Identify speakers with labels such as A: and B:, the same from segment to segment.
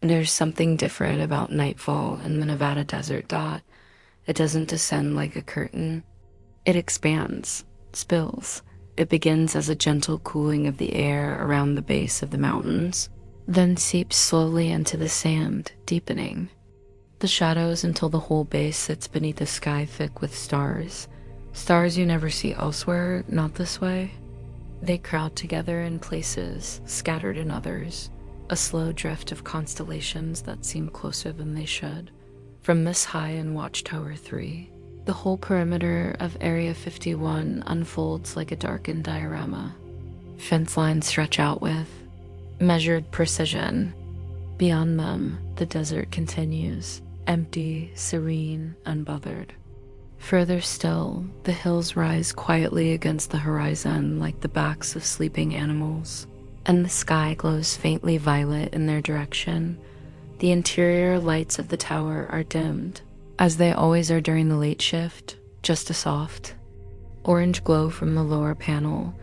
A: There's something different about nightfall in the Nevada desert. It doesn't descend like a curtain. It expands, spills. It begins as a gentle cooling of the air around the base of the mountains, then seeps slowly into the sand, deepening the shadows until the whole base sits beneath a sky thick with stars. Stars you never see elsewhere, not this way. They crowd together in places, scattered in others, a slow drift of constellations that seem closer than they should. From this high in Watchtower 3, the whole perimeter of Area 51 unfolds like a darkened diorama. Fence lines stretch out with measured precision. Beyond them, the desert continues, empty, serene, unbothered. Further still, the hills rise quietly against the horizon like the backs of sleeping animals, and the sky glows faintly violet in their direction. The interior lights of the tower are dimmed, as they always are during the late shift, just a soft orange glow from the lower panel,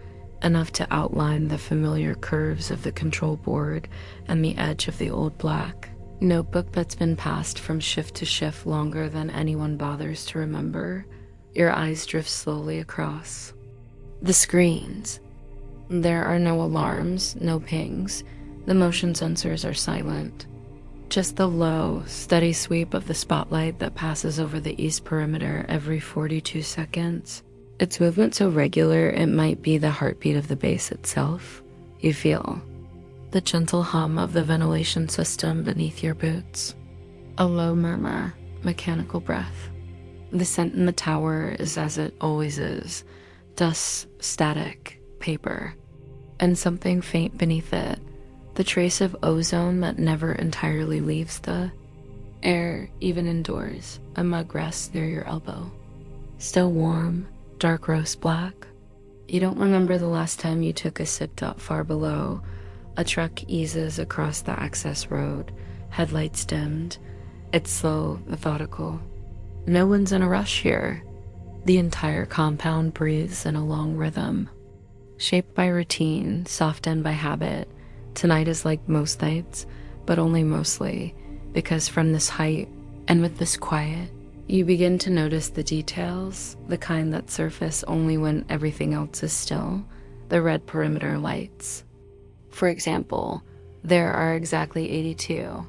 A: enough to outline the familiar curves of the control board and the edge of the old black notebook that's been passed from shift to shift longer than anyone bothers to remember. Your eyes drift slowly across the screens. There are no alarms, no pings. The motion sensors are silent. Just the low, steady sweep of the spotlight that passes over the east perimeter every 42 seconds. Its movement so regular it might be the heartbeat of the base itself. You feel the gentle hum of the ventilation system beneath your boots. A low murmur, mechanical breath. The scent in the tower is as it always is. Dust, static, paper. And something faint beneath it. The trace of ozone that never entirely leaves the air, even indoors. A mug rests near your elbow. Still warm, dark roast black. You don't remember the last time you took a sip. Far below, a truck eases across the access road, headlights dimmed. It's slow, methodical. No one's in a rush here. The entire compound breathes in a long rhythm, shaped by routine, softened by habit. Tonight is like most nights, but only mostly, because from this height and with this quiet, you begin to notice the details, the kind that surface only when everything else is still, the red perimeter lights. For example, there are exactly 82.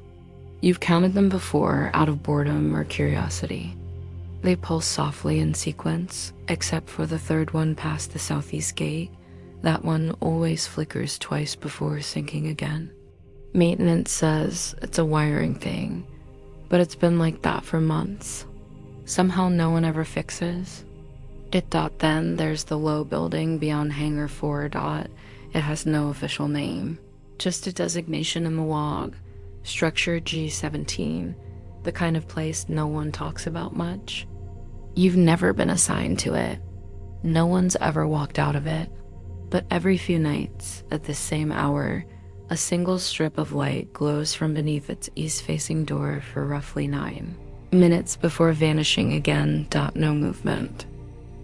A: You've counted them before out of boredom or curiosity. They pulse softly in sequence, except for the third one past the southeast gate. That one always flickers twice before sinking again. Maintenance says it's a wiring thing, but it's been like that for months. Somehow no one ever fixes it. Then there's the low building beyond Hangar 4. It has no official name, just a designation in the log. Structure G17, the kind of place no one talks about much. You've never been assigned to it. No one's ever walked out of it. But every few nights, at this same hour, a single strip of light glows from beneath its east-facing door for roughly 9 minutes before vanishing again. No movement,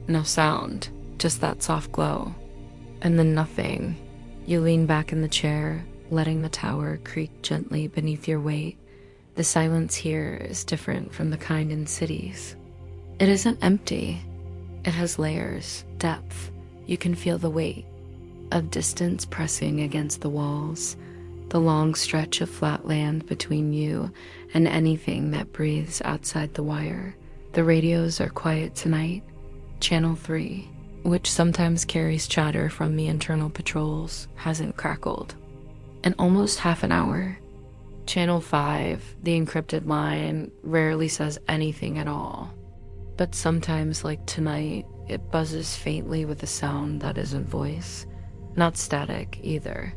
A: no sound, just that soft glow. And then nothing. You lean back in the chair, letting the tower creak gently beneath your weight. The silence here is different from the kind in cities. It isn't empty. It has layers, depth. You can feel the weight of distance pressing against the walls, the long stretch of flat land between you and anything that breathes outside the wire. The radios are quiet tonight. Channel 3, which sometimes carries chatter from the internal patrols, hasn't crackled in almost half an hour. Channel 5, the encrypted line, rarely says anything at all. But sometimes, like tonight, it buzzes faintly with a sound that isn't voice. Not static, either.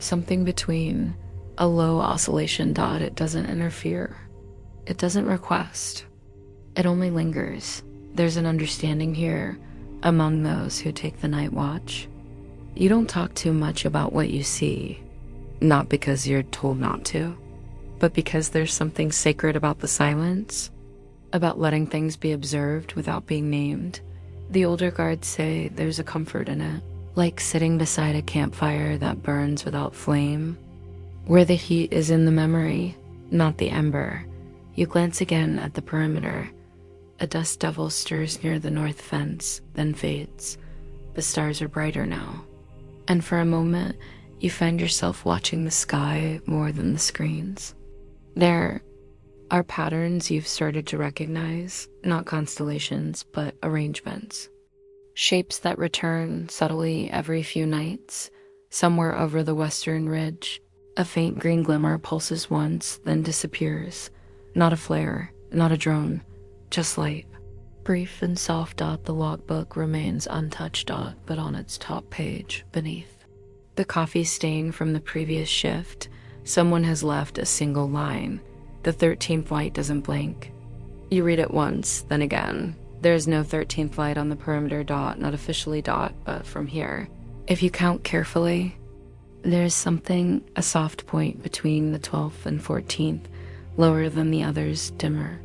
A: Something between a low oscillation. It doesn't interfere. It doesn't request. It only lingers. There's an understanding here among those who take the night watch. You don't talk too much about what you see, not because you're told not to, but because there's something sacred about the silence, about letting things be observed without being named. The older guards say there's a comfort in it, like sitting beside a campfire that burns without flame, where the heat is in the memory, not the ember. You glance again at the perimeter. A dust devil stirs near the north fence, then fades. The stars are brighter now. And for a moment, you find yourself watching the sky more than the screens. There are patterns you've started to recognize, not constellations, but arrangements. Shapes that return subtly every few nights. Somewhere over the western ridge, a faint green glimmer pulses once, then disappears. Not a flare, not a drone, just light. Brief and soft. The logbook remains untouched. But on its top page, beneath the coffee stain from the previous shift, someone has left a single line. The 13th light doesn't blink. You read it once, then again. There's no 13th light on the perimeter. Not officially. But from here, if you count carefully, there's something, a soft point between the 12th and 14th, lower than the others, dimmer.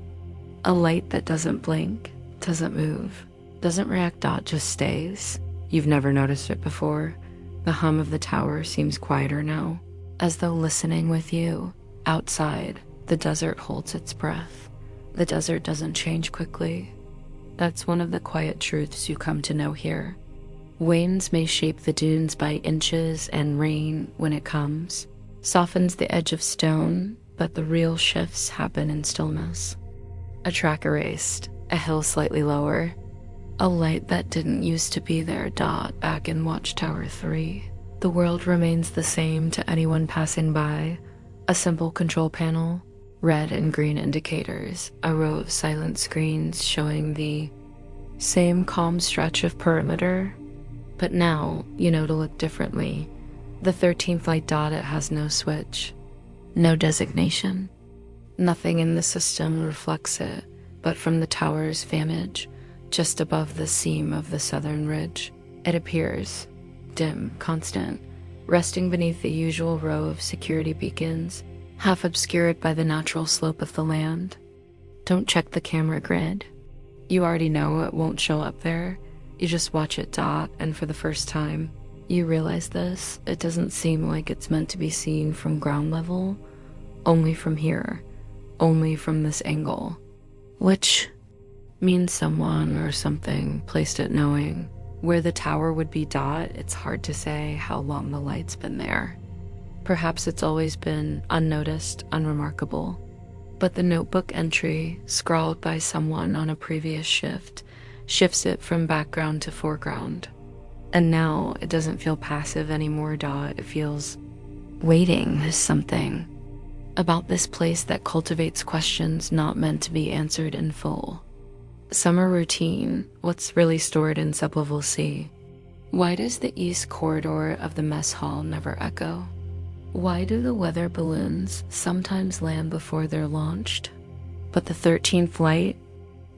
A: A light that doesn't blink, doesn't move, doesn't react. Just stays. You've never noticed it before. The hum of the tower seems quieter now, as though listening with you. Outside, the desert holds its breath. The desert doesn't change quickly. That's one of the quiet truths you come to know here. Winds may shape the dunes by inches, and rain, when it comes, softens the edge of stone, but the real shifts happen in stillness. A track erased, a hill slightly lower, a light that didn't used to be there. Back in Watchtower 3. The world remains the same to anyone passing by. A simple control panel, red and green indicators, a row of silent screens showing the same calm stretch of perimeter. But now, you know to look differently. The 13th light. It has no switch, no designation. Nothing in the system reflects it, but from the tower's vantage, just above the seam of the southern ridge, it appears, dim, constant, resting beneath the usual row of security beacons, half obscured by the natural slope of the land. Don't check the camera grid. You already know it won't show up there. You just watch it. And for the first time, you realize this. It doesn't seem like it's meant to be seen from ground level, only from here, only from this angle, which means someone or something placed it knowing where the tower would be. It's hard to say how long the light's been there. Perhaps it's always been unnoticed, unremarkable. But the notebook entry, scrawled by someone on a previous shift, shifts it from background to foreground. And now it doesn't feel passive anymore. It feels waiting. There's something about this place that cultivates questions not meant to be answered in full. Summer routine, what's really stored in sublevel C? Why does the east corridor of the mess hall never echo? Why do the weather balloons sometimes land before they're launched? But the 13th light,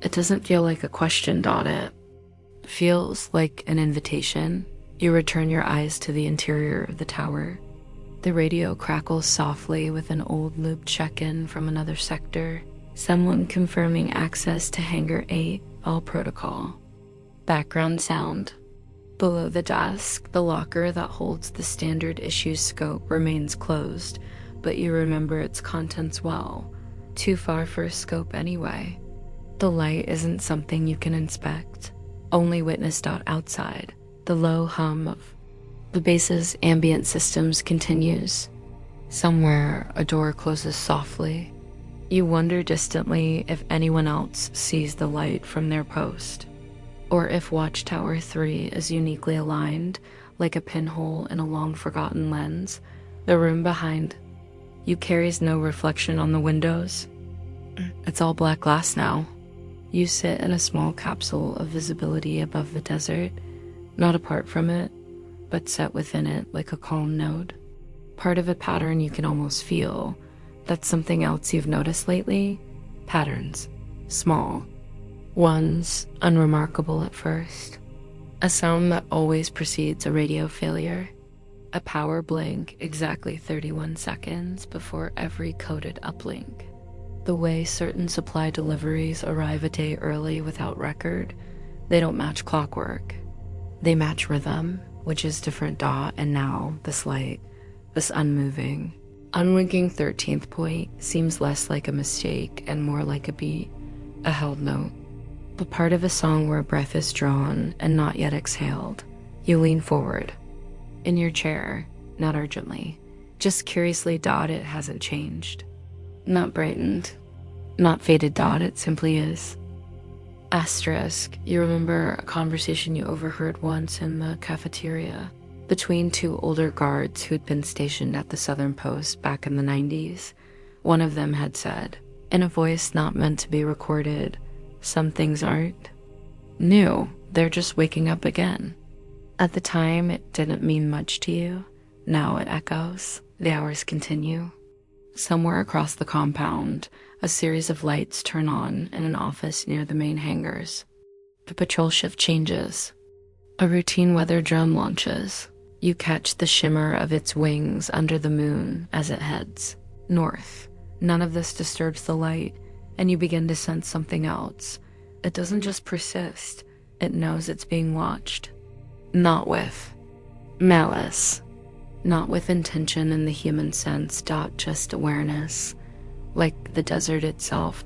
A: it doesn't feel like a question. It feels like an invitation. You return your eyes to the interior of the tower. The radio crackles softly with an old loop check-in from another sector. Someone confirming access to Hangar 8, all protocol. Background sound. Below the desk, the locker that holds the standard issue scope remains closed, but you remember its contents well. Too far for a scope anyway. The light isn't something you can inspect, only witnessed outside. The low hum of the base's ambient systems continues. Somewhere, a door closes softly. You wonder distantly if anyone else sees the light from their post, or if Watchtower 3 is uniquely aligned, like a pinhole in a long-forgotten lens. The room behind you carries no reflection on the windows. It's all black glass now. You sit in a small capsule of visibility above the desert, not apart from it, but set within it like a calm node. Part of a pattern you can almost feel. That's something else you've noticed lately. Patterns. Small. Ones unremarkable at first. A sound that always precedes a radio failure. A power blink exactly 31 seconds before every coded uplink. The way certain supply deliveries arrive a day early without record, they don't match clockwork. They match rhythm, which is different. And now, this light, this unmoving, Unwinking 13th point seems less like a mistake and more like a beat, a held note. The part of a song where breath is drawn and not yet exhaled. You lean forward. In your chair, not urgently, just curiously. It hasn't changed. Not brightened. Not faded. It simply is. Asterisk, you remember a conversation you overheard once in the cafeteria between two older guards who'd been stationed at the Southern Post back in the 90s. One of them had said, in a voice not meant to be recorded, "Some things aren't new, they're just waking up again." At the time, it didn't mean much to you. Now it echoes. The hours continue. Somewhere across the compound, a series of lights turn on in an office near the main hangars. The patrol shift changes. A routine weather drone launches. You catch the shimmer of its wings under the moon as it heads north. None of this disturbs the light, and you begin to sense something else. It doesn't just persist, it knows it's being watched. Not with malice, not with intention in the human sense, just awareness. Like the desert itself,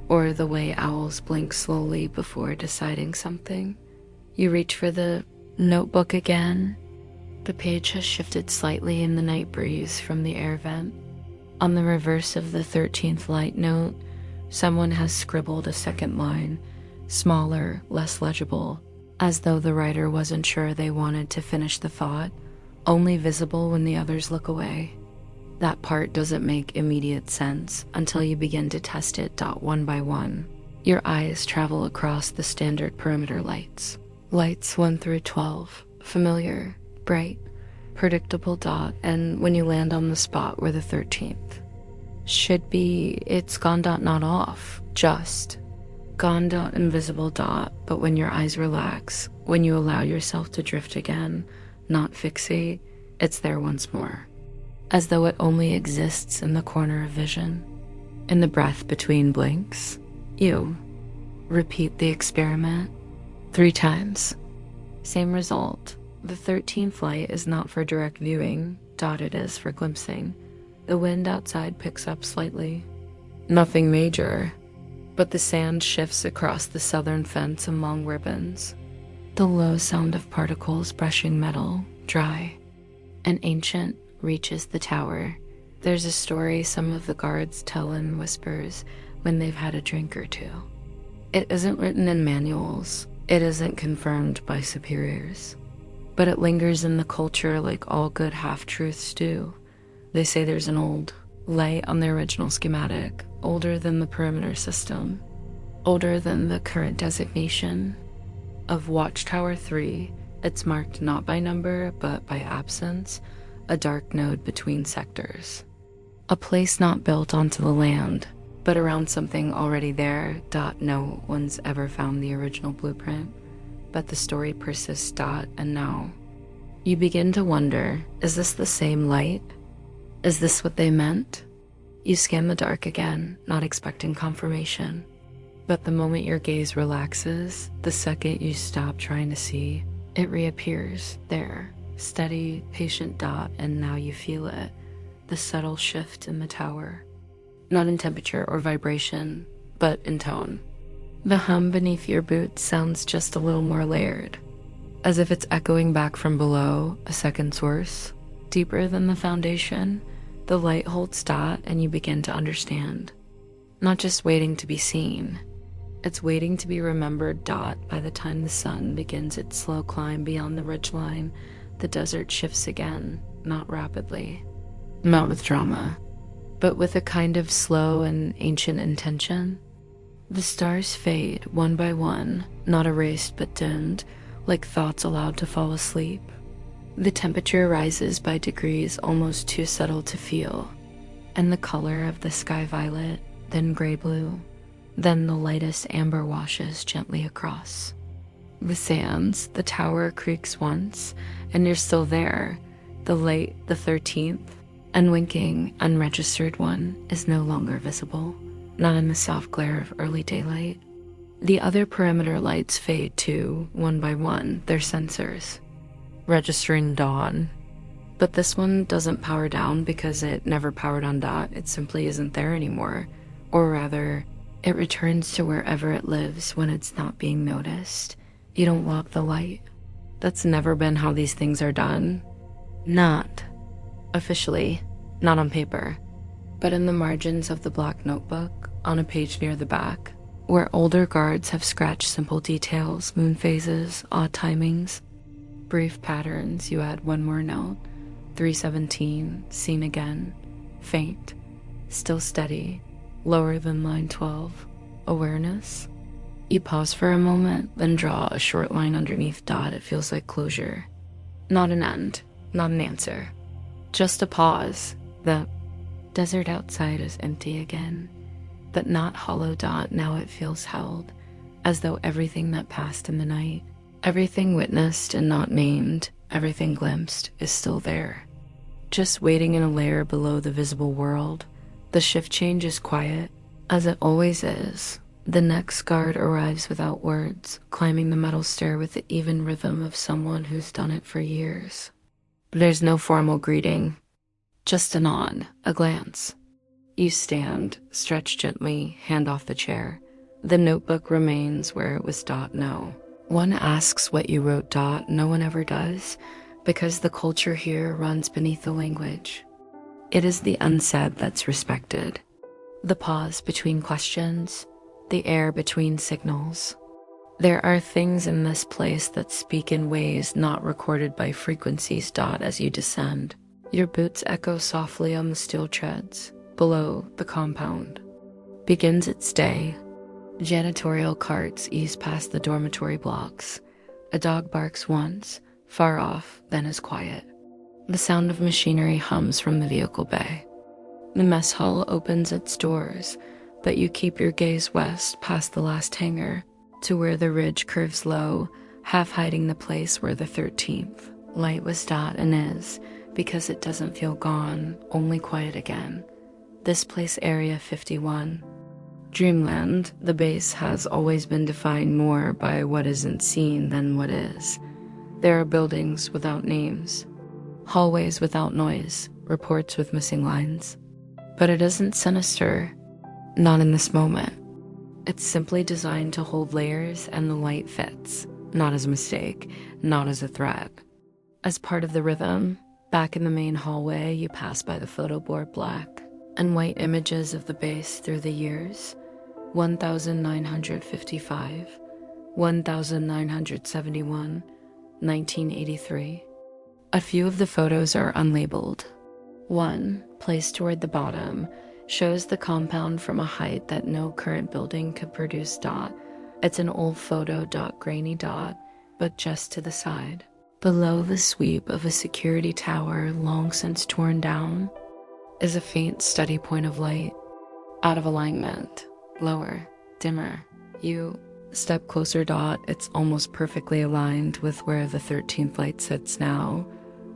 A: or the way owls blink slowly before deciding something. You reach for the notebook again. The page has shifted slightly in the night breeze from the air vent. On the reverse of the 13th light note, someone has scribbled a second line, smaller, less legible, as though the writer wasn't sure they wanted to finish the thought, only visible when the others look away. That part doesn't make immediate sense until you begin to test it one by one. Your eyes travel across the standard perimeter lights. Lights 1 through 12, familiar, bright, predictable. And when you land on the spot where the 13th should be, it's gone. Not off, just gone. Invisible. But when your eyes relax, when you allow yourself to drift again, not fixate, it's there once more, as though it only exists in the corner of vision. In the breath between blinks, you repeat the experiment 3 times. Same result. The 13th light is not for direct viewing. It is for glimpsing. The wind outside picks up slightly. Nothing major, but the sand shifts across the southern fence among ribbons. The low sound of particles brushing metal, dry. An ancient reaches the tower. There's a story some of the guards tell in whispers when they've had a drink or two. It isn't written in manuals. It isn't confirmed by superiors. But it lingers in the culture like all good half-truths do. They say there's an old light on the original schematic, older than the perimeter system, older than the current designation of Watchtower 3. It's marked not by number, but by absence, a dark node between sectors. A place not built onto the land, but around something already there. No one's ever found the original blueprint, but the story persists. And now you begin to wonder, is this the same light? Is this what they meant? You scan the dark again, not expecting confirmation. But the moment your gaze relaxes, the second you stop trying to see, it reappears there, steady, patient. And now you feel it, the subtle shift in the tower. Not in temperature or vibration, but in tone. The hum beneath your boots sounds just a little more layered, as if it's echoing back from below, a second source, deeper than the foundation. The light holds. And you begin to understand. Not just waiting to be seen, it's waiting to be remembered. By the time the sun begins its slow climb beyond the ridgeline, the desert shifts again, not rapidly, not with drama, but with a kind of slow and ancient intention. The stars fade one by one, not erased but dimmed, like thoughts allowed to fall asleep. The temperature rises by degrees almost too subtle to feel, and the color of the sky violet, then gray-blue, then the lightest amber washes gently across. The sands, the tower creaks once, and you're still there. The light, the 13th, unwinking, unregistered one, is no longer visible, not in the soft glare of early daylight. The other perimeter lights fade too, one by one, their sensors, registering dawn. But this one doesn't power down because it never powered on dot. It simply isn't there anymore. Or rather, it returns to wherever it lives when it's not being noticed. You don't walk the light. That's never been how these things are done. Not officially, not on paper, but in the margins of the black notebook on a page near the back, where older guards have scratched simple details, moon phases, odd timings, brief patterns. You add one more note. 317, seen again, faint, still steady, lower than line 12, awareness. You pause for a moment, then draw a short line underneath dot. It feels like closure. Not an end, not an answer. Just a pause. The desert outside is empty again, but not hollow dot. Now it feels held, as though everything that passed in the night, everything witnessed and not named, everything glimpsed, is still there. Just waiting in a layer below the visible world. The shift change is quiet, as it always is. The next guard arrives without words, climbing the metal stair with the even rhythm of someone who's done it for years. There's no formal greeting, just a nod, a glance. You stand, stretch gently, hand off the chair. The notebook remains where it was dot. No one asks what you wrote dot. No one ever does, because the culture here runs beneath the language. It is the unsaid that's respected. The pause between questions, the air between signals. There are things in this place that speak in ways not recorded by frequencies dot. As you descend, your boots echo softly on the steel treads. Below, the compound begins its day. Janitorial carts ease past the dormitory blocks. A dog barks once, far off, then is quiet. The sound of machinery hums from the vehicle bay. The mess hall opens its doors, but you keep your gaze west past the last hangar to where the ridge curves low, half hiding the place where the 13th light was dot and is, because it doesn't feel gone, only quiet again. This place, Area 51. Dreamland, the base has always been defined more by what isn't seen than what is. There are buildings without names, hallways without noise, reports with missing lines. But it isn't sinister, not in this moment. It's simply designed to hold layers, and the light fits, not as a mistake, not as a threat. As part of the rhythm, back in the main hallway, you pass by the photo board black and white images of the base through the years. 1955, 1971, 1983. A few of the photos are unlabeled. One, placed toward the bottom, shows the compound from a height that no current building could produce dot. It's an old photo dot, grainy dot, but just to the side. Below the sweep of a security tower long since torn down is a faint steady point of light. Out of alignment, lower, dimmer. You step closer dot. It's almost perfectly aligned with where the 13th light sits now,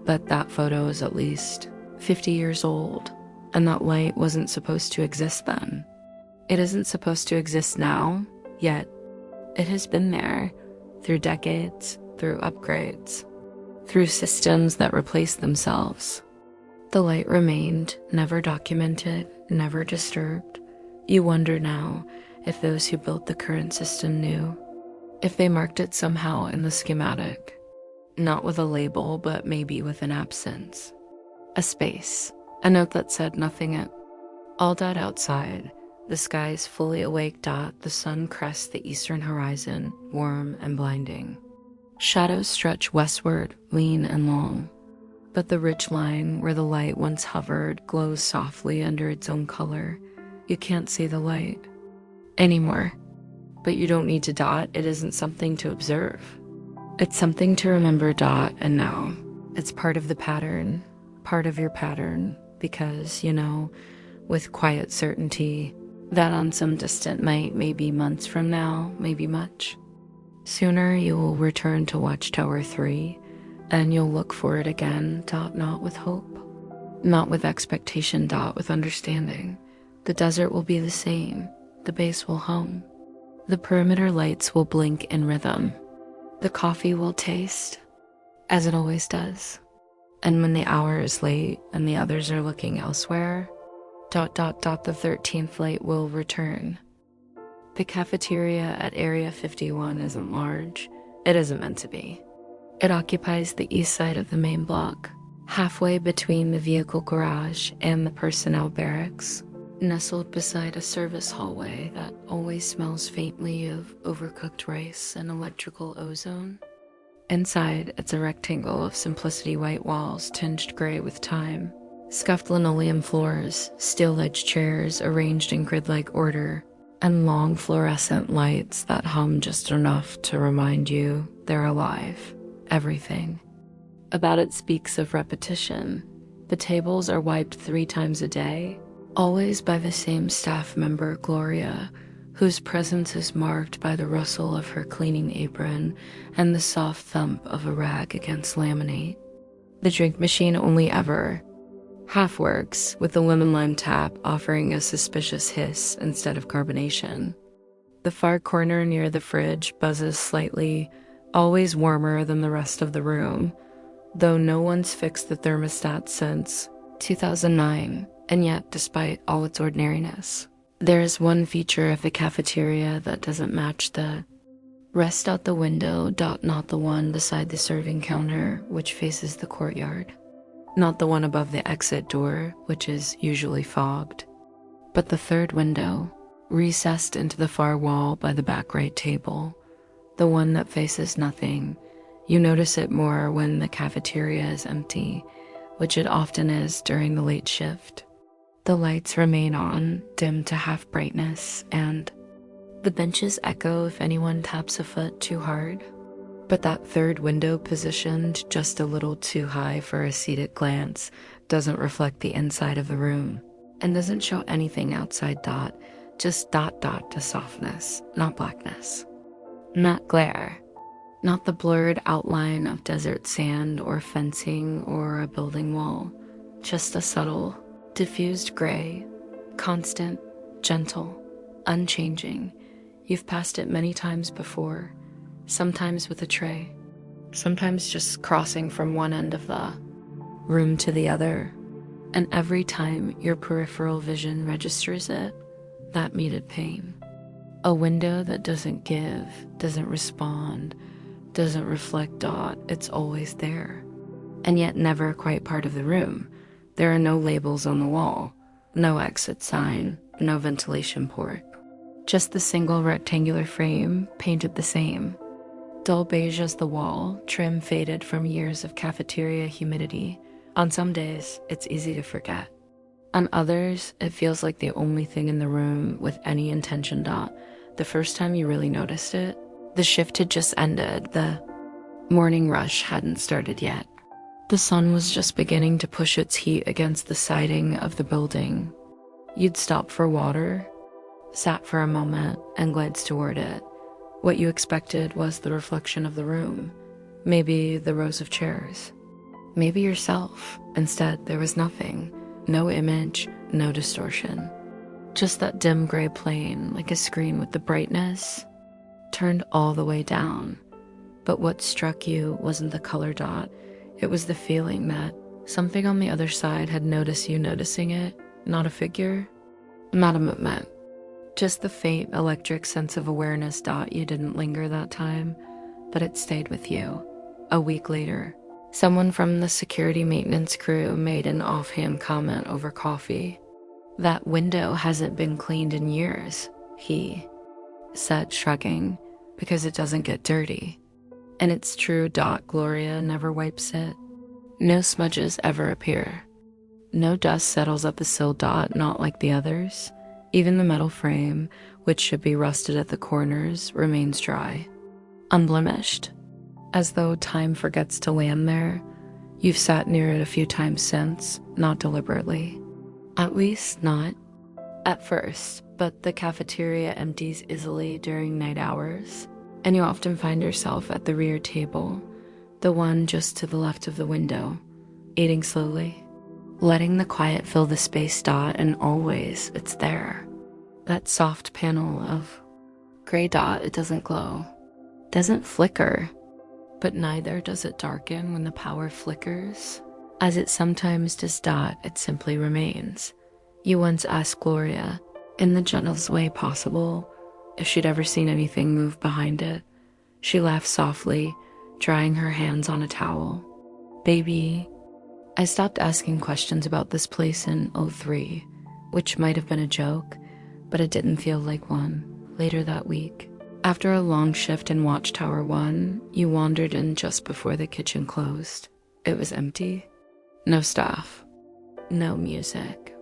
A: but that photo is at least 50 years old, and that light wasn't supposed to exist then. It isn't supposed to exist now, yet it has been there through decades, through upgrades, through systems that replaced themselves. The light remained, never documented, never disturbed. You wonder now if those who built the current system knew, if they marked it somehow in the schematic, not with a label, but maybe with an absence. A space, a note that said nothing at all. Dot outside, the sky's fully awake dot. The sun crests the eastern horizon, warm and blinding. Shadows stretch westward, lean and long. But the ridge line where the light once hovered glows softly under its own color. You can't see the light anymore, but you don't need to dot. It isn't something to observe. It's something to remember dot, and now it's part of the pattern, part of your pattern, because, you know, with quiet certainty that on some distant night, maybe months from now, maybe much sooner, you will return to Watchtower 3, and you'll look for it again, dot, not with hope, not with expectation, dot, with understanding. The desert will be the same, the base will hum, the perimeter lights will blink in rhythm, the coffee will taste as it always does. And when the hour is late and the others are looking elsewhere, ... the 13th light will return. The cafeteria at Area 51 isn't large. It isn't meant to be. It occupies the east side of the main block, halfway between the vehicle garage and the personnel barracks, nestled beside a service hallway that always smells faintly of overcooked rice and electrical ozone. Inside, it's a rectangle of simplicity white walls tinged gray with time, scuffed linoleum floors, steel-edged chairs arranged in grid-like order, and long fluorescent lights that hum just enough to remind you they're alive. Everything about it speaks of repetition. The tables are wiped 3 times a day, always by the same staff member, Gloria, whose presence is marked by the rustle of her cleaning apron and the soft thump of a rag against laminate. The drink machine only ever half works, with the lemon lime tap offering a suspicious hiss instead of carbonation. The far corner near the fridge buzzes slightly, always warmer than the rest of the room, though no one's fixed the thermostat since 2009, and yet, despite all its ordinariness, there is one feature of the cafeteria that doesn't match the rest out the window. Not the one beside the serving counter, which faces the courtyard. Not the one above the exit door, which is usually fogged, but the third window, recessed into the far wall by the back right table, the one that faces nothing. You notice it more when the cafeteria is empty, which it often is during the late shift. The lights remain on, dim to half brightness, and the benches echo if anyone taps a foot too hard. But that third window, positioned just a little too high for a seated glance, doesn't reflect the inside of the room, and doesn't show anything outside. Just to softness, not blackness. Not glare. Not the blurred outline of desert sand or fencing or a building wall. Just a subtle, diffused gray, constant, gentle, unchanging. You've passed it many times before, sometimes with a tray, sometimes just crossing from one end of the room to the other, and every time your peripheral vision registers it, that muted pain. A window that doesn't give, doesn't respond, doesn't reflect. It's always there, and yet never quite part of the room. There are no labels on the wall, no exit sign, no ventilation port. Just the single rectangular frame, painted the same. Dull beige as the wall, trim faded from years of cafeteria humidity. On some days, it's easy to forget. On others, it feels like the only thing in the room with any intention. The first time you really noticed it, the shift had just ended. The morning rush hadn't started yet. The sun was just beginning to push its heat against the siding of the building. You'd stop for water, sat for a moment, and glanced toward it. What you expected was the reflection of the room, maybe the rows of chairs, maybe yourself. Instead, there was nothing, no image, no distortion. Just that dim gray plane, like a screen with the brightness turned all the way down. But what struck you wasn't the color. It was the feeling that something on the other side had noticed you noticing it, not a figure, not a movement. Just the faint electric sense of awareness. You didn't linger that time, but it stayed with you. A week later, someone from the security maintenance crew made an offhand comment over coffee. That window hasn't been cleaned in years, he said, shrugging, because it doesn't get dirty. And it's true. Gloria never wipes it. No smudges ever appear. No dust settles up the sill. Not like the others. Even the metal frame, which should be rusted at the corners, remains dry, unblemished, as though time forgets to land there. You've sat near it a few times since, not deliberately. At least not at first, but the cafeteria empties easily during night hours, and you often find yourself at the rear table, the one just to the left of the window, eating slowly, letting the quiet fill the space. And always it's there. That soft panel of gray. It doesn't glow, doesn't flicker, but neither does it darken when the power flickers. As it sometimes does dot, it simply remains. You once asked Gloria, in the gentlest way possible, if she'd ever seen anything move behind it. She laughed softly, drying her hands on a towel. Baby, I stopped asking questions about this place in '03, which might have been a joke, but it didn't feel like one, later that week. After a long shift in Watchtower 1, you wandered in just before the kitchen closed. It was empty. No staff. No music.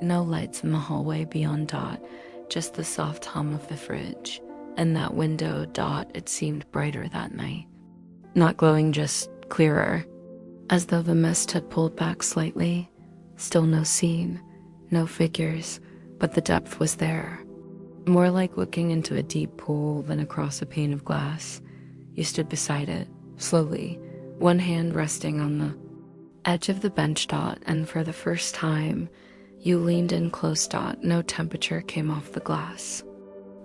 A: No lights in the hallway beyond Dot, just the soft hum of the fridge. And that window, Dot, it seemed brighter that night. Not glowing, just clearer. As though the mist had pulled back slightly. Still no scene, no figures, but the depth was there. More like looking into a deep pool than across a pane of glass. You stood beside it, slowly, one hand resting on the edge of the bench, Dot, and for the first time, you leaned in close, Dot. No temperature came off the glass.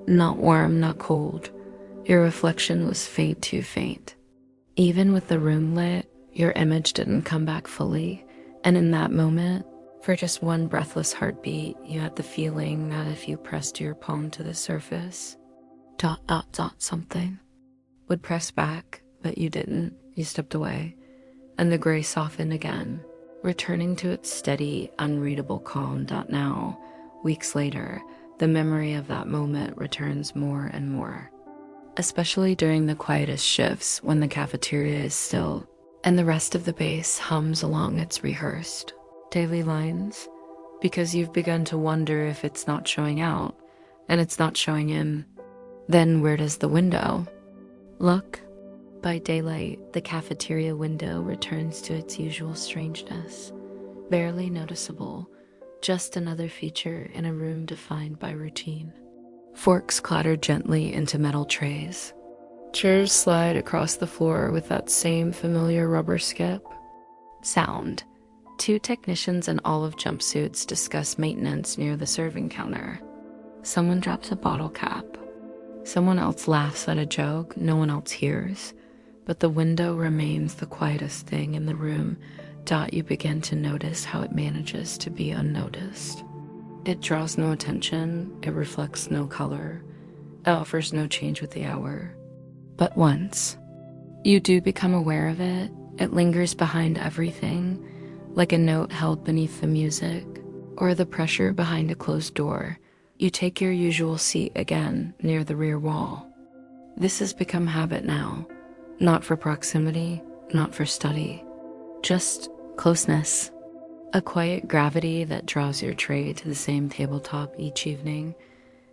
A: Not warm, not cold. Your reflection was faint, too faint. Even with the room lit, your image didn't come back fully, and in that moment, for just one breathless heartbeat, you had the feeling that if you pressed your palm to the surface, ... something would press back, but you didn't. You stepped away, and the gray softened again, returning to its steady, unreadable calm. Now, weeks later, the memory of that moment returns more and more, especially during the quietest shifts when the cafeteria is still, and the rest of the base hums along its rehearsed daily lines, because you've begun to wonder if it's not showing out, and it's not showing in. Then where does the window? Look. By daylight, the cafeteria window returns to its usual strangeness, barely noticeable, just another feature in a room defined by routine. Forks clatter gently into metal trays. Chairs slide across the floor with that same familiar rubber skip. Sound. 2 technicians in olive jumpsuits discuss maintenance near the serving counter. Someone drops a bottle cap. Someone else laughs at a joke no one else hears. But the window remains the quietest thing in the room. You begin to notice how it manages to be unnoticed. It draws no attention, it reflects no color, it offers no change with the hour. But once you do become aware of it, it lingers behind everything, like a note held beneath the music, or the pressure behind a closed door. You take your usual seat again near the rear wall. This has become habit now, not for proximity, not for study, just closeness. A quiet gravity that draws your tray to the same tabletop each evening.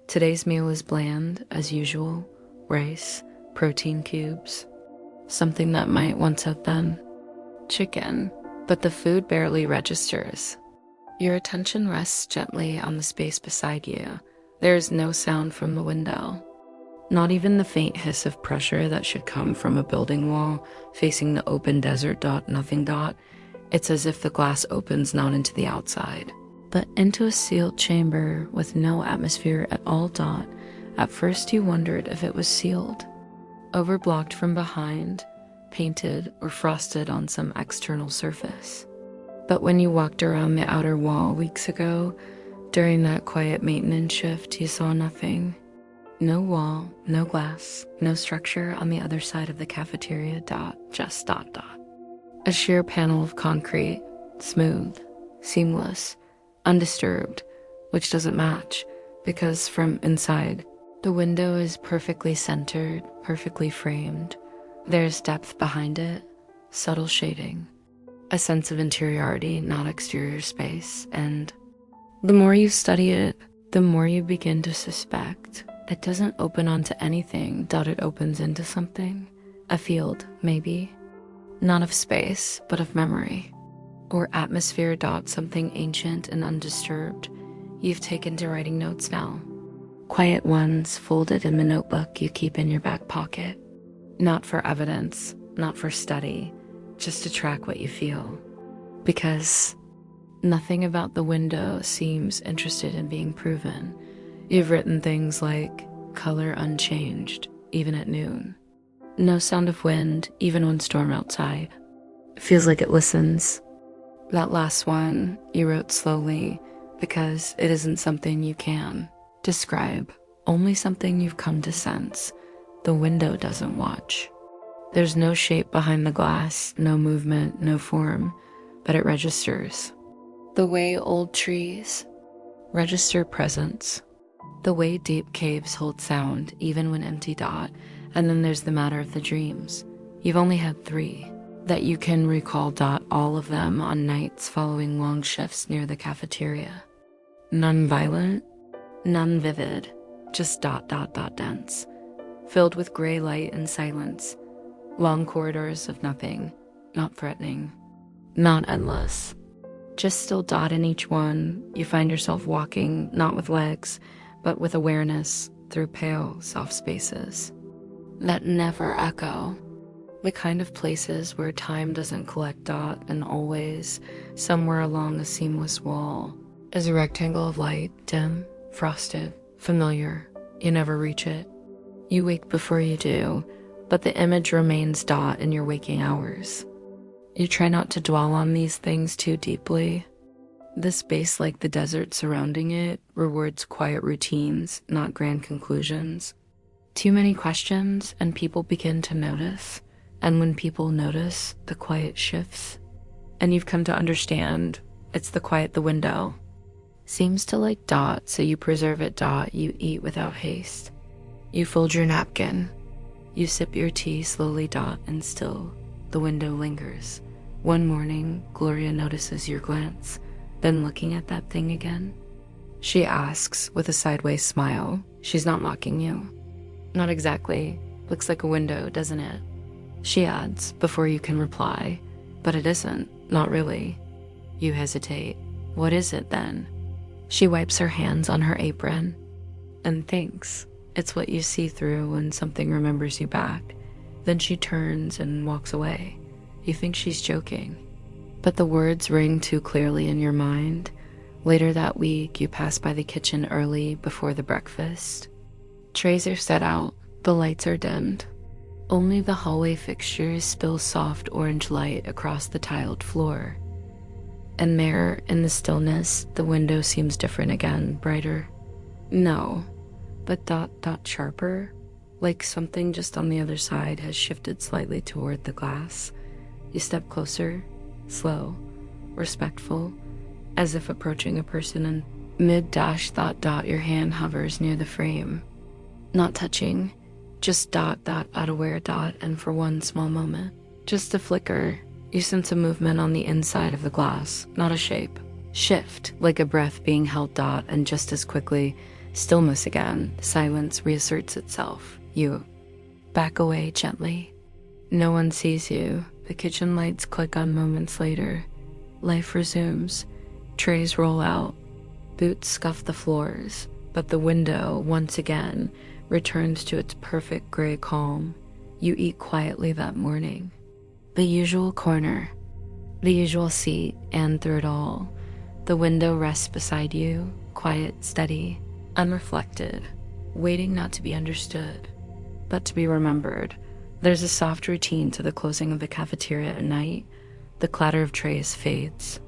A: Today's meal is bland, as usual, rice, protein cubes, something that might once have been chicken, but the food barely registers. Your attention rests gently on the space beside you. There is no sound from the window, not even the faint hiss of pressure that should come from a building wall facing the open desert. Nothing. It's as if the glass opens not into the outside, but into a sealed chamber with no atmosphere at all. At first you wondered if it was sealed, overblocked from behind, painted or frosted on some external surface. But when you walked around the outer wall weeks ago, during that quiet maintenance shift, you saw nothing. No wall, no glass, no structure on the other side of the cafeteria. Just ... A sheer panel of concrete, smooth, seamless, undisturbed, which doesn't match, because from inside, the window is perfectly centered, perfectly framed. There's depth behind it, subtle shading, a sense of interiority, not exterior space, and the more you study it, the more you begin to suspect it doesn't open onto anything. It opens into something, a field, maybe. Not of space, but of memory. Or atmosphere. Something ancient and undisturbed. You've taken to writing notes now. Quiet ones folded in the notebook you keep in your back pocket. Not for evidence, not for study, just to track what you feel. Because nothing about the window seems interested in being proven. You've written things like, color unchanged, even at noon. No sound of wind, even when storm outside. It feels like it listens. That last one you wrote slowly because it isn't something you can describe, only something you've come to sense. The window doesn't watch. There's no shape behind the glass, no movement, no form, but it registers. The way old trees register presence. The way deep caves hold sound, even when empty. And then there's the matter of the dreams. You've only had 3 that you can recall. All of them on nights following long shifts near the cafeteria. None violent, none vivid, just dense, filled with gray light and silence. Long corridors of nothing, not threatening, not endless. Just still. In each one, you find yourself walking, not with legs, but with awareness through pale, soft spaces that never echo. The kind of places where time doesn't collect. And always, somewhere along a seamless wall, is a rectangle of light, dim, frosted, familiar. You never reach it. You wake before you do, but the image remains. In your waking hours. You try not to dwell on these things too deeply. The space, like the desert surrounding it, rewards quiet routines, not grand conclusions. Too many questions, and people begin to notice. And when people notice, the quiet shifts. And you've come to understand it's the quiet the window seems to like. So you preserve it. You eat without haste. You fold your napkin. You sip your tea slowly. And still, the window lingers. One morning, Gloria notices your glance, then looking at that thing again. She asks with a sideways smile. She's not mocking you. Not exactly. Looks like a window, doesn't it? She adds before you can reply. But it isn't. Not really. You hesitate. What is it then? She wipes her hands on her apron and thinks it's what you see through when something remembers you back. Then she turns and walks away. You think she's joking, but the words ring too clearly in your mind. Later that week, you pass by the kitchen early before the breakfast. Trays are set out, the lights are dimmed. Only the hallway fixtures spill soft orange light across the tiled floor. And there, in the stillness, the window seems different again, brighter. No, but sharper, like something just on the other side has shifted slightly toward the glass. You step closer, slow, respectful, as if approaching a person, and your hand hovers near the frame. Not touching, just aware. And for one small moment, just a flicker, you sense a movement on the inside of the glass, not a shape. Shift, like a breath being held. And just as quickly, stillness again, silence reasserts itself. You back away gently. No one sees you. The kitchen lights click on moments later. Life resumes. Trays roll out. Boots scuff the floors. But the window, once again, returns to its perfect gray calm. You eat quietly that morning. The usual corner. The usual seat, and through it all, the window rests beside you, quiet, steady, unreflected, waiting not to be understood, but to be remembered. There's a soft routine to the closing of the cafeteria at night. The clatter of trays fades.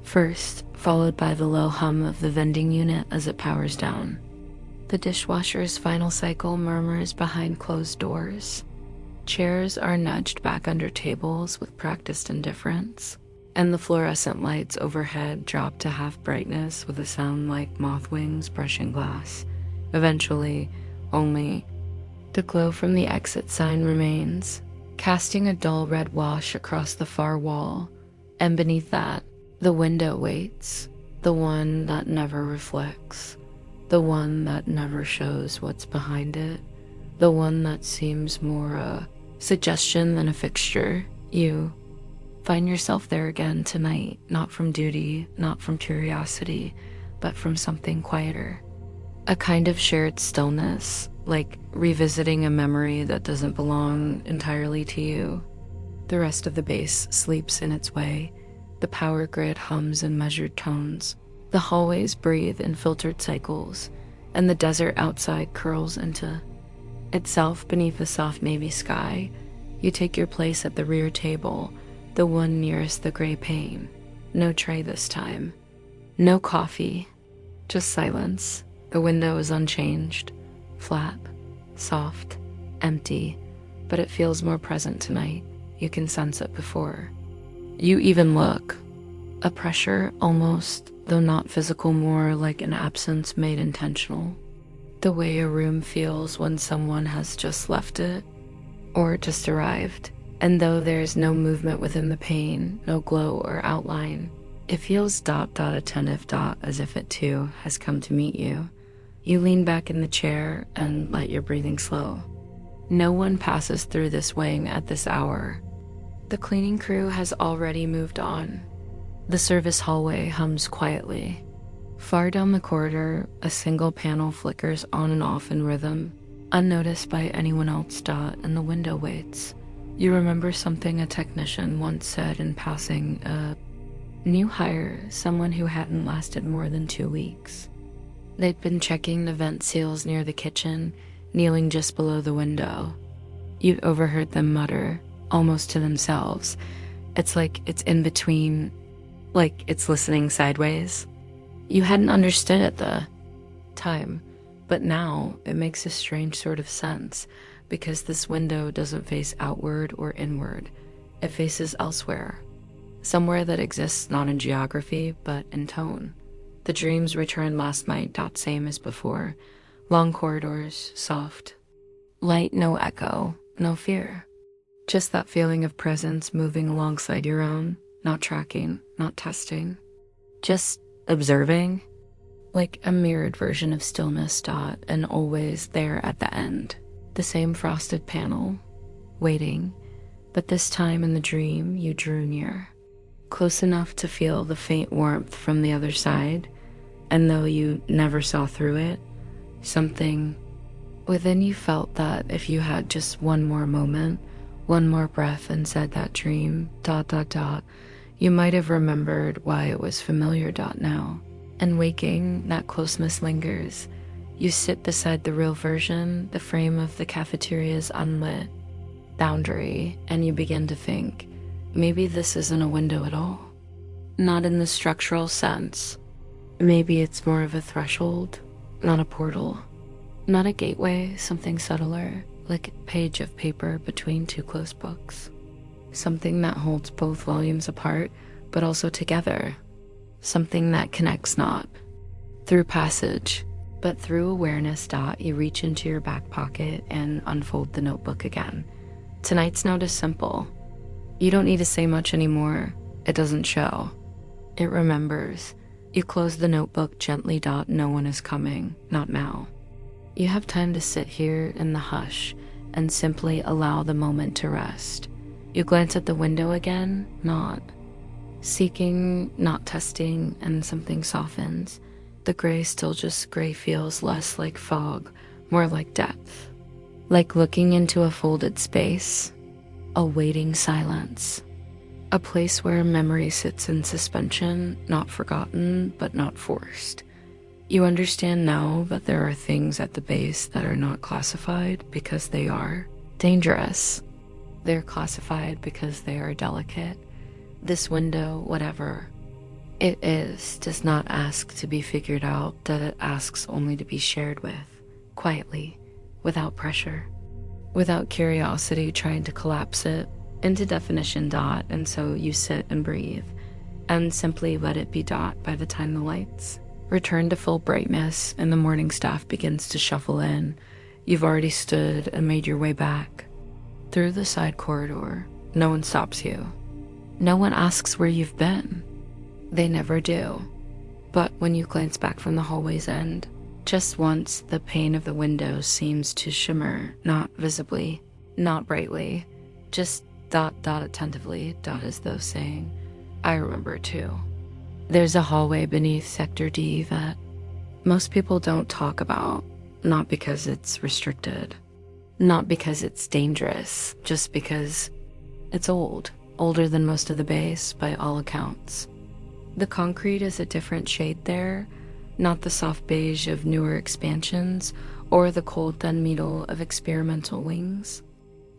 A: First, followed by the low hum of the vending unit as it powers down. The dishwasher's final cycle murmurs behind closed doors. Chairs are nudged back under tables with practiced indifference, and the fluorescent lights overhead drop to half brightness with a sound like moth wings brushing glass. Eventually, only the glow from the exit sign remains, casting a dull red wash across the far wall, and beneath that, the window waits, the one that never reflects, the one that never shows what's behind it, the one that seems more a suggestion than a fixture. You find yourself there again tonight, not from duty, not from curiosity, but from something quieter. A kind of shared stillness, like revisiting a memory that doesn't belong entirely to you. The rest of the base sleeps in its way. The power grid hums in measured tones. The hallways breathe in filtered cycles, and the desert outside curls into itself beneath a soft navy sky. You take your place at the rear table, the one nearest the gray pane. No tray this time. No coffee. Just silence. The window is unchanged. Flat. Soft. Empty. But it feels more present tonight. You can sense it before. You even look. A pressure, almost, though not physical, more like an absence made intentional. The way a room feels when someone has just left it, or just arrived. And though there's no movement within the pane, no glow or outline, it feels attentive as if it too has come to meet you. You lean back in the chair and let your breathing slow. No one passes through this wing at this hour. The cleaning crew has already moved on. The service hallway hums quietly. Far down the corridor, a single panel flickers on and off in rhythm, unnoticed by anyone else. And the window waits. You remember something a technician once said in passing, a new hire, someone who hadn't lasted more than 2 weeks. They'd been checking the vent seals near the kitchen, kneeling just below the window. You'd overheard them mutter, almost to themselves. It's like it's in between, like it's listening sideways. You hadn't understood at the time, but now it makes a strange sort of sense, because this window doesn't face outward or inward. It faces elsewhere. Somewhere that exists not in geography, but in tone. The dreams returned last night. Same as before. Long corridors, soft. Light, no echo, no fear. Just that feeling of presence moving alongside your own, not tracking, not testing. Just observing. Like a mirrored version of stillness. And always there at the end. The same frosted panel, waiting, but this time in the dream you drew near, close enough to feel the faint warmth from the other side, and though you never saw through it, something within you felt that if you had just one more moment, one more breath and said that dream, you might have remembered why it was familiar. Now, and waking, that closeness lingers. You sit beside the real version, the frame of the cafeteria's unlit boundary, and you begin to think, maybe this isn't a window at all. Not in the structural sense. Maybe it's more of a threshold, not a portal. Not a gateway, something subtler, like a page of paper between two closed books. Something that holds both volumes apart, but also together. Something that connects not through passage, but through awareness. You reach into your back pocket and unfold the notebook again. Tonight's note is simple. You don't need to say much anymore. It doesn't show. It remembers. You close the notebook gently. No one is coming, not now. You have time to sit here in the hush and simply allow the moment to rest. You glance at the window again, not seeking, not testing, and something softens. The gray still just gray feels less like fog, more like depth. Like looking into a folded space, a waiting silence. A place where memory sits in suspension, not forgotten, but not forced. You understand now that there are things at the base that are not classified because they are dangerous. They're classified because they are delicate. This window, whatever it is, does not ask to be figured out, that it asks only to be shared with, quietly, without pressure, without curiosity trying to collapse it into definition. And so you sit and breathe, and simply let it be. By the time the lights return to full brightness and the morning staff begins to shuffle in, you've already stood and made your way back. Through the side corridor, no one stops you. No one asks where you've been. They never do. But when you glance back from the hallway's end, just once the pane of the window seems to shimmer, not visibly, not brightly, just attentively, as though saying, I remember too. There's a hallway beneath Sector D that most people don't talk about, not because it's restricted, not because it's dangerous, just because it's old, older than most of the base by all accounts. The concrete is a different shade there, not the soft beige of newer expansions or the cold gunmetal of experimental wings.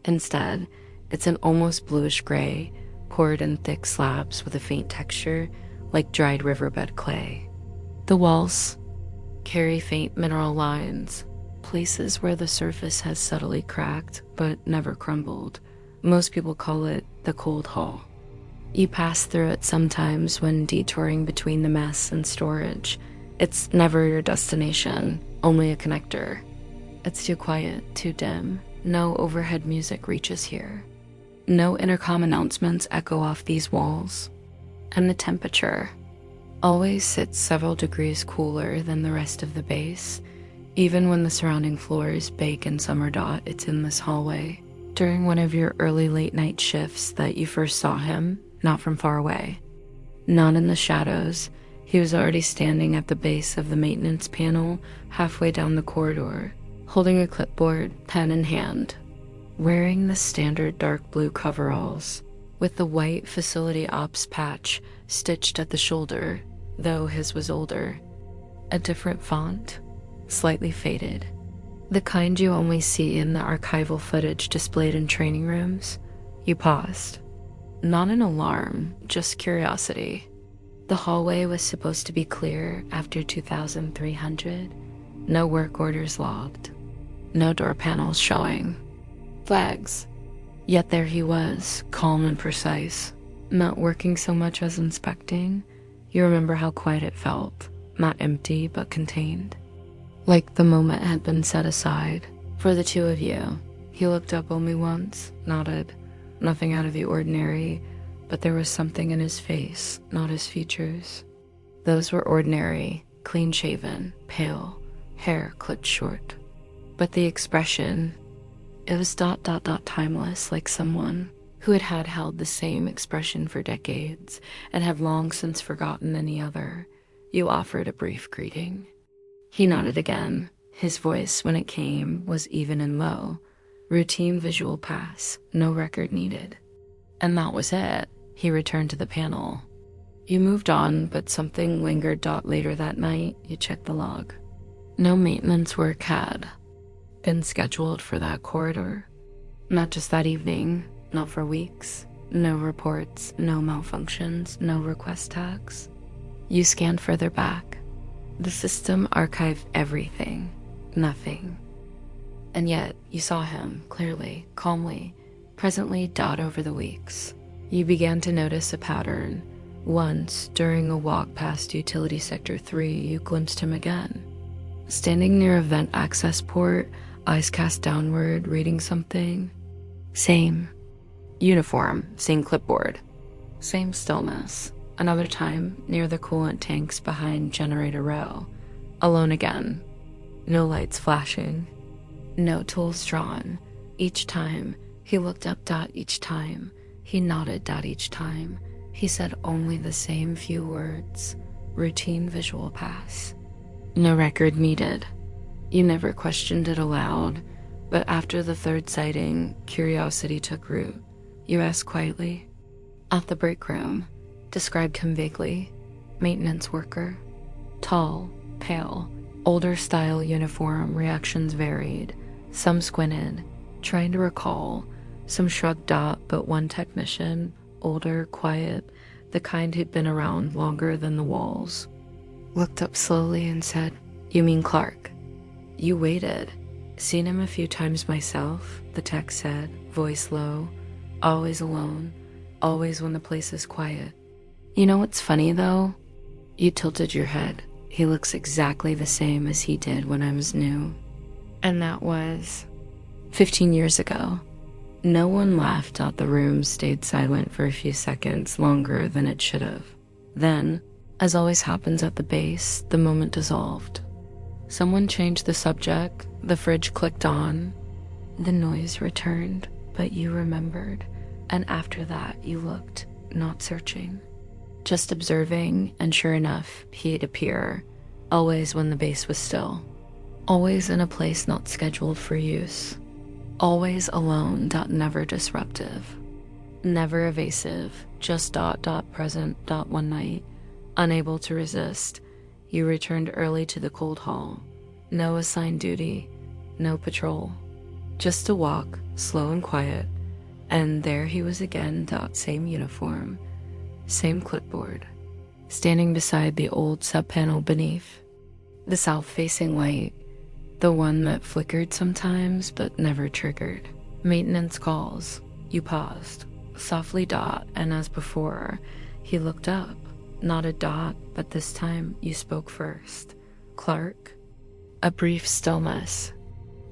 A: Instead, it's an almost bluish gray, poured in thick slabs with a faint texture like dried riverbed clay. The walls carry faint mineral lines, places where the surface has subtly cracked but never crumbled. Most people call it the cold hall. You pass through it sometimes when detouring between the mess and storage. It's never your destination, only a connector. It's too quiet, too dim. No overhead music reaches here. No intercom announcements echo off these walls. And the temperature always sits several degrees cooler than the rest of the base. Even when the surrounding floors bake in summer dot, it's in this hallway. During one of your early late night shifts that you first saw him, not from far away. Not in the shadows. He was already standing at the base of the maintenance panel, halfway down the corridor, holding a clipboard, pen in hand, wearing the standard dark blue coveralls, with the white facility ops patch stitched at the shoulder, though his was older. A different font, slightly faded. The kind you only see in the archival footage displayed in training rooms. You paused. Not an alarm, just curiosity. The hallway was supposed to be clear after 2300. No work orders logged. No door panels showing. Flags. Yet there he was, calm and precise. Not working so much as inspecting. You remember how quiet it felt. Not empty, but contained. Like the moment had been set aside for the two of you. He looked up only once, nodded. Nothing out of the ordinary, but there was something in his face, not his features. Those were ordinary, clean-shaven, pale, hair clipped short. But the expression, it was ... timeless, like someone who had held the same expression for decades and have long since forgotten any other. You offered a brief greeting. He nodded again. His voice, when it came, was even and low. Routine visual pass, no record needed. And that was it. He returned to the panel. You moved on, but something lingered. Later that night, you checked the log. No maintenance work had been scheduled for that corridor. Not just that evening, not for weeks. No reports, no malfunctions, no request tags. You scanned further back. The system archived everything, nothing. And yet, you saw him, clearly, calmly, presently over the weeks. You began to notice a pattern. Once, during a walk past Utility Sector 3, you glimpsed him again. Standing near a vent access port, eyes cast downward, reading something. Same. Uniform, same clipboard. Same stillness. Another time, near the coolant tanks behind generator row. Alone again. No lights flashing. No tools drawn. Each time, he looked up. Each time, he nodded. Each time, he said only the same few words. Routine visual pass. No record needed. You never questioned it aloud, but after the third sighting, curiosity took root. You asked quietly. At the break room, described him vaguely. Maintenance worker. Tall, pale, older style uniform. Reactions varied. Some squinted, trying to recall. Some shrugged. But one technician, older, quiet, the kind who'd been around longer than the walls, looked up slowly and said, "You mean Clark?" You waited. Seen him a few times myself, the tech said, voice low. Always alone. Always when the place is quiet. You know what's funny, though? You tilted your head. He looks exactly the same as he did when I was new. And that was 15 years ago. No one laughed. The room stayed silent for a few seconds, longer than it should have. Then, as always happens at the base, the moment dissolved. Someone changed the subject, the fridge clicked on. The noise returned, but you remembered. And after that, you looked, not searching. Just observing, and sure enough, he'd appear. Always when the base was still. Always in a place not scheduled for use. Always alone. Never disruptive. Never evasive. Just ... present. One night, unable to resist, you returned early to the cold hall. No assigned duty. No patrol. Just a walk, slow and quiet. And there he was again, dot, same uniform, same clipboard, standing beside the old sub-panel beneath. The south-facing light, the one that flickered sometimes but never triggered. Maintenance calls. You paused. Softly, dot, and as before, he looked up. Nodded, dot, but this time you spoke first. Clark? A brief stillness.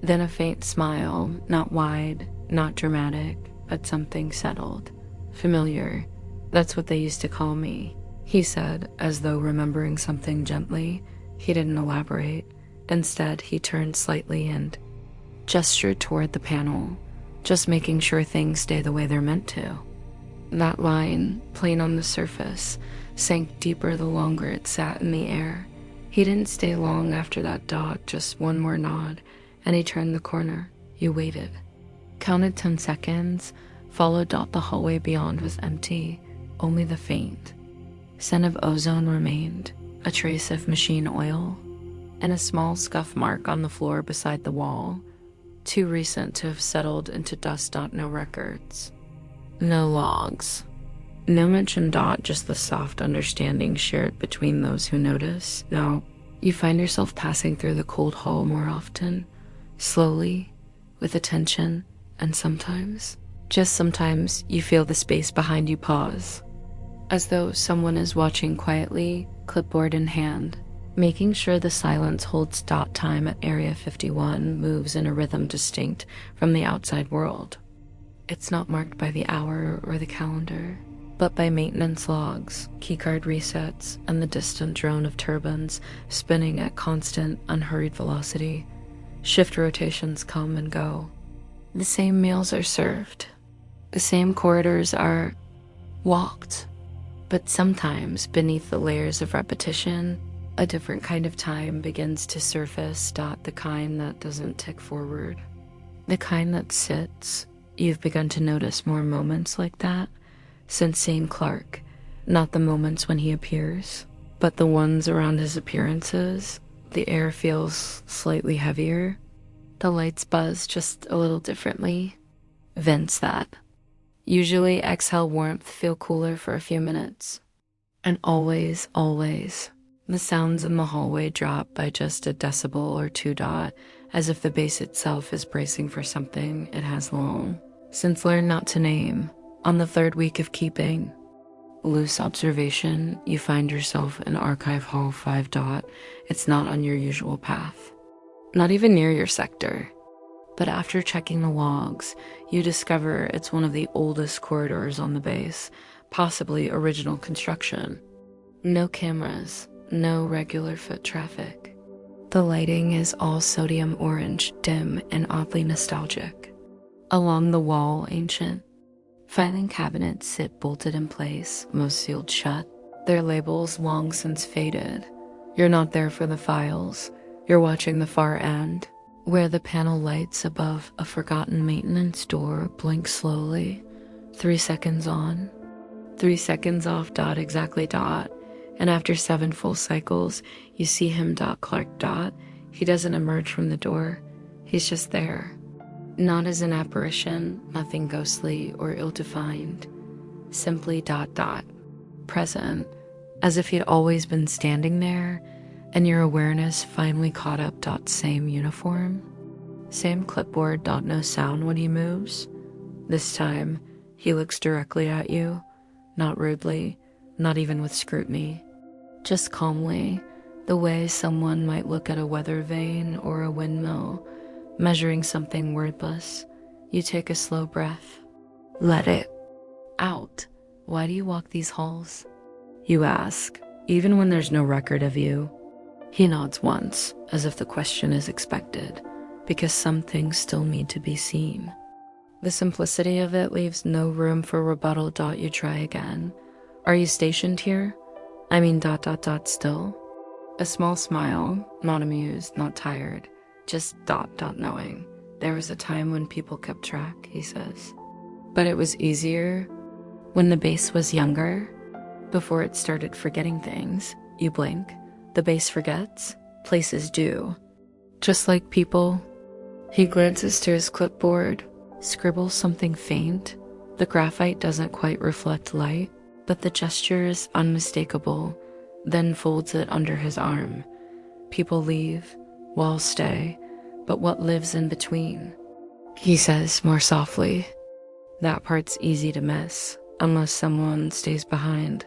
A: Then a faint smile, not wide, not dramatic, but something settled. Familiar. That's what they used to call me, he said, as though remembering something gently. He didn't elaborate. Instead, he turned slightly and gestured toward the panel, just making sure things stay the way they're meant to. That line, plain on the surface, sank deeper the longer it sat in the air. He didn't stay long after that, dot, just one more nod, and he turned the corner. You waited. Counted 10 seconds, followed, dot, the hallway beyond was empty, only the faint scent of ozone remained, a trace of machine oil, and a small scuff mark on the floor beside the wall, too recent to have settled into dust, dot, no records. No logs. No mention, dot, just the soft understanding shared between those who notice. No, you find yourself passing through the cold hall more often, slowly, with attention, and sometimes, just sometimes, you feel the space behind you pause, as though someone is watching quietly, clipboard in hand, making sure the silence holds, dot, time at Area 51 moves in a rhythm distinct from the outside world. It's not marked by the hour or the calendar, but by maintenance logs, keycard resets, and the distant drone of turbines spinning at constant, unhurried velocity. Shift rotations come and go. The same meals are served. The same corridors are walked. But sometimes, beneath the layers of repetition, a different kind of time begins to surface, dot, the kind that doesn't tick forward. The kind that sits. You've begun to notice more moments like that since seeing Clark. Not the moments when he appears, but the ones around his appearances. The air feels slightly heavier. The lights buzz just a little differently. Vents that usually exhale warmth feel cooler for a few minutes. And always, the sounds in the hallway drop by just a decibel or two, dot, as if the bass itself is bracing for something it has long since learned not to name. On the third week of keeping loose observation, you find yourself in Archive Hall 5, dot. It's not on your usual path, not even near your sector. But after checking the logs, you discover it's one of the oldest corridors on the base, possibly original construction. No cameras, no regular foot traffic. The lighting is all sodium orange, dim, and oddly nostalgic. Along the wall, ancient filing cabinets sit bolted in place, most sealed shut, their labels long since faded. You're not there for the files. You're watching the far end, where the panel lights above a forgotten maintenance door blink slowly. 3 seconds on, 3 seconds off, dot, exactly, dot. And after 7 full cycles, you see him, dot, Clark, dot. He doesn't emerge from the door. He's just there. Not as an apparition, nothing ghostly or ill-defined. Simply, dot, dot, present, as if he'd always been standing there, and your awareness finally caught up, dot, same uniform. Same clipboard, dot, no sound when he moves. This time, he looks directly at you, not rudely, not even with scrutiny. Just calmly, the way someone might look at a weather vane or a windmill, measuring something wordless. You take a slow breath. Let it out. Why do you walk these halls? You ask, even when there's no record of you. He nods once, as if the question is expected, because some things still need to be seen. The simplicity of it leaves no room for rebuttal, dot, you try again. Are you stationed here? I mean, dot, dot, dot, still? A small smile, not amused, not tired, just dot, dot, knowing. There was a time when people kept track, he says. But it was easier when the base was younger, before it started forgetting things. You blink, the base forgets, places do. Just like people. He glances to his clipboard, scribbles something faint, The graphite doesn't quite reflect light, but the gesture is unmistakable, then folds it under his arm. People leave, walls stay, but what lives in between? He says more softly. That part's easy to miss, unless someone stays behind.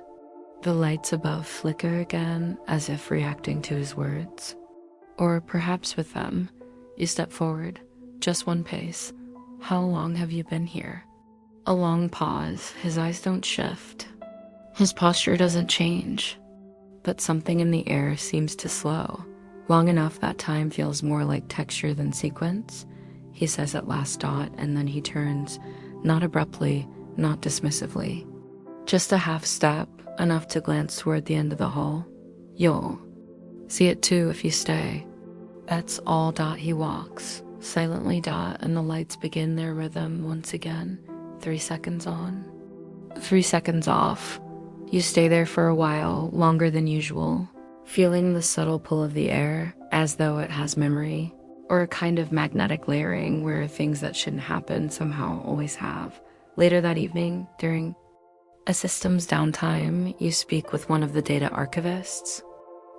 A: The lights above flicker again, as if reacting to his words. Or perhaps with them, you step forward, just one pace. How long have you been here? A long pause, his eyes don't shift. His posture doesn't change, but something in the air seems to slow. Long enough that time feels more like texture than sequence. He says at last dot, and then he turns, not abruptly, not dismissively. Just a half step, enough to glance toward the end of the hall. You'll see it too if you stay. That's all dot he walks, silently dot, and the lights begin their rhythm once again. 3 seconds on, 3 seconds off. You stay there for a while, longer than usual, feeling the subtle pull of the air as though it has memory, or a kind of magnetic layering where things that shouldn't happen somehow always have. Later that evening, during a systems downtime, you speak with one of the data archivists,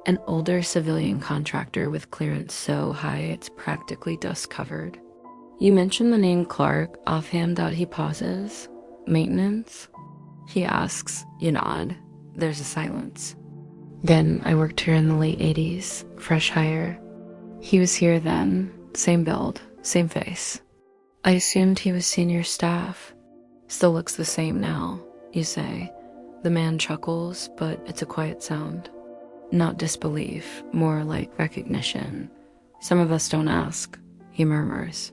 A: an older civilian contractor with clearance so high it's practically dust covered. You mention the name Clark, offhand. He pauses. Maintenance? He asks. You nod. There's a silence. Then I worked here in the late 80s, fresh hire. He was here then, same build, same face. I assumed he was senior staff. Still looks the same now, you say. The man chuckles, but it's a quiet sound. Not disbelief, more like recognition. Some of us don't ask, he murmurs.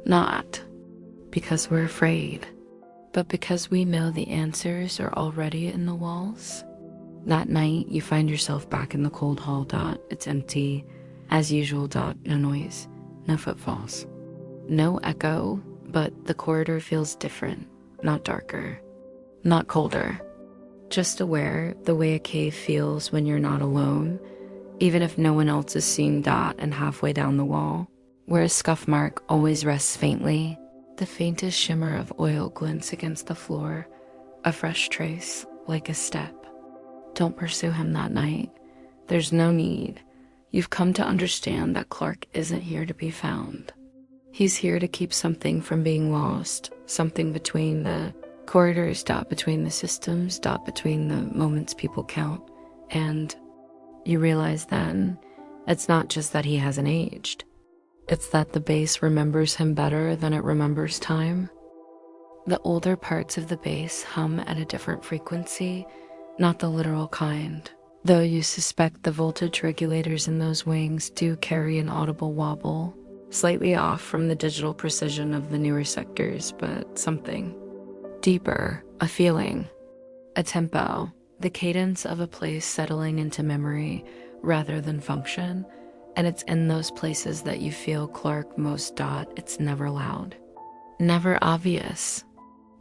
A: Not because we're afraid, but because we know the answers are already in the walls. That night, you find yourself back in the cold hall. It's empty. As usual. No noise, no footfalls. No echo, but the corridor feels different. Not darker, not colder. Just aware, the way a cave feels when you're not alone, even if no one else is seeing and halfway down the wall, where a scuff mark always rests faintly, the faintest shimmer of oil glints against the floor, a fresh trace, like a step. Don't pursue him that night. There's no need. You've come to understand that Clark isn't here to be found. He's here to keep something from being lost, something between the corridors, between the systems, between the moments people count. And you realize then, it's not just that he hasn't aged. It's that the base remembers him better than it remembers time. The older parts of the base hum at a different frequency, not the literal kind, though you suspect the voltage regulators in those wings do carry an audible wobble, slightly off from the digital precision of the newer sectors, but something deeper, a feeling, a tempo, the cadence of a place settling into memory rather than function. And it's in those places that you feel Clark most. It's never loud, never obvious.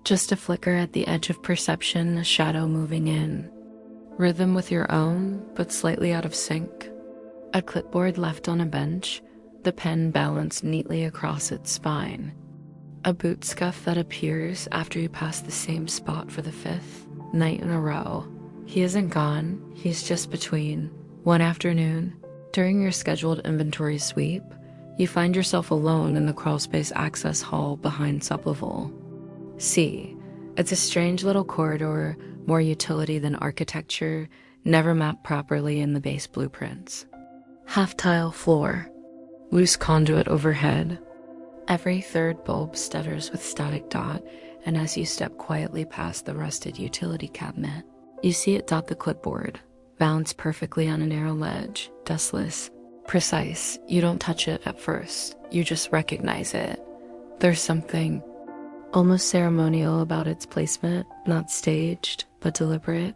A: Just a flicker at the edge of perception, a shadow moving in. Rhythm with your own, but slightly out of sync. A clipboard left on a bench, the pen balanced neatly across its spine. A boot scuff that appears after you pass the same spot for the 5th night in a row. He isn't gone, he's just between. One afternoon, during your scheduled inventory sweep, you find yourself alone in the crawlspace access hall behind sublevel C. It's a strange little corridor, more utility than architecture, never mapped properly in the base blueprints. Half-tile floor, loose conduit overhead. Every third bulb stutters with static. And as you step quietly past the rusted utility cabinet, you see it. The clipboard, balanced perfectly on a narrow ledge, dustless, precise. You don't touch it at first, you just recognize it. There's something almost ceremonial about its placement, not staged, but deliberate,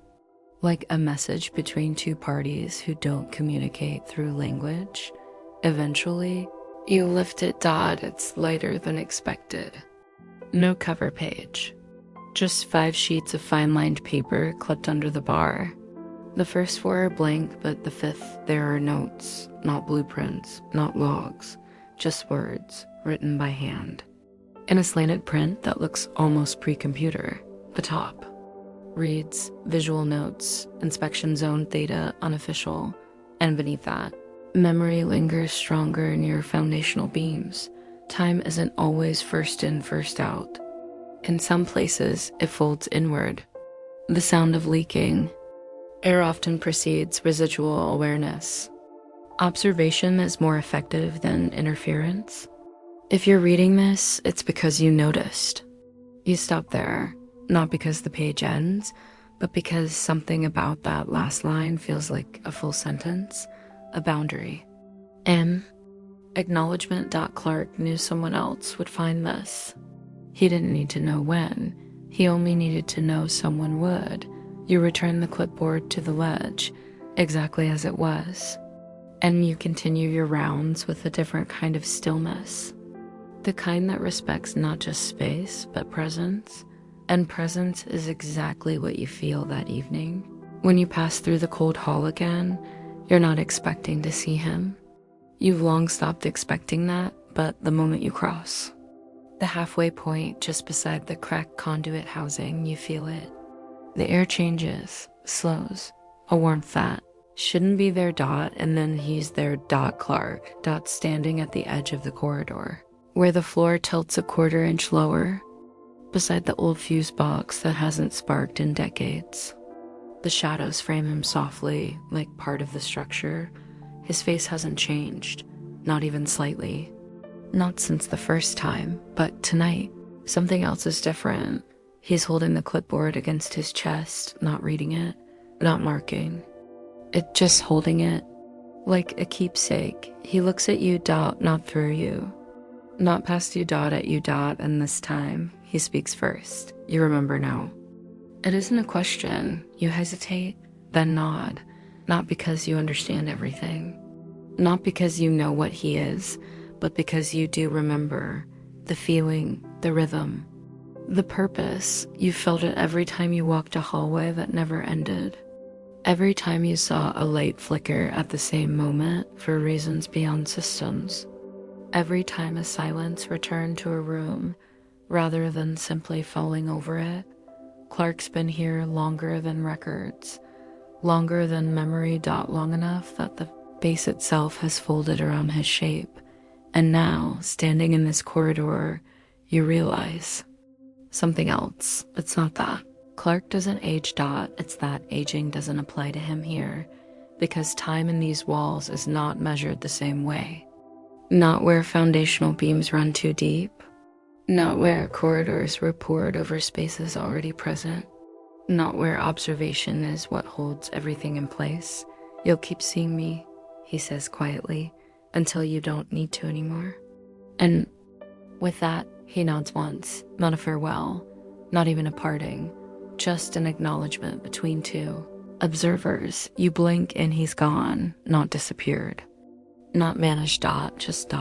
A: like a message between two parties who don't communicate through language. Eventually, you lift it. It's lighter than expected. No cover page, just 5 sheets of fine-lined paper clipped under the bar. The first 4 are blank, but the 5th, there are notes, not blueprints, not logs, just words written by hand. In a slanted print that looks almost pre-computer, the top reads Visual Notes, Inspection Zone Theta Unofficial, and beneath that, memory lingers stronger near foundational beams. Time isn't always first in, first out. In some places, it folds inward. The sound of leaking. Air often precedes residual awareness. Observation is more effective than interference. If you're reading this, it's because you noticed. You stop there, not because the page ends, but because something about that last line feels like a full sentence, a boundary. Acknowledgement. Clark knew someone else would find this. He didn't need to know when. He only needed to know someone would. You return the clipboard to the ledge, exactly as it was. And you continue your rounds with a different kind of stillness. The kind that respects not just space, but presence. And presence is exactly what you feel that evening. When you pass through the cold hall again, you're not expecting to see him. You've long stopped expecting that, but the moment you cross the halfway point just beside the cracked conduit housing, you feel it. The air changes, slows, a warmth that shouldn't be there. And then he's there. Clark. Standing at the edge of the corridor, where the floor tilts a quarter-inch lower, beside the old fuse box that hasn't sparked in decades. The shadows frame him softly, like part of the structure. His face hasn't changed, not even slightly. Not since the first time, but tonight, something else is different. He's holding the clipboard against his chest, not reading it, not marking. It just holding it, like a keepsake. He looks at you. Not through you. Not past you. At you. And this time, he speaks first. You remember now. It isn't a question. You hesitate, then nod. Not because you understand everything. Not because you know what he is, but because you do remember the feeling, the rhythm, the purpose. You felt it every time you walked a hallway that never ended. Every time you saw a light flicker at the same moment for reasons beyond systems. Every time a silence returned to a room rather than simply falling over it. Clark's been here longer than records, longer than memory. Long enough that the base itself has folded around his shape. And now, standing in this corridor, you realize something else. It's not that. Clark doesn't age. It's that aging doesn't apply to him here, because time in these walls is not measured the same way. Not where foundational beams run too deep. Not where corridors were poured over spaces already present. Not where observation is what holds everything in place. You'll keep seeing me, he says quietly, until you don't need to anymore. And with that, he nods once, not a farewell, not even a parting, just an acknowledgement between two observers. You blink and he's gone, not disappeared. Not vanished. Just .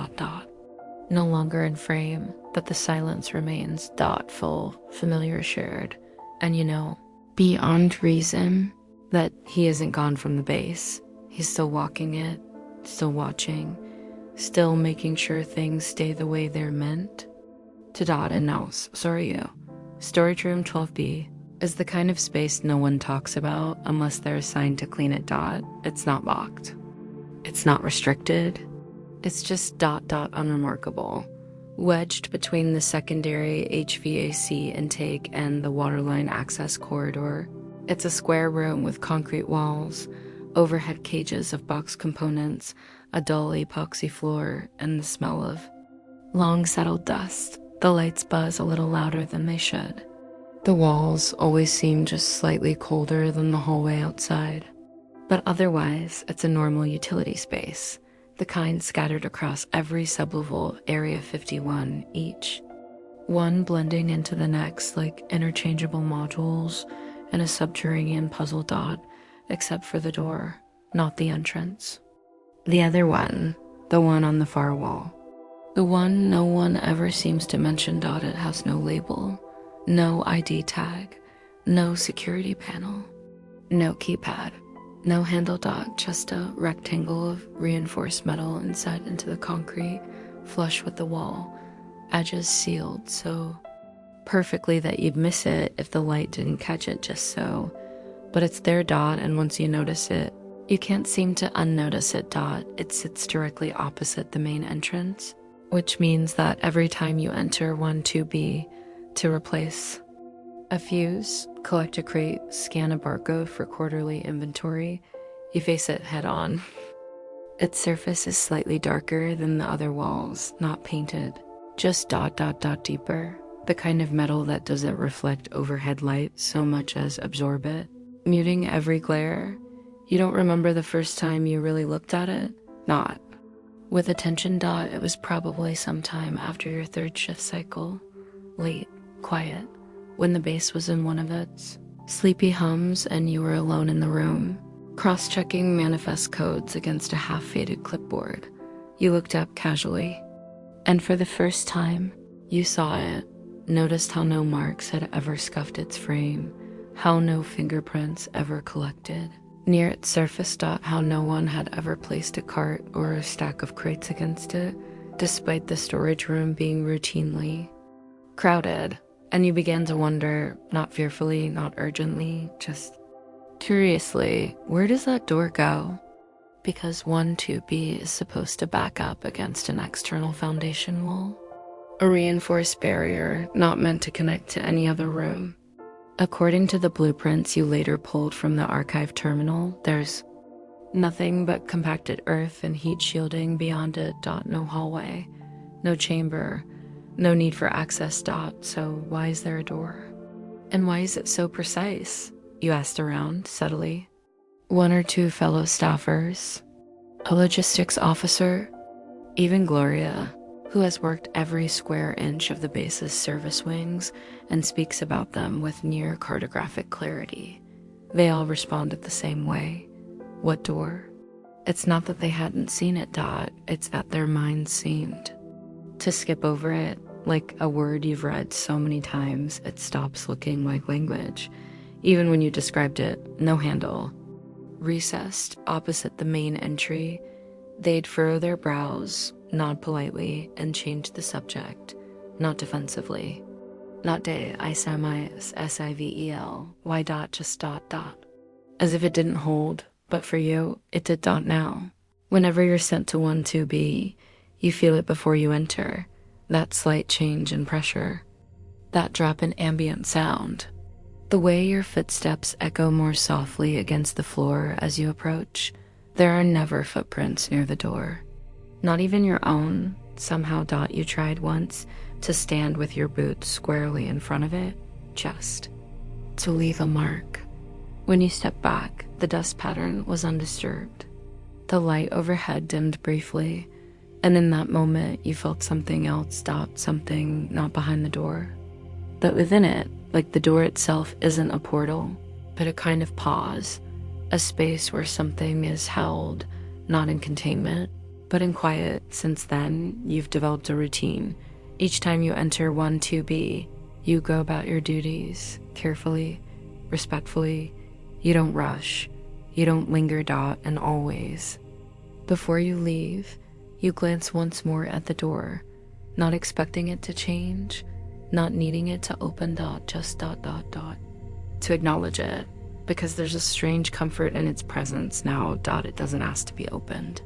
A: No longer in frame, but the silence remains. Full, familiar, shared. And you know, beyond reason, that he isn't gone from the base. He's still walking it, still watching, still making sure things stay the way they're meant to. And now, so are you. Storage room 12B is the kind of space no one talks about unless they're assigned to clean it. It's not locked. It's not restricted. It's just ... unremarkable. Wedged between the secondary HVAC intake and the waterline access corridor. It's a square room with concrete walls, overhead cages of box components, a dull epoxy floor, and the smell of long settled dust. The lights buzz a little louder than they should. The walls always seem just slightly colder than the hallway outside. But otherwise, it's a normal utility space, the kind scattered across every sublevel Area 51 each. One blending into the next like interchangeable modules in a subterranean puzzle. Except for the door, not the entrance. The other one, the one on the far wall. The one no one ever seems to mention. It has no label, no ID tag, no security panel, no keypad, no handle. Just a rectangle of reinforced metal inset into the concrete, flush with the wall. edges sealed so perfectly that you'd miss it if the light didn't catch it just so. But it's there, Dot, and once you notice it, you can't seem to unnotice it, Dot. It sits directly opposite the main entrance, which means that every time you enter 1-2B to replace a fuse, collect a crate, scan a barcode for quarterly inventory, you face it head on. Its surface is slightly darker than the other walls, not painted, just ... deeper. The kind of metal that doesn't reflect overhead light so much as absorb it, muting every glare. You don't remember the first time you really looked at it? Not. With attention, Dot, it was probably sometime after your third shift cycle. Late, quiet, when the base was in one of its sleepy hums and you were alone in the room, cross-checking manifest codes against a half-faded clipboard. You looked up casually, and for the first time, you saw it, noticed how no marks had ever scuffed its frame, how no fingerprints ever collected near its surface. How no one had ever placed a cart or a stack of crates against it, despite the storage room being routinely crowded. And you began to wonder, not fearfully, not urgently, just curiously, where does that door go? Because 1-2B is supposed to back up against an external foundation wall, a reinforced barrier not meant to connect to any other room. According to the blueprints you later pulled from the archive terminal, there's nothing but compacted earth and heat shielding beyond it. No hallway, no chamber, no need for access. So why is there a door? And why is it so precise? You asked around, subtly. One or two fellow staffers, a logistics officer, even Gloria, who has worked every square inch of the base's service wings and speaks about them with near cartographic clarity. They all responded the same way. What door? It's not that they hadn't seen it, it's that their minds seemed to skip over it, like a word you've read so many times it stops looking like language. Even when you described it, no handle. Recessed opposite the main entry, they'd furrow their brows, nod politely, and change the subject, not defensively. Not de ISAMIS SIVEL, why just ... As if it didn't hold, but for you, it did now. Whenever you're sent to 1-2B, you feel it before you enter, that slight change in pressure, that drop in ambient sound. The way your footsteps echo more softly against the floor as you approach. There are never footprints near the door. Not even your own. Somehow, you tried once to stand with your boots squarely in front of it, just to leave a mark. When you stepped back, the dust pattern was undisturbed. The light overhead dimmed briefly, and in that moment, you felt something else stop, something not behind the door, but within it. Like the door itself isn't a portal, but a kind of pause, a space where something is held, not in containment, but in quiet. Since then, you've developed a routine. Each time you enter 1-2B, you go about your duties, carefully, respectfully. You don't rush, you don't linger. And always, before you leave, you glance once more at the door, not expecting it to change, not needing it to open. Just ... to acknowledge it, because there's a strange comfort in its presence now. It doesn't ask to be opened.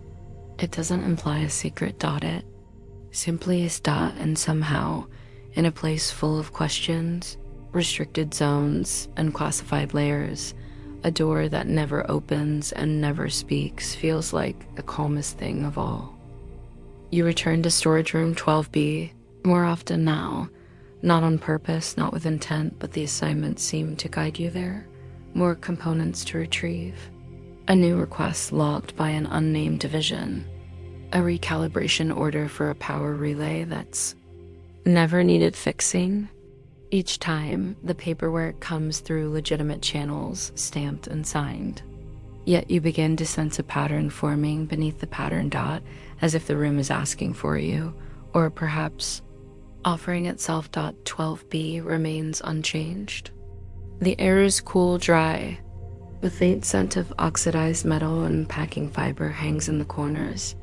A: It doesn't imply a secret. It simply is. And somehow, in a place full of questions, restricted zones, and classified layers, a door that never opens and never speaks feels like the calmest thing of all. You return to storage room 12B more often now. Not on purpose, not with intent, but the assignments seem to guide you there. More components to retrieve. A new request logged by an unnamed division. A recalibration order for a power relay that's never needed fixing. Each time, the paperwork comes through legitimate channels, stamped and signed. Yet you begin to sense a pattern forming beneath the pattern. As if the room is asking for you, or perhaps offering itself. 12B remains unchanged. The air is cool, dry. The faint scent of oxidized metal and packing fiber hangs in the corners.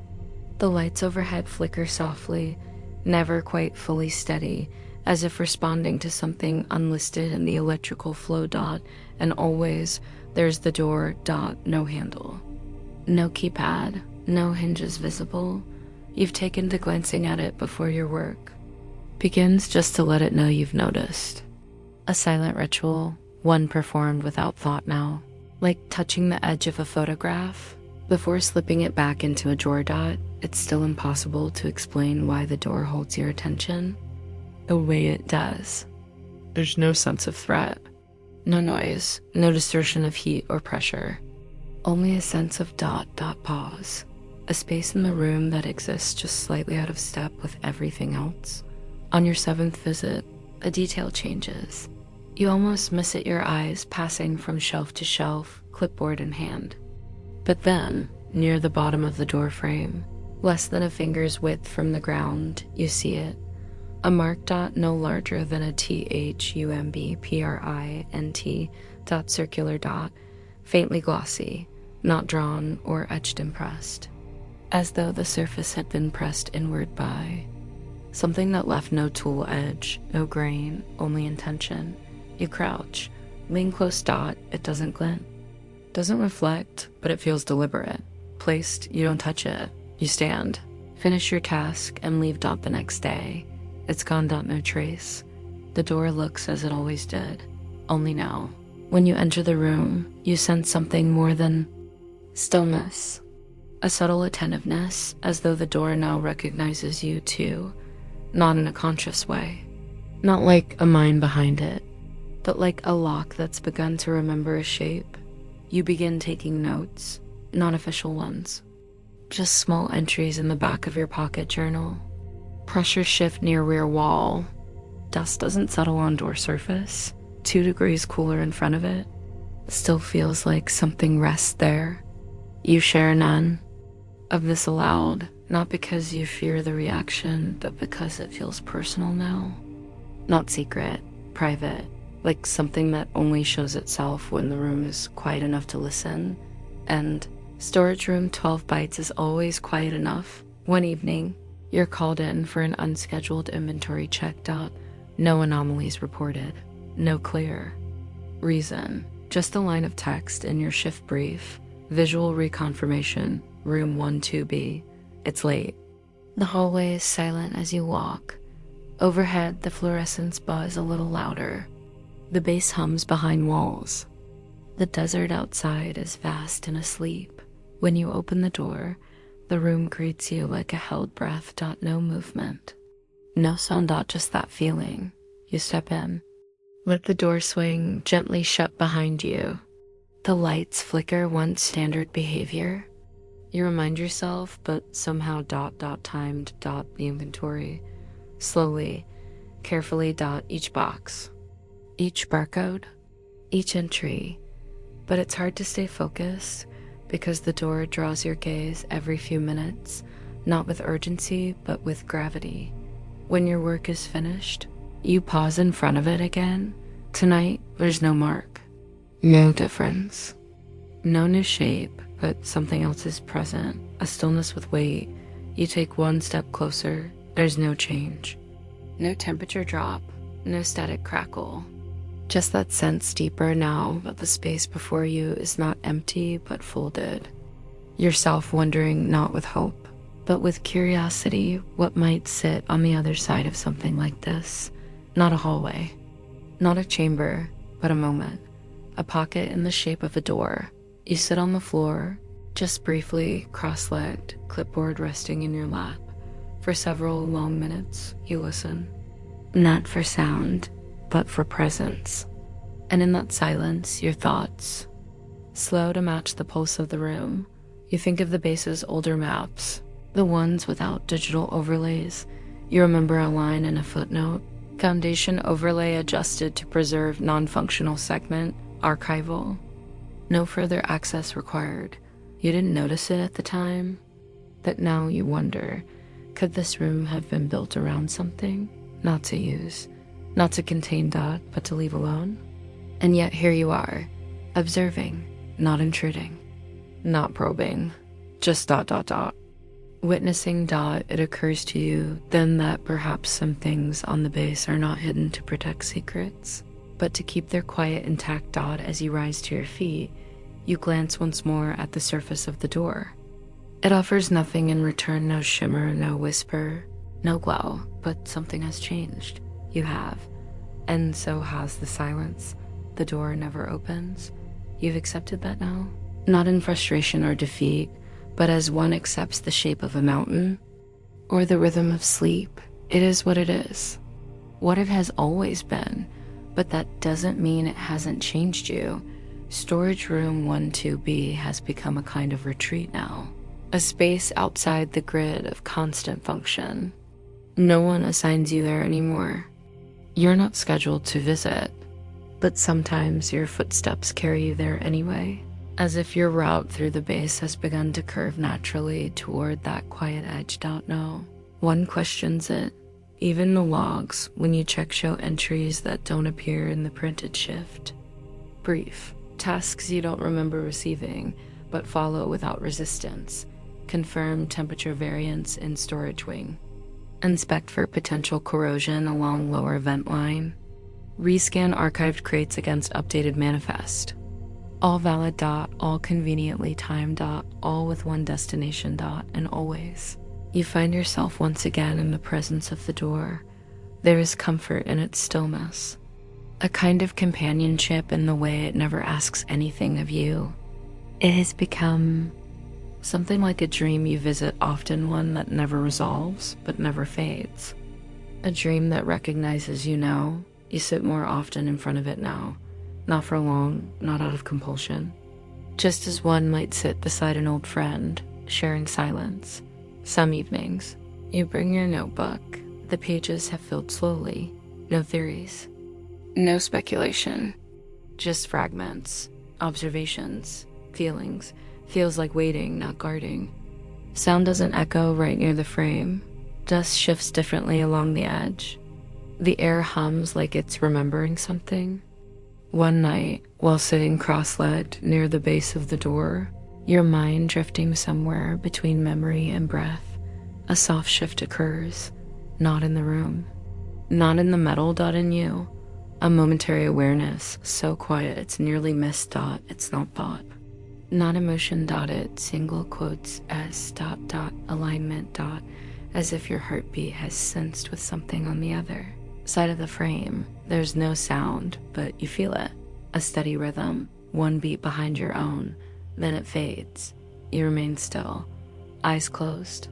A: The lights overhead flicker softly, never quite fully steady, as if responding to something unlisted in the electrical flow. And always there's the door. No handle. No keypad, no hinges visible. You've taken to glancing at it before your work begins, just to let it know you've noticed. A silent ritual, one performed without thought now, like touching the edge of a photograph before slipping it back into a drawer. It's still impossible to explain why the door holds your attention the way it does. There's no sense of threat, no noise, no distortion of heat or pressure. Only a sense of pause, a space in the room that exists just slightly out of step with everything else. On your 7th visit, a detail changes. You almost miss it, your eyes passing from shelf to shelf, clipboard in hand. But then, near the bottom of the door frame, less than a finger's width from the ground, you see it. A mark. No larger than a THUMBPRINT. Circular dot, faintly glossy, not drawn or etched impressed, as though the surface had been pressed inward by something that left no tool edge, no grain, only intention. You crouch, lean close. It doesn't glint, doesn't reflect, but it feels deliberate. Placed, you don't touch it. You stand, finish your task, and leave. The next day, it's gone. No trace. The door looks as it always did, only now, when you enter the room, you sense something more than stillness, a subtle attentiveness, as though the door now recognizes you too, not in a conscious way, not like a mind behind it, but like a lock that's begun to remember a shape. You begin taking notes, not official ones, just small entries in the back of your pocket journal. Pressure shift near rear wall. Dust doesn't settle on door surface. 2 degrees cooler in front of it. Still feels like something rests there. You share none of this aloud, not because you fear the reaction, but because it feels personal now. Not secret, private, like something that only shows itself when the room is quiet enough to listen. And storage room 12 bytes is always quiet enough. One evening, you're called in for an unscheduled inventory check. No anomalies reported. No clear reason, just a line of text in your shift brief. Visual reconfirmation, room 12B. It's late. The hallway is silent as you walk. Overhead, the fluorescents buzz a little louder. The bass hums behind walls. The desert outside is vast and asleep. When you open the door, the room greets you like a held breath. No movement. No sound. Just that feeling. You step in. Let the door swing gently shut behind you. The lights flicker, once standard behavior. You remind yourself, but somehow timed the inventory. Slowly, carefully. Each box, each barcode, each entry. But it's hard to stay focused because the door draws your gaze every few minutes, not with urgency, but with gravity. When your work is finished, you pause in front of it again. Tonight, there's no mark, no difference, no new shape, but something else is present, a stillness with weight. You take one step closer, there's no change, no temperature drop, no static crackle, just that sense deeper now that the space before you is not empty but folded. Yourself wondering, not with hope, but with curiosity, what might sit on the other side of something like this. Not a hallway, not a chamber, but a moment. A pocket in the shape of a door. You sit on the floor, just briefly, cross-legged, clipboard resting in your lap. For several long minutes, you listen. Not for sound, but for presence. And in that silence, your thoughts, slow to match the pulse of the room. You think of the base's older maps, the ones without digital overlays. You remember a line and a footnote. Foundation overlay adjusted to preserve non-functional segment, archival. No further access required. You didn't notice it at the time, but now you wonder, could this room have been built around something? Not to use, not to contain but to leave alone? And yet here you are, observing, not intruding, not probing, just Witnessing dot, it occurs to you then that perhaps some things on the base are not hidden to protect secrets, but to keep their quiet intact. Dot, as you rise to your feet, you glance once more at the surface of the door. It offers nothing in return, no shimmer, no whisper, no glow, but something has changed. You have. And so has the silence. The door never opens. You've accepted that now? Not in frustration or defeat, but as one accepts the shape of a mountain or the rhythm of sleep. It is what it is. What it has always been, but that doesn't mean it hasn't changed you. Storage room 12B has become a kind of retreat now. A space outside the grid of constant function. No one assigns you there anymore. You're not scheduled to visit, but sometimes your footsteps carry you there anyway, as if your route through the base has begun to curve naturally toward that quiet edge. Don't know. One questions it. Even the logs, when you check, show entries that don't appear in the printed shift. Brief. Tasks you don't remember receiving, but follow without resistance. Confirm temperature variance in storage wing. Inspect for potential corrosion along lower vent line. Rescan archived crates against updated manifest. All valid. All conveniently timed. All with one destination. And always. You find yourself once again in the presence of the door. There is comfort in its stillness. A kind of companionship in the way it never asks anything of you. It has become something like a dream you visit often, one that never resolves, but never fades. A dream that recognizes you now. You sit more often in front of it now. Not for long, not out of compulsion. Just as one might sit beside an old friend, sharing silence. Some evenings, you bring your notebook. The pages have filled slowly. No theories. No speculation. Just fragments. Observations. Feelings. Feels like waiting, not guarding. Sound doesn't echo right near the frame. Dust shifts differently along the edge. The air hums like it's remembering something. One night, while sitting cross-legged near the base of the door, your mind drifting somewhere between memory and breath, a soft shift occurs. Not in the room. Not in the metal. In you. A momentary awareness, so quiet it's nearly missed. It's not thought. Not emotion. It single quotes as ... alignment ... as if your heartbeat has sensed with something on the other side of the frame. There's no sound, but you feel it. A steady rhythm, one beat behind your own. Then it fades. You remain still, eyes closed,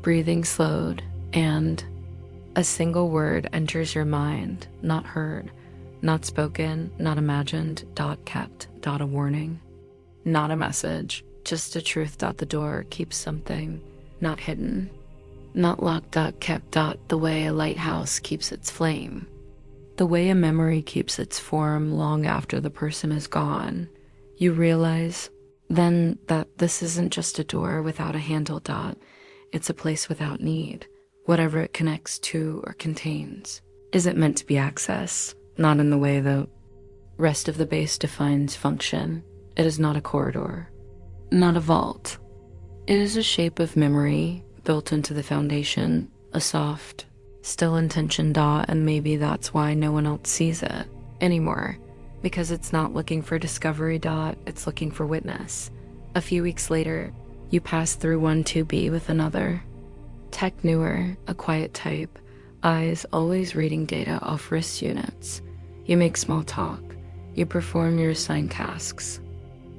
A: breathing slowed, and a single word enters your mind, not heard, not spoken, not imagined. Kept. A warning. Not a message, just a truth. The door keeps something, not hidden. Not locked. Kept. The way a lighthouse keeps its flame. The way a memory keeps its form long after the person is gone. You realize then that this isn't just a door without a handle. It's a place without need. Whatever it connects to or contains isn't meant to be accessed, not in the way the rest of the base defines function. It is not a corridor, not a vault. It is a shape of memory built into the foundation, a soft, still intention. And maybe that's why no one else sees it anymore, because it's not looking for discovery. It's looking for witness. A few weeks later, you pass through 12B with another. Tech newer, a quiet type, eyes always reading data off wrist units. You make small talk. You perform your assigned tasks.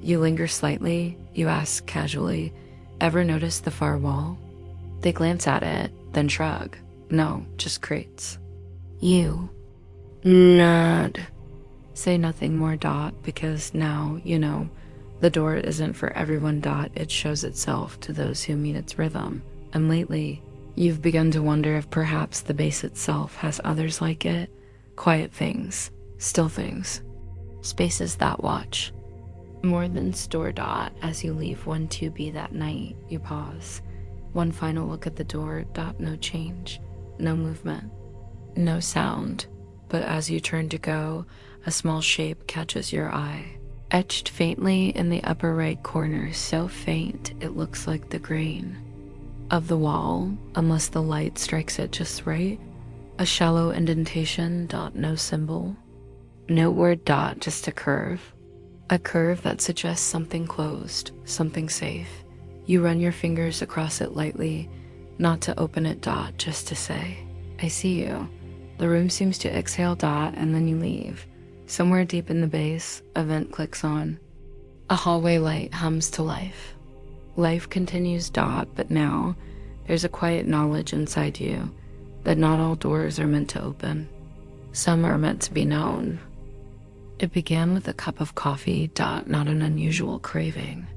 A: You linger slightly. You ask casually, ever notice the far wall? They glance at it, then shrug. No, just crates. You nod. Say nothing more. Because now, you know, the door isn't for everyone. It shows itself to those who meet its rhythm. And lately, you've begun to wonder if perhaps the base itself has others like it. Quiet things, still things, spaces that watch. More than store. As you leave 12B that night, you pause. One final look at the door. No change, no movement, no sound. But as you turn to go, a small shape catches your eye. Etched faintly in the upper right corner, so faint it looks like the grain of the wall, unless the light strikes it just right. A shallow indentation, dot, no symbol. No word, dot, just a curve. A curve that suggests something closed, something safe. You run your fingers across it lightly, not to open it, dot, just to say, I see you. The room seems to exhale, dot, and then you leave. Somewhere deep in the base, a vent clicks on. A hallway light hums to life. Life continues, dot, but now there's a quiet knowledge inside you that not all doors are meant to open. Some are meant to be known. It began with a cup of coffee, dot, not an unusual craving.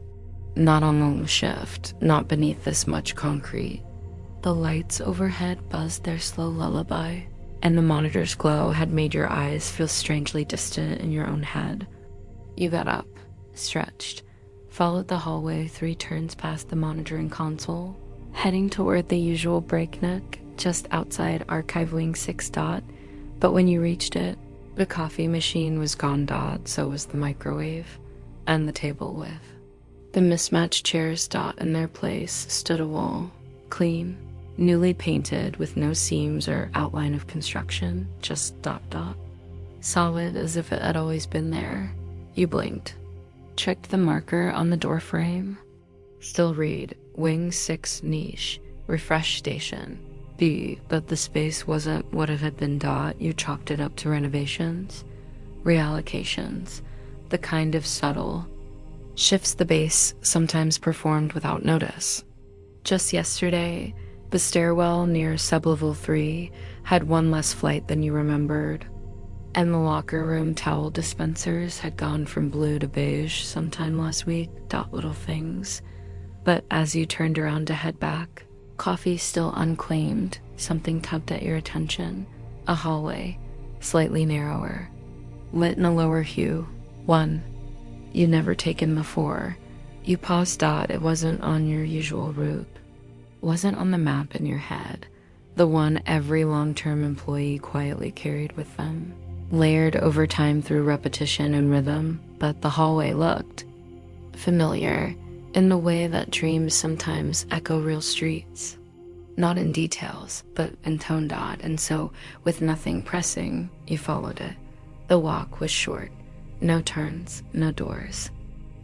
A: Not on long shift, not beneath this much concrete. The lights overhead buzzed their slow lullaby, and the monitor's glow had made your eyes feel strangely distant in your own head. You got up, stretched, followed the hallway 3 turns past the monitoring console, heading toward the usual breakneck just outside Archive Wing 6, dot, but when you reached it, the coffee machine was gone, dot, so was the microwave, and the table with. The mismatched chairs, dot, in their place stood a wall, clean, newly painted with no seams or outline of construction, just dot, dot. Solid as if it had always been there. You blinked. Checked the marker on the door frame. Still read, Wing 6 niche, refresh station. But the space wasn't what it had been, dot. You chalked it up to renovations, reallocations, the kind of subtle shifts the base sometimes performed without notice. Just yesterday, the stairwell near sublevel 3 had one less flight than you remembered, and the locker room towel dispensers had gone from blue to beige sometime last week, dot, little things. But as you turned around to head back, coffee still unclaimed, something tugged at your attention. A hallway, slightly narrower, lit in a lower hue, one you'd never taken before. You paused, dot, it wasn't on your usual route. Wasn't on the map in your head, the one every long-term employee quietly carried with them, layered over time through repetition and rhythm, but the hallway looked familiar in the way that dreams sometimes echo real streets. Not in details, but in tone, dot, and so, with nothing pressing, you followed it. The walk was short, no turns, no doors.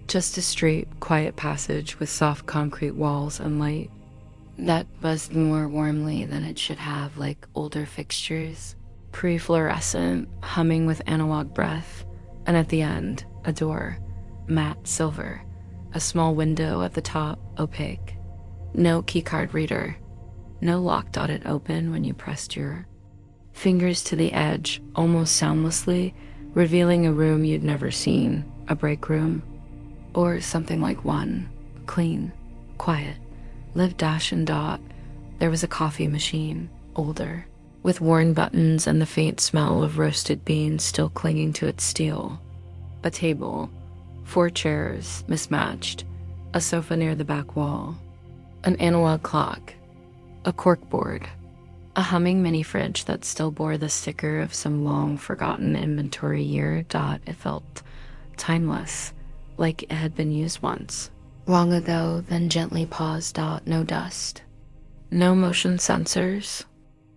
A: Just a straight, quiet passage with soft concrete walls and light that buzzed more warmly than it should have, like older fixtures, pre-fluorescent, humming with analog breath, and at the end, a door, matte silver, a small window at the top, opaque. No keycard reader, no lock, dot, it open when you pressed your fingers to the edge, almost soundlessly, revealing a room you'd never seen, a break room, or something like one, clean, quiet, live, dash, and dot. There was a coffee machine, older, with worn buttons and the faint smell of roasted beans still clinging to its steel. A table, 4 chairs, mismatched, a sofa near the back wall, an analog clock, a corkboard, a humming mini fridge that still bore the sticker of some long-forgotten inventory year, dot. It felt timeless, like it had been used once, long ago, then gently paused, dot. No dust, no motion sensors,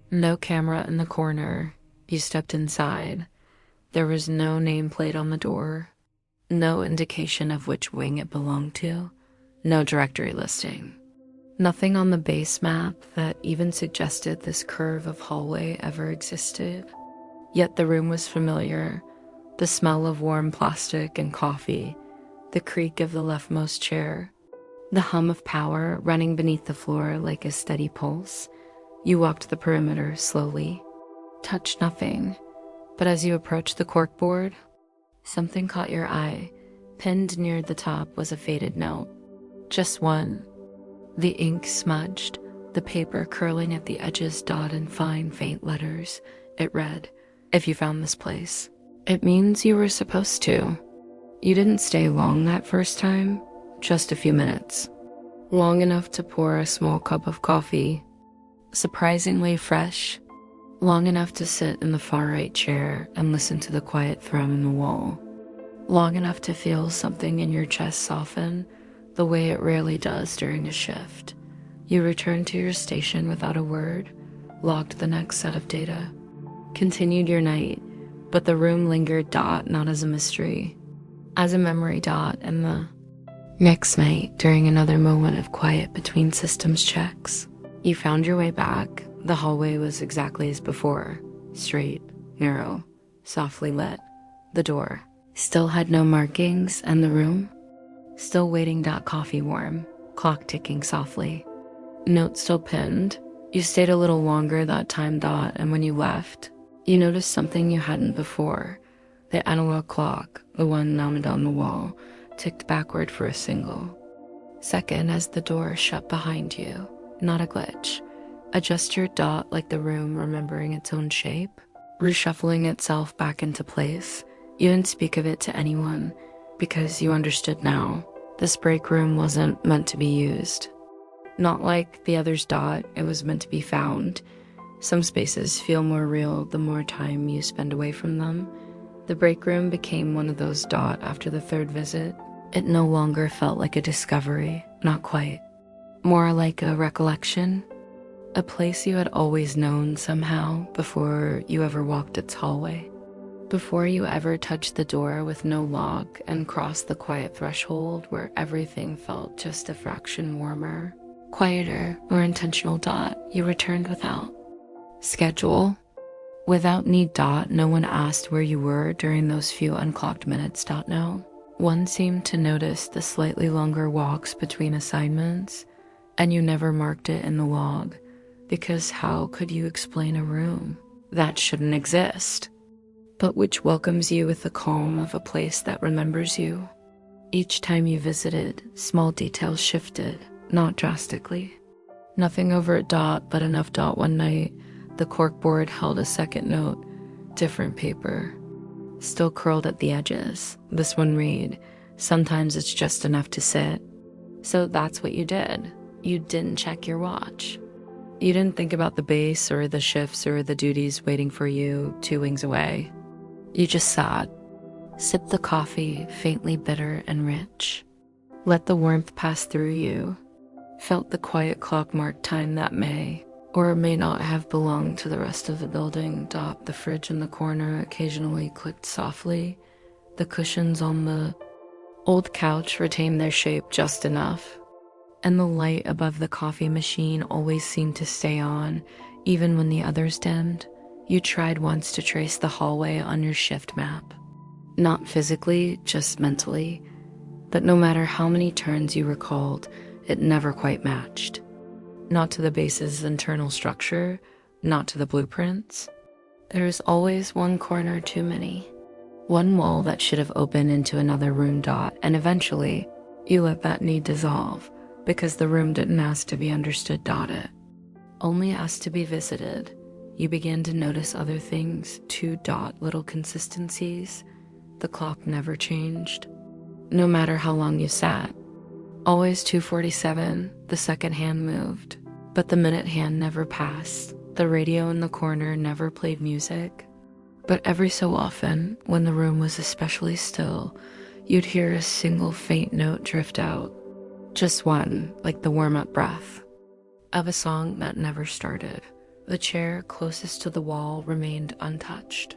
A: no camera in the corner. You stepped inside. There was no nameplate on the door, no indication of which wing it belonged to, no directory listing. Nothing on the base map that even suggested this curve of hallway ever existed. Yet the room was familiar, the smell of warm plastic and coffee, the creak of the leftmost chair, the hum of power running beneath the floor like a steady pulse. You walked the perimeter slowly, touched nothing, but as you approached the corkboard, something caught your eye. Pinned near the top was a faded note, just one. The ink smudged, the paper curling at the edges, dot, in fine, faint letters. It read, if you found this place, it means you were supposed to. You didn't stay long that first time, just a few minutes. Long enough to pour a small cup of coffee, surprisingly fresh. Long enough to sit in the far right chair and listen to the quiet thrum in the wall. Long enough to feel something in your chest soften, the way it rarely does during a shift. You returned to your station without a word, logged the next set of data, continued your night, but the room lingered dot not as a mystery, as a memory dot, and the next night, during another moment of quiet between systems checks, you found your way back. The hallway was exactly as before, straight, narrow, softly lit. The door still had no markings, and the room still waiting dot coffee warm, clock ticking softly. Note still pinned. You stayed a little longer that time dot, and when you left, you noticed something you hadn't before. The analog clock, the one mounted on the wall, ticked backward for a single second as the door shut behind you. Not a glitch. A gestured dot like the room remembering its own shape, reshuffling itself back into place. You didn't speak of it to anyone because you understood now. This break room wasn't meant to be used. Not like the others dot, it was meant to be found. Some spaces feel more real the more time you spend away from them. The break room became one of those dot after the third visit. It no longer felt like a discovery, not quite. More like a recollection. A place you had always known somehow before you ever walked its hallway. Before you ever touched the door with no lock and crossed the quiet threshold where everything felt just a fraction warmer, quieter, more intentional dot, you returned without schedule. Without need dot, no one asked where you were during those few unclocked minutes dot no. One seemed to notice the slightly longer walks between assignments, and you never marked it in the log, because how could you explain a room that shouldn't exist, but which welcomes you with the calm of a place that remembers you? Each time you visited, small details shifted, not drastically. Nothing over at dot, but enough dot one night. The corkboard held a second note, different paper, still curled at the edges. This one read, "Sometimes it's just enough to sit." So that's what you did. You didn't check your watch. You didn't think about the base or the shifts or the duties waiting for you 2 wings away. You just sat, sipped the coffee, faintly bitter and rich, let the warmth pass through you, felt the quiet clock mark time that may or may not have belonged to the rest of the building. Dot, the fridge in the corner occasionally clicked softly. The cushions on the old couch retained their shape just enough, and the light above the coffee machine always seemed to stay on, even when the others dimmed. You tried once to trace the hallway on your shift map. Not physically, just mentally. But no matter how many turns you recalled, it never quite matched. Not to the base's internal structure, not to the blueprints. There is always one corner too many. One wall that should have opened into another room dot, and eventually, you let that need dissolve, because the room didn't ask to be understood dot it, only asked to be visited. You began to notice other things, too dot, little consistencies. The clock never changed, no matter how long you sat. Always 2:47, the second hand moved, but the minute hand never passed. The radio in the corner never played music, but every so often, when the room was especially still, you'd hear a single faint note drift out. Just one, like the warm-up breath of a song that never started. The chair closest to the wall remained untouched.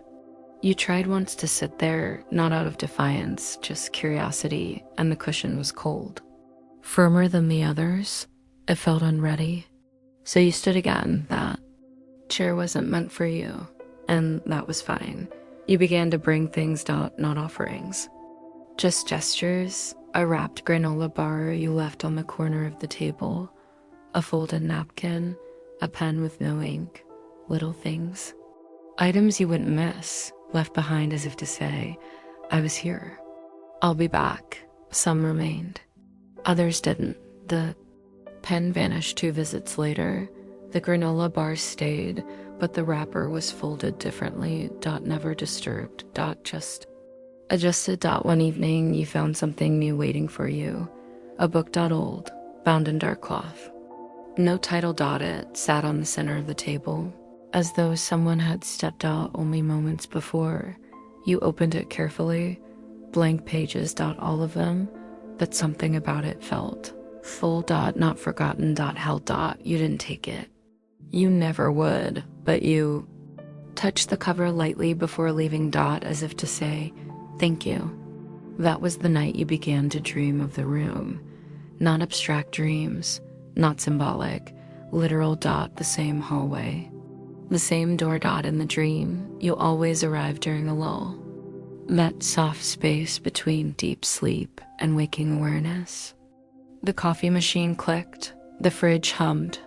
A: You tried once to sit there, not out of defiance, just curiosity, and the cushion was cold. Firmer than the others, it felt unready. So you stood again. That chair wasn't meant for you, and that was fine. You began to bring things, not offerings. Just gestures, a wrapped granola bar you left on the corner of the table, a folded napkin, a pen with no ink, little things. Items you wouldn't miss, left behind as if to say, "I was here. I'll be back." Some remained. Others didn't. The pen vanished 2 visits later. The granola bar stayed, but the wrapper was folded differently. Dot never disturbed. Dot just adjusted. Dot one evening you found something new waiting for you. A book. Dot old, bound in dark cloth. No title. Dot it sat on the center of the table, as though someone had stepped out only moments before. You opened it carefully. Blank pages. Dot all of them, but something about it felt Full dot, not forgotten dot, held dot. You didn't take it. You never would, but you touched the cover lightly before leaving dot as if to say, thank you. That was the night you began to dream of the room. Not abstract dreams, not symbolic, literal dot, the same hallway. The same door dot in the dream, you always arrived during a lull. That soft space between deep sleep and waking awareness. The coffee machine clicked, the fridge hummed,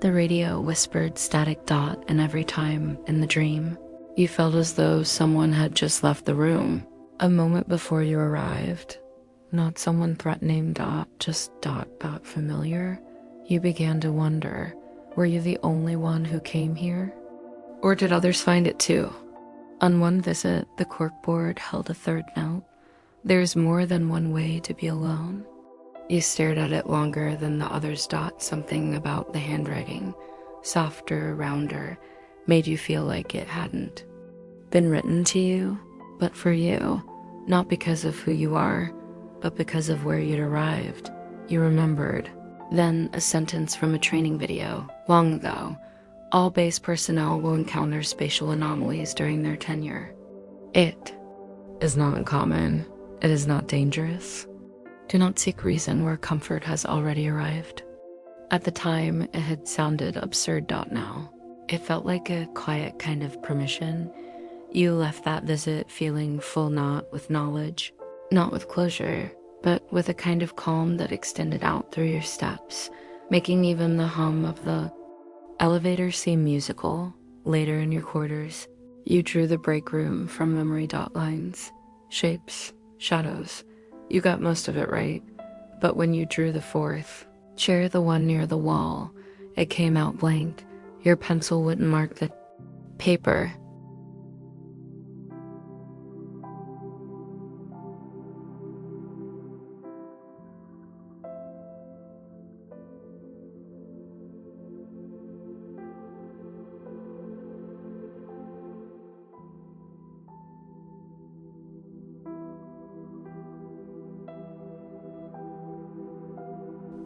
A: the radio whispered static dot, and every time in the dream, you felt as though someone had just left the room, a moment before you arrived. Not someone threatening dot, just dot familiar. You began to wonder, were you the only one who came here? Or did others find it too? On one visit, the corkboard held a third note. There's more than one way to be alone. You stared at it longer than the others dot. Something about the handwriting, softer, rounder, made you feel like it hadn't been written to you, but for you, not because of who you are, but because of where you'd arrived. You remembered. Then a sentence from a training video, long ago. All base personnel will encounter spatial anomalies during their tenure. It is not uncommon. It is not dangerous. Do not seek reason where comfort has already arrived. At the time, it had sounded absurd. Now, it felt like a quiet kind of permission. You left that visit feeling full, not with knowledge, not with closure, but with a kind of calm that extended out through your steps, making even the hum of the elevator seem musical. Later in your quarters, you drew the break room from memory dot lines, shapes, shadows. You got most of it right, but when you drew the fourth chair, the one near the wall, it came out blank. Your pencil wouldn't mark the paper.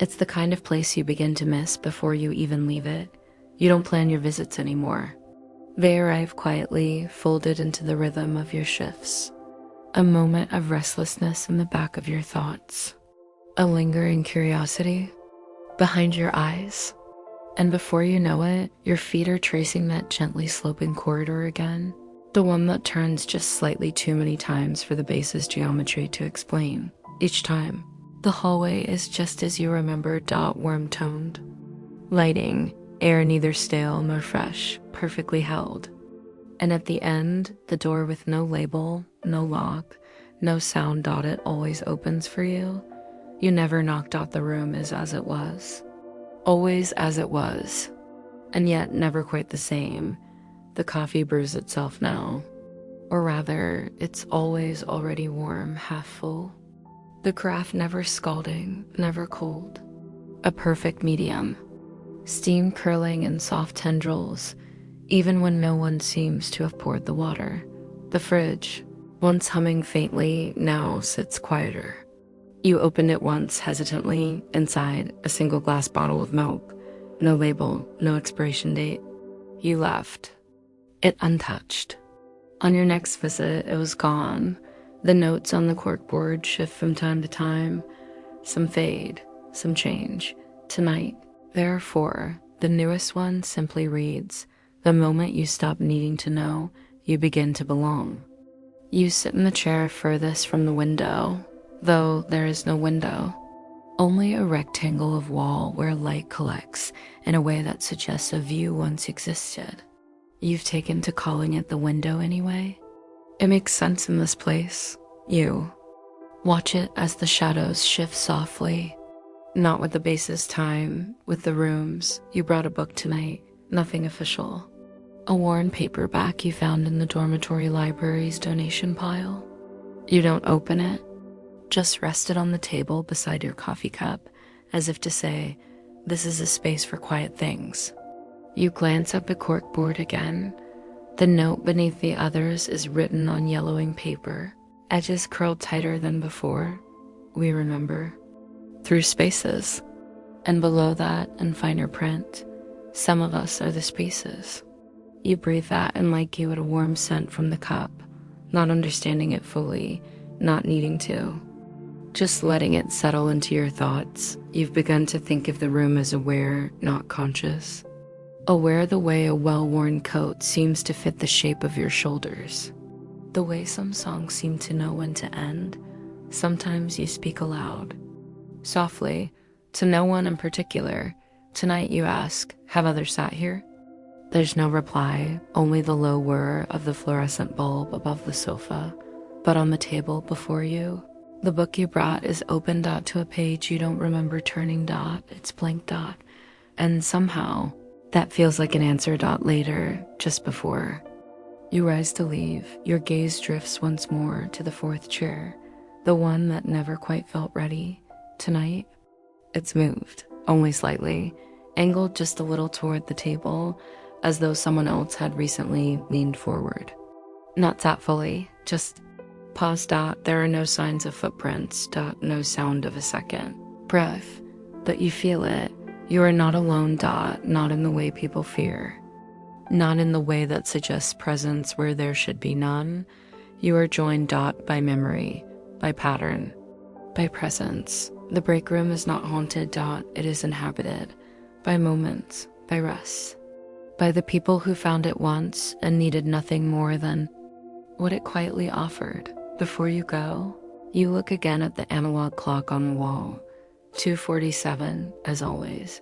A: It's the kind of place you begin to miss before you even leave it. You don't plan your visits anymore. They arrive quietly, folded into the rhythm of your shifts. A moment of restlessness in the back of your thoughts. A lingering curiosity behind your eyes. And before you know it, your feet are tracing that gently sloping corridor again. The one that turns just slightly too many times for the base's geometry to explain. Each time, the hallway is just as you remembered, worm-toned. Lighting, air neither stale nor fresh, perfectly held. And at the end, the door with no label, no lock, no sound. It always opens for you. You never knocked. The room is as it was. Always as it was. And yet never quite the same. The coffee brews itself now. Or rather, it's always already warm, half full. The carafe never scalding, never cold. A perfect medium. Steam curling in soft tendrils, even when no one seems to have poured the water. The fridge, once humming faintly, now sits quieter. You opened it once hesitantly. Inside, a single glass bottle of milk. No label, no expiration date. You left it untouched. On your next visit, it was gone. The notes on the corkboard shift from time to time. Some fade, some change. Tonight, there are 4. The newest one simply reads, "The moment you stop needing to know, you begin to belong." You sit in the chair furthest from the window, though there is no window. Only a rectangle of wall where light collects in a way that suggests a view once existed. You've taken to calling it the window anyway. It makes sense in this place. You watch it as the shadows shift softly. Not with the base's time, with the rooms. You brought a book tonight, nothing official. A worn paperback you found in the dormitory library's donation pile. You don't open it, just rest it on the table beside your coffee cup, as if to say, this is a space for quiet things. You glance at the corkboard again. The note beneath the others is written on yellowing paper, edges curled tighter than before. We remember. Through spaces, And below that, in finer print, some of us are the spaces. You breathe that and like you at a warm scent from the cup, not understanding it fully, not needing to. Just letting it settle into your thoughts, you've begun to think of the room as aware, not conscious. Aware the way a well-worn coat seems to fit the shape of your shoulders. The way some songs seem to know when to end. Sometimes you speak aloud. Softly, to no one in particular. Tonight you ask, have others sat here? There's no reply, only the low whir of the fluorescent bulb above the sofa. But on the table before you, the book you brought is open to a page you don't remember turning it's blank . And somehow, that feels like an answer later, just before. You rise to leave, your gaze drifts once more to the fourth chair, the one that never quite felt ready. Tonight, it's moved, only slightly, angled just a little toward the table, as though someone else had recently leaned forward. Not sat fully, just pause . There are no signs of footprints . No sound of a second breath, but you feel it. You are not alone . Not in the way people fear, not in the way that suggests presence where there should be none. You are joined . By memory, by pattern, by presence. The break room is not haunted . It is inhabited by moments, by rest, by the people who found it once and needed nothing more than what it quietly offered. Before you go, you look again at the analog clock on the wall. 2:47, as always.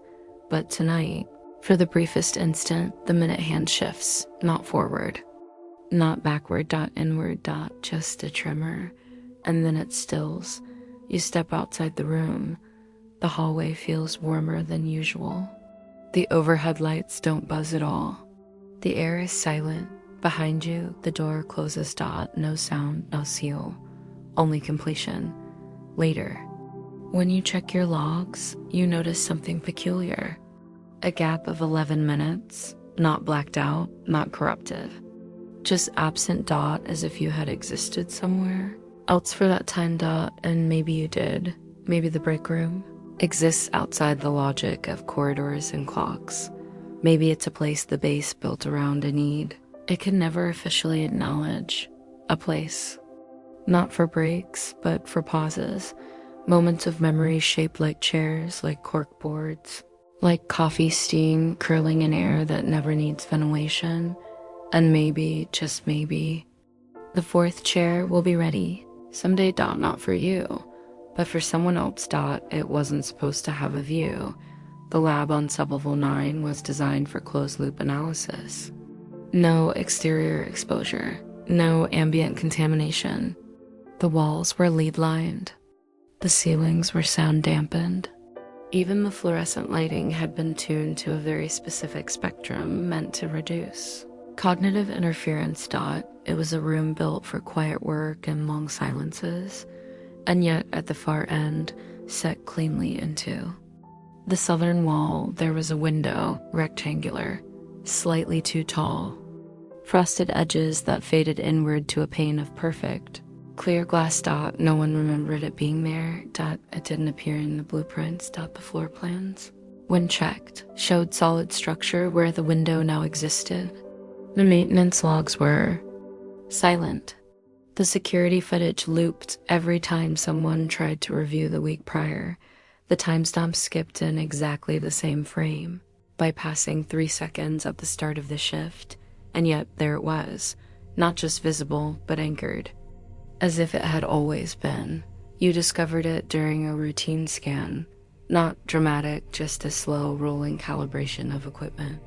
A: But tonight, for the briefest instant, the minute hand shifts, not forward, not backward . Inward . Just a tremor, and then it stills. You step outside the room. The hallway feels warmer than usual. The overhead lights don't buzz at all. The air is silent. Behind you, the door closes . No sound, no seal, only completion. Later, when you check your logs, you notice something peculiar. A gap of 11 minutes, not blacked out, not corrupted. Just absent . As if you had existed somewhere else for that time . And maybe you did. Maybe the break room exists outside the logic of corridors and clocks. Maybe it's a place the base built around a need it can never officially acknowledge. A place, not for breaks, but for pauses. Moments of memory shaped like chairs, like cork boards, like coffee steam curling in air that never needs ventilation. And maybe, just maybe, the fourth chair will be ready. Someday. Not for you, but for someone else. It wasn't supposed to have a view. The lab on Sublevel 9 was designed for closed-loop analysis. No exterior exposure, no ambient contamination. The walls were lead-lined. The ceilings were sound-dampened. Even the fluorescent lighting had been tuned to a very specific spectrum meant to reduce cognitive interference. It was a room built for quiet work and long silences, and yet at the far end, set cleanly into the southern wall, there was a window, rectangular, slightly too tall. Frosted edges that faded inward to a pane of perfect, clear glass. No one remembered it being there. It didn't appear in the blueprints. The floor plans, when checked, showed solid structure where the window now existed. The maintenance logs were silent. The security footage looped every time someone tried to review the week prior. The timestamp skipped in exactly the same frame, bypassing 3 seconds at the start of the shift, and yet there it was, not just visible, but anchored, as if it had always been. You discovered it during a routine scan, not dramatic, just a slow rolling calibration of equipment.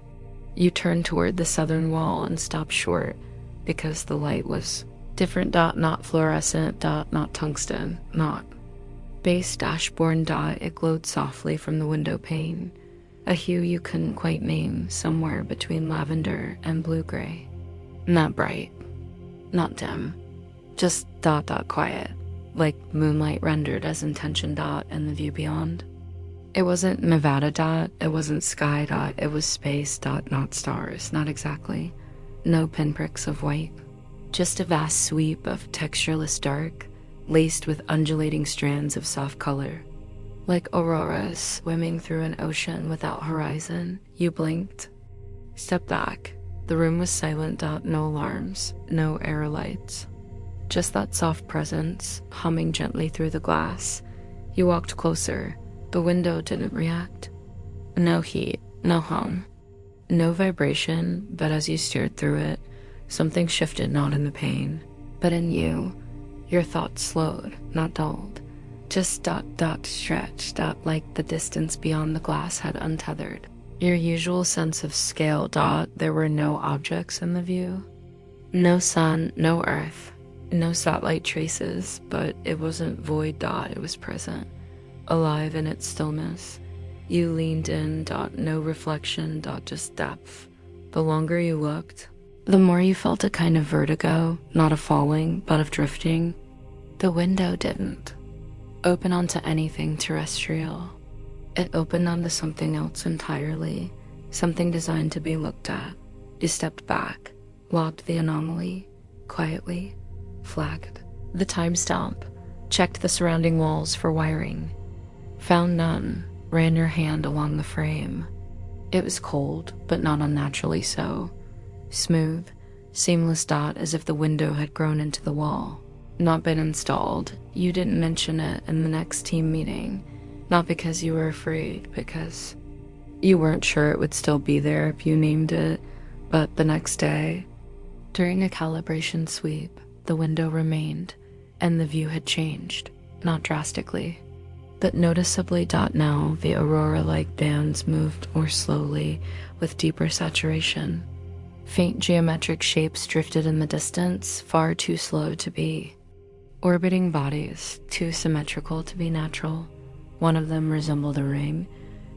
A: You turned toward the southern wall and stopped short, because the light was different. Not fluorescent. Not tungsten. Not base dashboard. It glowed softly from the window pane, a hue you couldn't quite name, somewhere between lavender and blue-gray. Not bright, not dim, just quiet, like moonlight rendered as intention. And the view beyond. It wasn't Nevada. It wasn't sky. It was space. Not stars, not exactly. No pinpricks of white, just a vast sweep of textureless dark, laced with undulating strands of soft color, like auroras swimming through an ocean without horizon. You blinked, stepped back. The room was silent. No alarms, no air lights. Just that soft presence humming gently through the glass. You walked closer. The window didn't react. No heat, no hum, no vibration, but as you stared through it, something shifted, not in the pain, but in you. Your thoughts slowed, not dulled. Just stretched out like the distance beyond the glass had untethered. Your usual sense of scale. There were no objects in the view. No sun, no earth, no satellite traces, but it wasn't void. It was present, alive in its stillness. You leaned in. No reflection. Just depth. The longer you looked, the more you felt a kind of vertigo, not of falling, but of drifting. The window didn't open onto anything terrestrial. It opened onto something else entirely, something designed to be looked at. You stepped back, logged the anomaly, quietly, flagged the timestamp, checked the surrounding walls for wiring, found none, ran your hand along the frame. It was cold, but not unnaturally so. Smooth, seamless. As if the window had grown into the wall, not been installed. You didn't mention it in the next team meeting, not because you were afraid, because you weren't sure it would still be there if you named it. But the next day, during a calibration sweep, the window remained, and the view had changed, not drastically, but noticeably. Now, the aurora-like bands moved more slowly, with deeper saturation. Faint geometric shapes drifted in the distance, far too slow to be orbiting bodies, too symmetrical to be natural. One of them resembled a ring,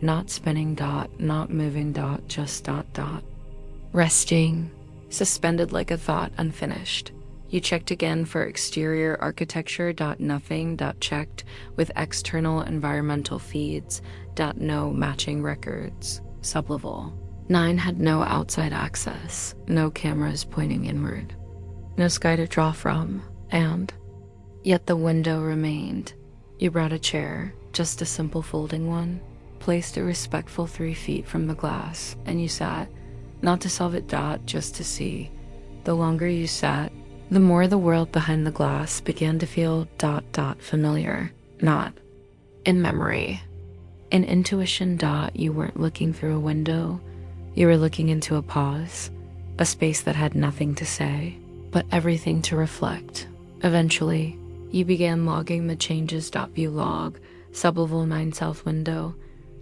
A: not spinning. Not moving. Just resting, suspended like a thought, unfinished. You checked again for exterior architecture. Nothing. Checked with external environmental feeds. No matching records. Sublevel 9 had no outside access, no cameras pointing inward, no sky to draw from, and yet the window remained. You brought a chair, just a simple folding one, placed a respectful 3 feet from the glass, and you sat, not to solve it. Just to see. The longer you sat, the more the world behind the glass began to feel familiar, not in memory, in intuition. You weren't looking through a window. You were looking into a pause, a space that had nothing to say, but everything to reflect. Eventually, you began logging the changes. View log, sublevel 9 south window,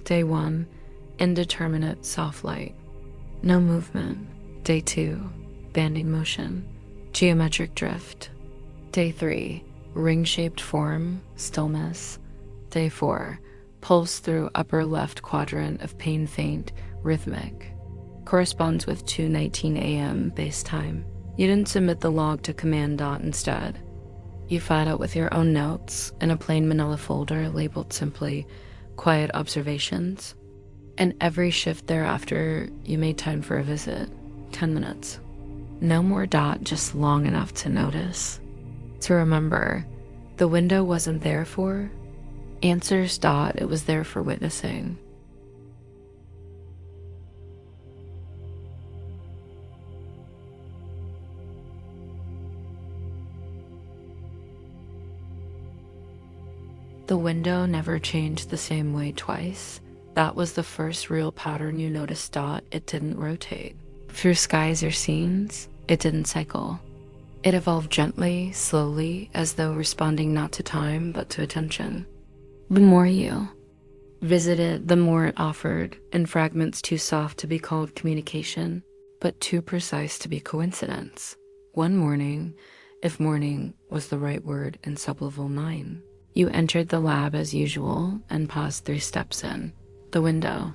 A: day 1, indeterminate soft light, no movement. Day 2, banding motion, geometric drift. Day 3, ring-shaped form, stillness. Day 4, pulse through upper left quadrant of pain faint, rhythmic. Corresponds with 2:19 a.m. base time. You didn't submit the log to command. Instead, you filed it with your own notes in a plain manila folder labeled simply Quiet Observations. And every shift thereafter, you made time for a visit. 10 minutes. No more. Just long enough to notice, to remember. The window wasn't there for answers. It was there for witnessing. The window never changed the same way twice. That was the first real pattern you noticed. It didn't rotate through skies or scenes. It didn't cycle. It evolved gently, slowly, as though responding not to time, but to attention. The more you visited, the more it offered, in fragments too soft to be called communication, but too precise to be coincidence. One morning, if morning was the right word in sublevel 9, you entered the lab as usual and paused 3 steps in. The window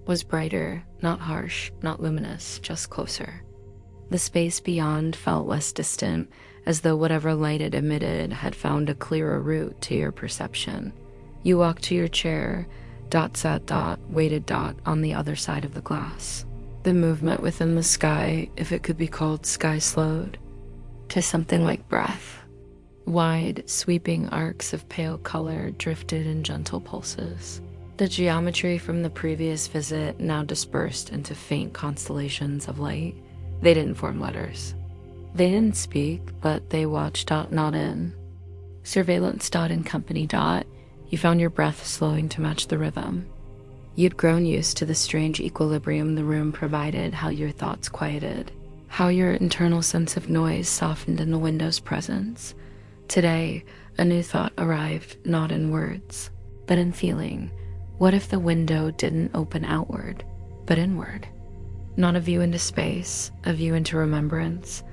A: was brighter, not harsh, not luminous, just closer. The space beyond felt less distant, as though whatever light it emitted had found a clearer route to your perception. You walked to your chair, waited on the other side of the glass. The movement within the sky, if it could be called sky, slowed to something like breath. Wide, sweeping arcs of pale color drifted in gentle pulses. The geometry from the previous visit now dispersed into faint constellations of light. They didn't form letters. They didn't speak, but they watched Dot nod in. Surveillance Dot and company Dot, you found your breath slowing to match the rhythm. You'd grown used to the strange equilibrium the room provided, how your thoughts quieted, how your internal sense of noise softened in the window's presence. Today, a new thought arrived, not in words, but in feeling. What if the window didn't open outward, but inward? Not a view into space, a view into remembrance.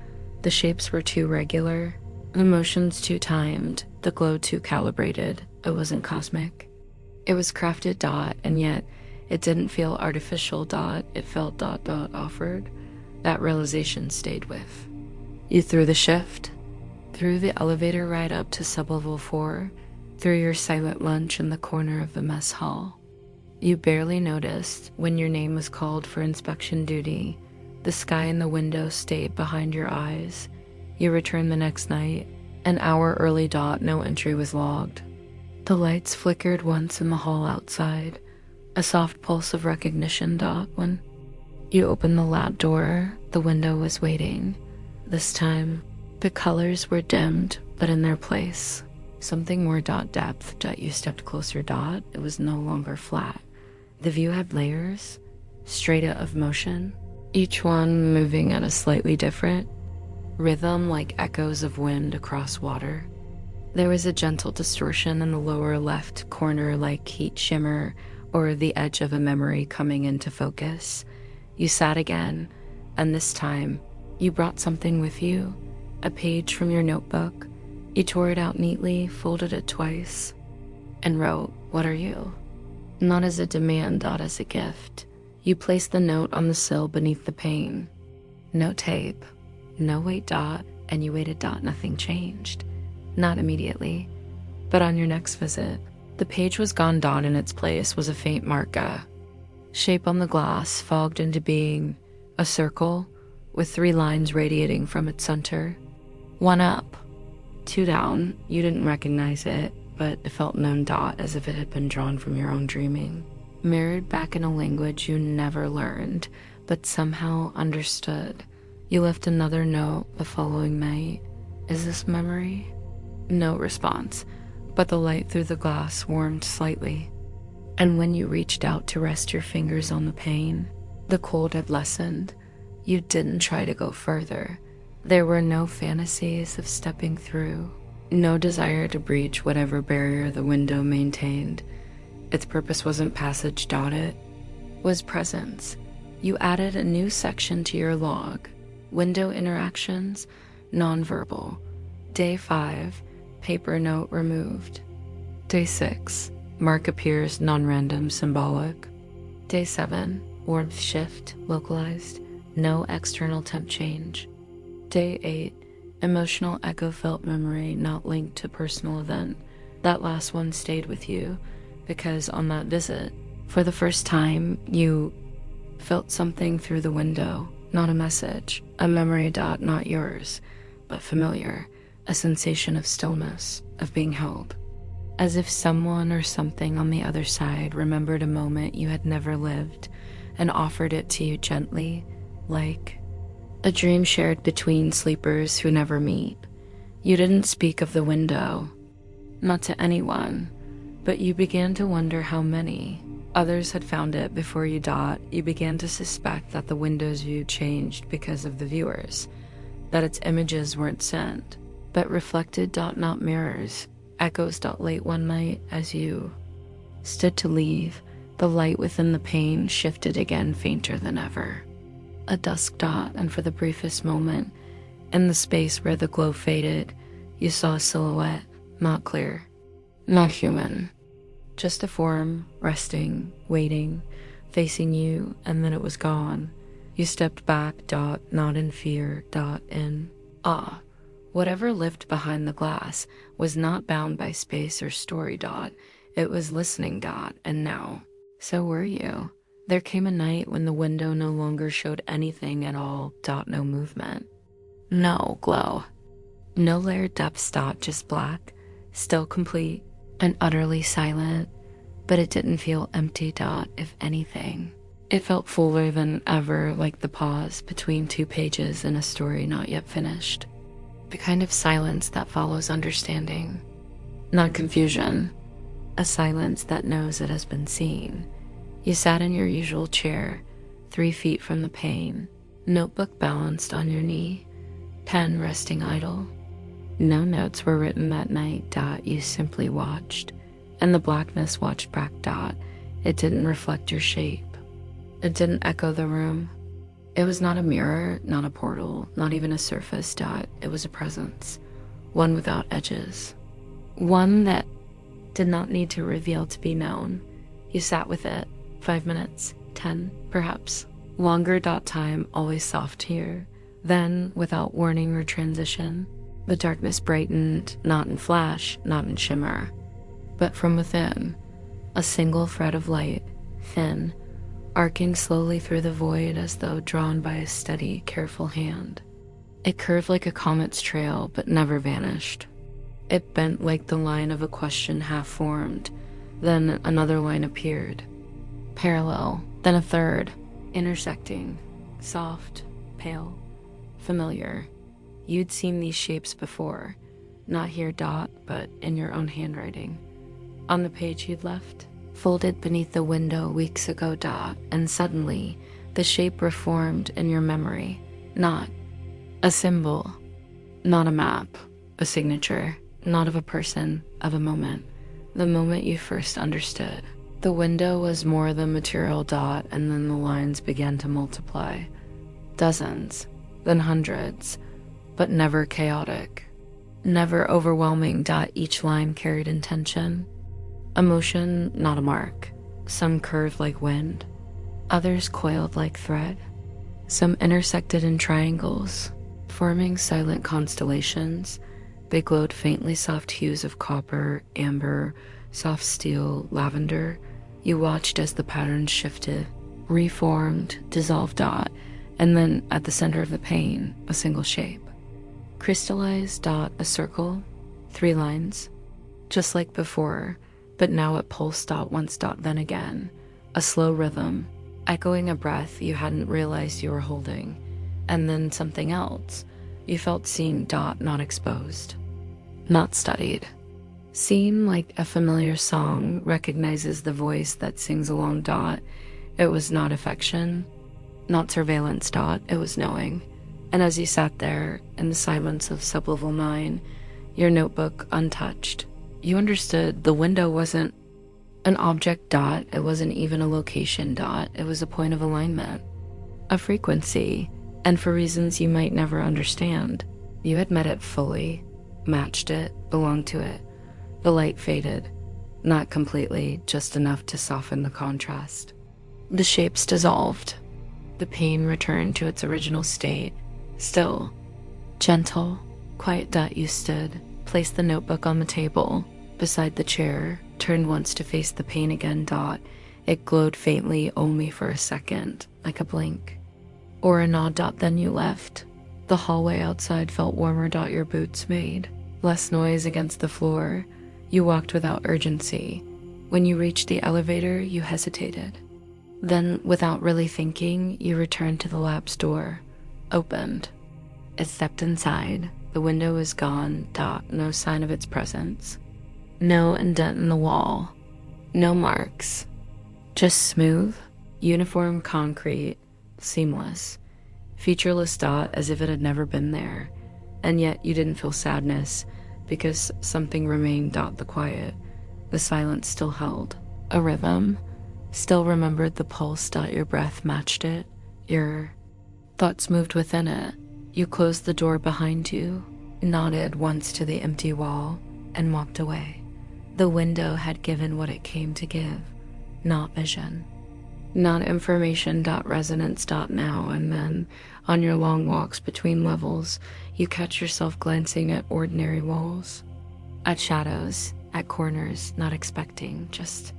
A: The shapes were too regular, the motions too timed, the glow too calibrated. It wasn't cosmic. It was crafted Dot, and yet it didn't feel artificial Dot. It felt Dot offered. That realization stayed with. You threw the shift, through the elevator ride up to sublevel 4, through your silent lunch in the corner of the mess hall. You barely noticed when your name was called for inspection duty. The sky in the window stayed behind your eyes. You returned the next night, an hour early Dot, no entry was logged. The lights flickered once in the hall outside, a soft pulse of recognition Dot when you opened the lab door. The window was waiting. This time, the colors were dimmed, but in their place. Something more Dot depth. Dot, you stepped closer Dot. It was no longer flat. The view had layers, strata of motion, each one moving at a slightly different rhythm, like echoes of wind across water. There was a gentle distortion in the lower left corner, like heat shimmer or the edge of a memory coming into focus. You sat again, and this time, you brought something with you, a page from your notebook. You tore it out neatly, folded it twice, and wrote, "What are you?" Not as a demand, Dot, as a gift. You placed the note on the sill beneath the pane. No tape, no wait Dot, and you waited Dot, nothing changed. Not immediately, but on your next visit. The page was gone Dot, in its place was a faint marca. Shape on the glass, fogged into being, a circle, with 3 lines radiating from its center. 1 up, 2 down. You didn't recognize it, but it felt known Dot, as if it had been drawn from your own dreaming. Mirrored back in a language you never learned, but somehow understood. You left another note the following night. Is this memory? No response, but the light through the glass warmed slightly. And when you reached out to rest your fingers on the pane, the cold had lessened. You didn't try to go further. There were no fantasies of stepping through, no desire to breach whatever barrier the window maintained. Its purpose wasn't passage Dot, it was presence. You added a new section to your log. Window interactions, nonverbal. Day 5, paper note removed. Day 6, mark appears non-random symbolic. Day 7, warmth shift localized, no external temp change. Day 8, emotional echo felt memory not linked to personal event. That last one stayed with you because on that visit, for the first time, you felt something through the window. Not a message, a memory Dot, not yours, but familiar, a sensation of stillness, of being held. As if someone or something on the other side remembered a moment you had never lived and offered it to you gently, like a dream shared between sleepers who never meet. You didn't speak of the window, not to anyone, but you began to wonder how many. Others had found it before you Dot. You began to suspect that the window's view changed because of the viewers, that its images weren't sent, but reflected Dot, not mirrors. Echoes Dot. Late one night, as you stood to leave, the light within the pane shifted again, fainter than ever. A dusk Dot, and for the briefest moment, in the space where the glow faded, you saw a silhouette, not clear, not human. Just a form, resting, waiting, facing you, and then it was gone. You stepped back Dot, not in fear Dot, in awe. Whatever lived behind the glass was not bound by space or story Dot. It was listening Dot, and now, so were you. There came a night when the window no longer showed anything at all Dot, no movement. No glow. No layered depths dot, just black, still complete, and utterly silent, but it didn't feel empty dot, if anything. It felt fuller than ever, like the pause between two pages in a story not yet finished. The kind of silence that follows understanding. Not confusion. A silence that knows it has been seen. You sat in your usual chair, 3 feet from the pane, notebook balanced on your knee, pen resting idle. No notes were written that night dot, you simply watched, and the blackness watched back dot. It didn't reflect your shape. It didn't echo the room. It was not a mirror, not a portal, not even a surface dot. It was a presence, one without edges, one that did not need to reveal to be known. You sat with it, 5 minutes, 10, perhaps. Longer dot time, always soft here. Then, without warning or transition, the darkness brightened, not in flash, not in shimmer, but from within, a single thread of light, thin, arcing slowly through the void as though drawn by a steady, careful hand. It curved like a comet's trail, but never vanished. It bent like the line of a question half-formed. Then another line appeared. Parallel, then a third, intersecting, soft, pale, familiar. You'd seen these shapes before, not here dot, but in your own handwriting. On the page you'd left, folded beneath the window weeks ago dot, and suddenly the shape reformed in your memory. Not a symbol, not a map, a signature, not of a person, of a moment. The moment you first understood. The window was more than material dot, and then the lines began to multiply. Dozens, then hundreds, but never chaotic. Never overwhelming dot, each line carried intention. Emotion, not a mark. Some curved like wind. Others coiled like thread. Some intersected in triangles, forming silent constellations. They glowed faintly soft hues of copper, amber, soft steel, lavender. You watched as the patterns shifted, reformed, dissolved dot, and then at the center of the pane, a single shape. Crystallized dot, a circle, 3 lines, just like before, but now it pulsed dot, once dot, then again. A slow rhythm, echoing a breath you hadn't realized you were holding. And then something else. You felt seen dot, not exposed, not studied. Seen like a familiar song recognizes the voice that sings along dot. It was not affection, not surveillance dot, it was knowing. And as you sat there in the silence of Sublevel 9, your notebook untouched, you understood the window wasn't an object dot, it wasn't even a location dot, it was a point of alignment, a frequency, and for reasons you might never understand, you had met it fully, matched it, belonged to it. The light faded, not completely, just enough to soften the contrast. The shapes dissolved. The pain returned to its original state. Still, gentle, quiet dot, you stood, placed the notebook on the table, beside the chair, turned once to face the pain again dot. It glowed faintly only for a second, like a blink. Or a nod dot, then you left. The hallway outside felt warmer dot, your boots made. Less noise against the floor. You walked without urgency. When you reached the elevator, you hesitated. Then, without really thinking, you returned to the lab's door. Opened. It stepped inside. The window was gone dot, no sign of its presence. No indent in the wall. No marks. Just smooth, uniform concrete, seamless. Featureless dot, as if it had never been there. And yet you didn't feel sadness, because something remained dot, the quiet. The silence still held. A rhythm. Still remembered the pulse dot, your breath matched it. Your thoughts moved within it. You closed the door behind you, nodded once to the empty wall, and walked away. The window had given what it came to give, not vision. Not information dot, resonance dot now, and then, on your long walks between levels, you catch yourself glancing at ordinary walls, at shadows, at corners, not expecting, just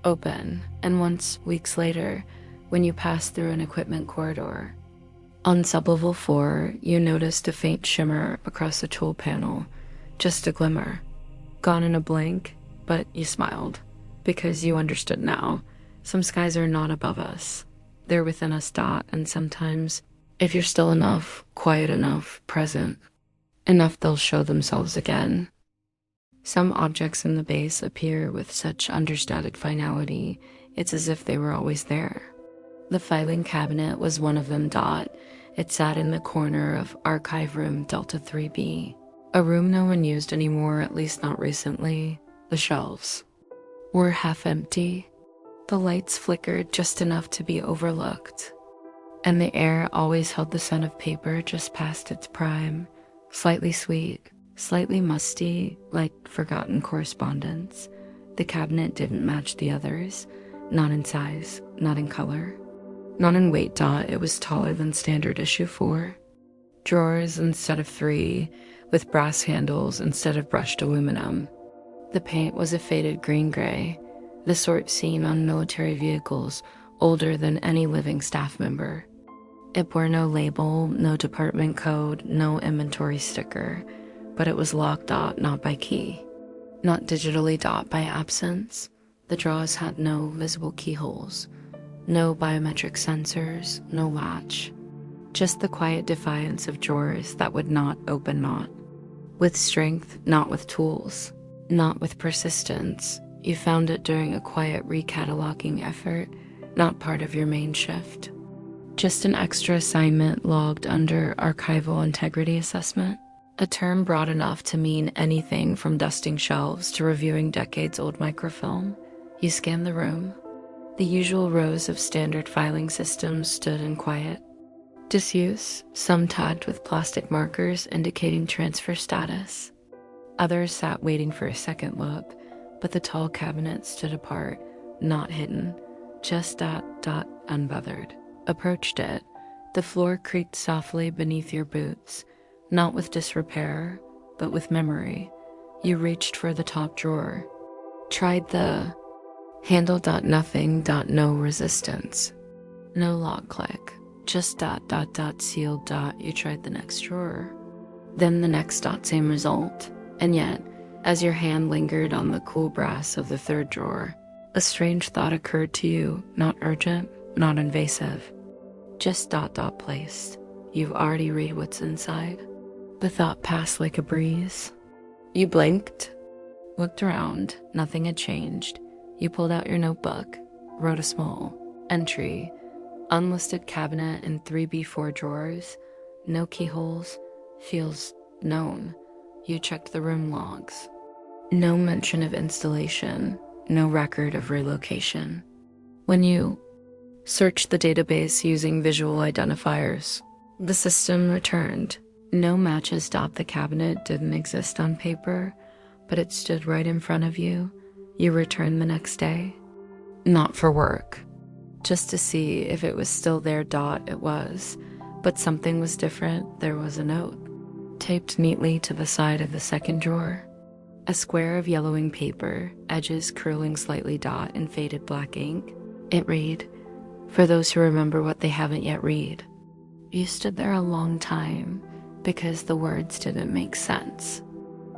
A: open. And once, weeks later, when you pass through an equipment corridor, On sublevel 4, you noticed a faint shimmer across the tool panel, just a glimmer. Gone in a blink, but you smiled, because you understood now. Some skies are not above us. They're within us. And sometimes, if you're still enough, quiet enough, present enough, they'll show themselves again. Some objects in the base appear with such understated finality, it's as if they were always there. The filing cabinet was one of them. It sat in the corner of Archive Room Delta 3B, a room no one used anymore, at least not recently. The shelves were half empty. The lights flickered just enough to be overlooked, and the air always held the scent of paper just past its prime, slightly sweet, slightly musty, like forgotten correspondence. The cabinet didn't match the others, not in size, not in color, not in weight. It was taller than standard issue 4. Drawers instead of 3, with brass handles instead of brushed aluminum. The paint was a faded green-gray, the sort seen on military vehicles older than any living staff member. It bore no label, no department code, no inventory sticker, but it was locked. Not by key, not digitally. By absence. The drawers had no visible keyholes, no biometric sensors, no latch. Just the quiet defiance of drawers that would not open. Not with strength, not with tools, not with persistence. You found it during a quiet recataloging effort, not part of your main shift. Just an extra assignment logged under archival integrity assessment, a term broad enough to mean anything from dusting shelves to reviewing decades-old microfilm. You scanned the room. The usual rows of standard filing systems stood in quiet disuse, some tagged with plastic markers indicating transfer status. Others sat waiting for a second look, but the tall cabinet stood apart, not hidden, just unbothered. Approached it. The floor creaked softly beneath your boots, not with disrepair, but with memory. You reached for the top drawer. Tried the handle. Nothing. No resistance. No lock click. Just sealed. You tried the next drawer. Then the next. Same result. And yet, as your hand lingered on the cool brass of the third drawer, a strange thought occurred to you, not urgent, not invasive. Just placed. You've already read what's inside. The thought passed like a breeze. You blinked, looked around, nothing had changed. You pulled out your notebook, wrote a small entry, unlisted cabinet in 3B4 drawers, no keyholes, feels known. You checked the room logs. No mention of installation, no record of relocation. When you searched the database using visual identifiers, the system returned. No matches. The cabinet didn't exist on paper, but it stood right in front of you. You returned the next day. Not for work, just to see if it was still there. It was, but something was different. There was a note, taped neatly to the side of the second drawer. A square of yellowing paper, edges curling slightly. In faded black ink. It read, "For those who remember what they haven't yet read." You stood there a long time because the words didn't make sense.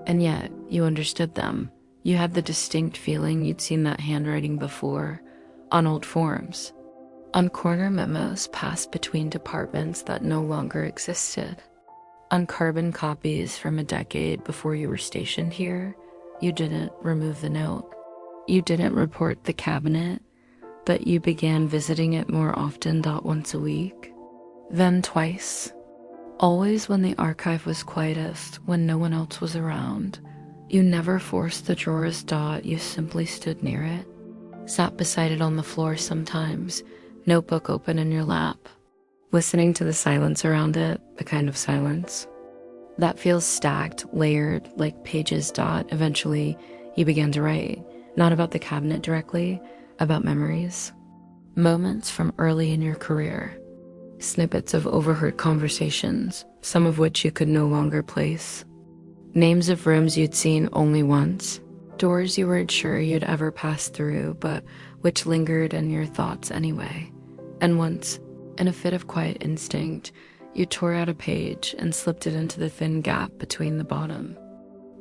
A: And yet, you understood them. You had the distinct feeling you'd seen that handwriting before, on old forms, on corner memos passed between departments that no longer existed, on carbon copies from a decade before you were stationed here. You didn't remove the note. You didn't report the cabinet, but you began visiting it more often. Once a week, then twice. Always when the archive was quietest, when no one else was around. You never forced the drawers. You simply stood near it, sat beside it on the floor sometimes, notebook open in your lap, listening to the silence around it, the kind of silence that feels stacked, layered, like pages. Eventually, you began to write, not about the cabinet directly, about memories, moments from early in your career, snippets of overheard conversations, some of which you could no longer place, names of rooms you'd seen only once, doors you weren't sure you'd ever pass through, but which lingered in your thoughts anyway. And once, in a fit of quiet instinct, You tore out a page and slipped it into the thin gap between the bottom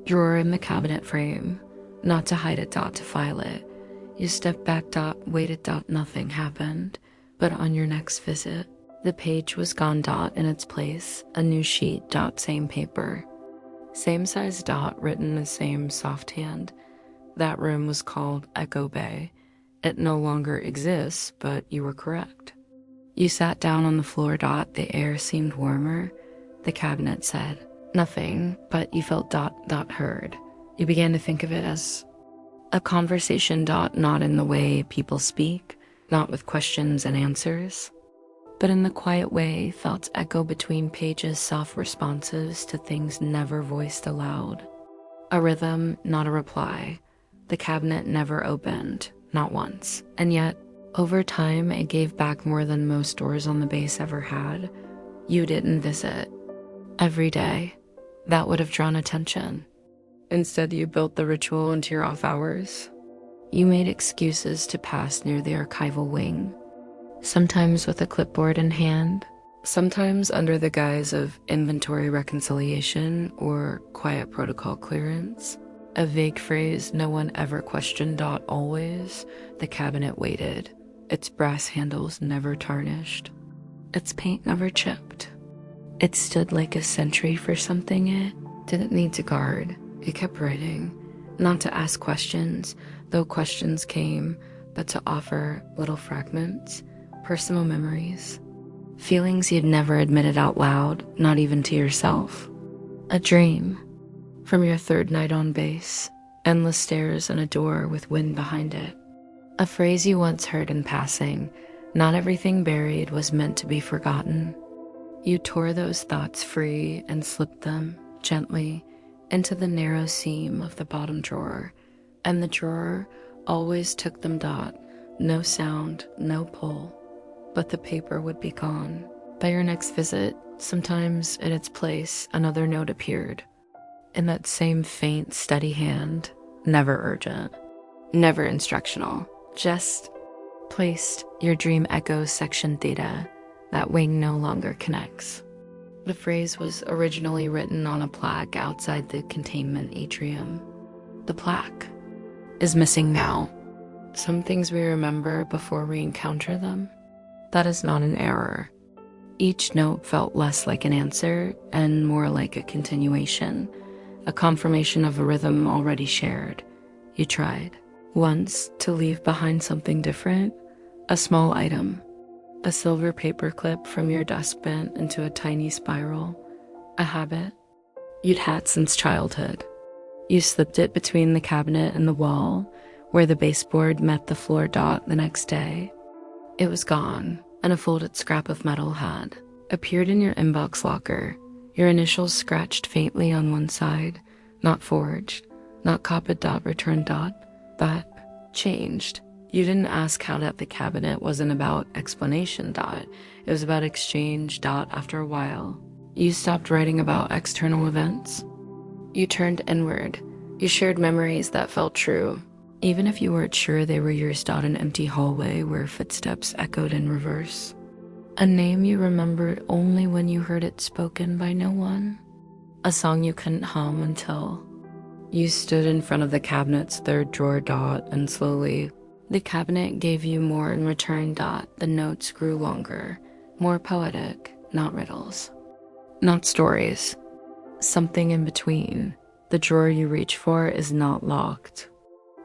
A: drawer in the cabinet frame, not to hide it, to file it. You stepped back, waited, nothing happened. But on your next visit, the page was gone, in its place, a new sheet, same paper. Same size, written the same soft hand. That room was called Echo Bay. It no longer exists, but you were correct. You sat down on the floor, the air seemed warmer. The cabinet said nothing, but you felt heard. You began to think of it as a conversation, not in the way people speak, not with questions and answers, but in the quiet way felt echo between pages, soft responses to things never voiced aloud. A rhythm, not a reply. The cabinet never opened, not once, and yet, over time, it gave back more than most doors on the base ever had. You didn't visit every day. That would have drawn attention. Instead, you built the ritual into your off hours. You made excuses to pass near the archival wing, sometimes with a clipboard in hand, sometimes under the guise of inventory reconciliation or quiet protocol clearance. A vague phrase no one ever questioned. Always, the cabinet waited, its brass handles never tarnished, its paint never chipped. It stood like a sentry for something it didn't need to guard. It kept writing, not to ask questions, though questions came, but to offer little fragments, personal memories, feelings you'd never admitted out loud, not even to yourself. A dream from your third night on base, endless stairs and a door with wind behind it. A phrase you once heard in passing, not everything buried was meant to be forgotten. You tore those thoughts free and slipped them, gently, into the narrow seam of the bottom drawer, and the drawer always took them. No sound, no pull, but the paper would be gone. By your next visit, sometimes in its place, another note appeared. In that same faint, steady hand, never urgent, never instructional, just placed your dream echoes section theta. That wing no longer connects. The phrase was originally written on a plaque outside the containment atrium. The plaque is missing now. Some things we remember before we encounter them. That is not an error. Each note felt less like an answer and more like a continuation, a confirmation of a rhythm already shared. You tried once to leave behind something different, a small item, a silver paper clip from your desk bent into a tiny spiral, a habit you'd had since childhood. You slipped it between the cabinet and the wall, where the baseboard met the floor. The next day, it was gone, and a folded scrap of metal had appeared in your inbox locker, your initials scratched faintly on one side, not forged, not copied. Returned. That changed. You didn't ask how the cabinet wasn't about explanation. It was about exchange. After a while, you stopped writing about external events. You turned inward. You shared memories that felt true, even if you weren't sure they were yours. An empty hallway where footsteps echoed in reverse. A name you remembered only when you heard it spoken by no one. A song you couldn't hum until you stood in front of the cabinet's third drawer. And slowly, the cabinet gave you more in return. The notes grew longer, more poetic, not riddles, not stories. Something in between. The drawer you reach for is not locked.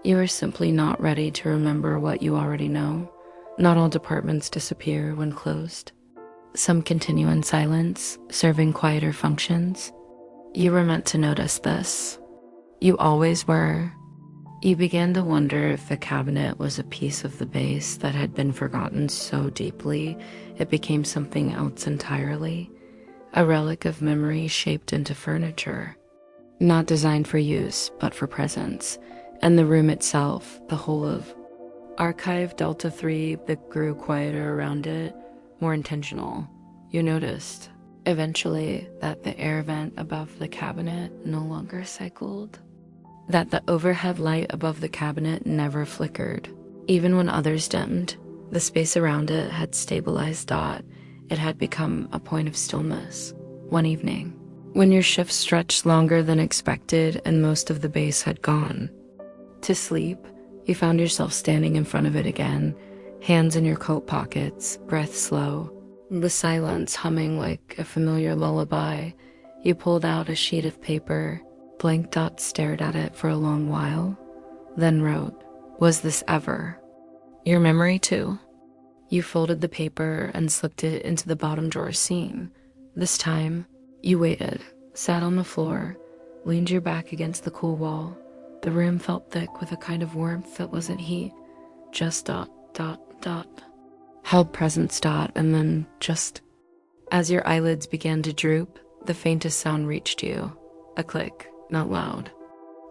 A: You are simply not ready to remember what you already know. Not all departments disappear when closed. Some continue in silence, serving quieter functions. You were meant to notice this. You always were. You began to wonder if the cabinet was a piece of the base that had been forgotten so deeply it became something else entirely. A relic of memory shaped into furniture. Not designed for use, but for presence. And the room itself, the whole of Archive Delta 3 that grew quieter around it, more intentional. You noticed, eventually, that the air vent above the cabinet no longer cycled. That the overhead light above the cabinet never flickered. Even when others dimmed, the space around it had stabilized. it had become a point of stillness. One evening, when your shift stretched longer than expected and most of the base had gone to sleep, you found yourself standing in front of it again, hands in your coat pockets, breath slow. With silence humming like a familiar lullaby, you pulled out a sheet of paper. Blank Dot stared at it for a long while, then wrote, "Was this ever your memory too?" You folded the paper and slipped it into the bottom drawer seam. This time, you waited, sat on the floor, leaned your back against the cool wall. The room felt thick with a kind of warmth that wasn't heat, just dot, dot, dot. Held presence dot, and then just. As your eyelids began to droop, the faintest sound reached you. A click, not loud.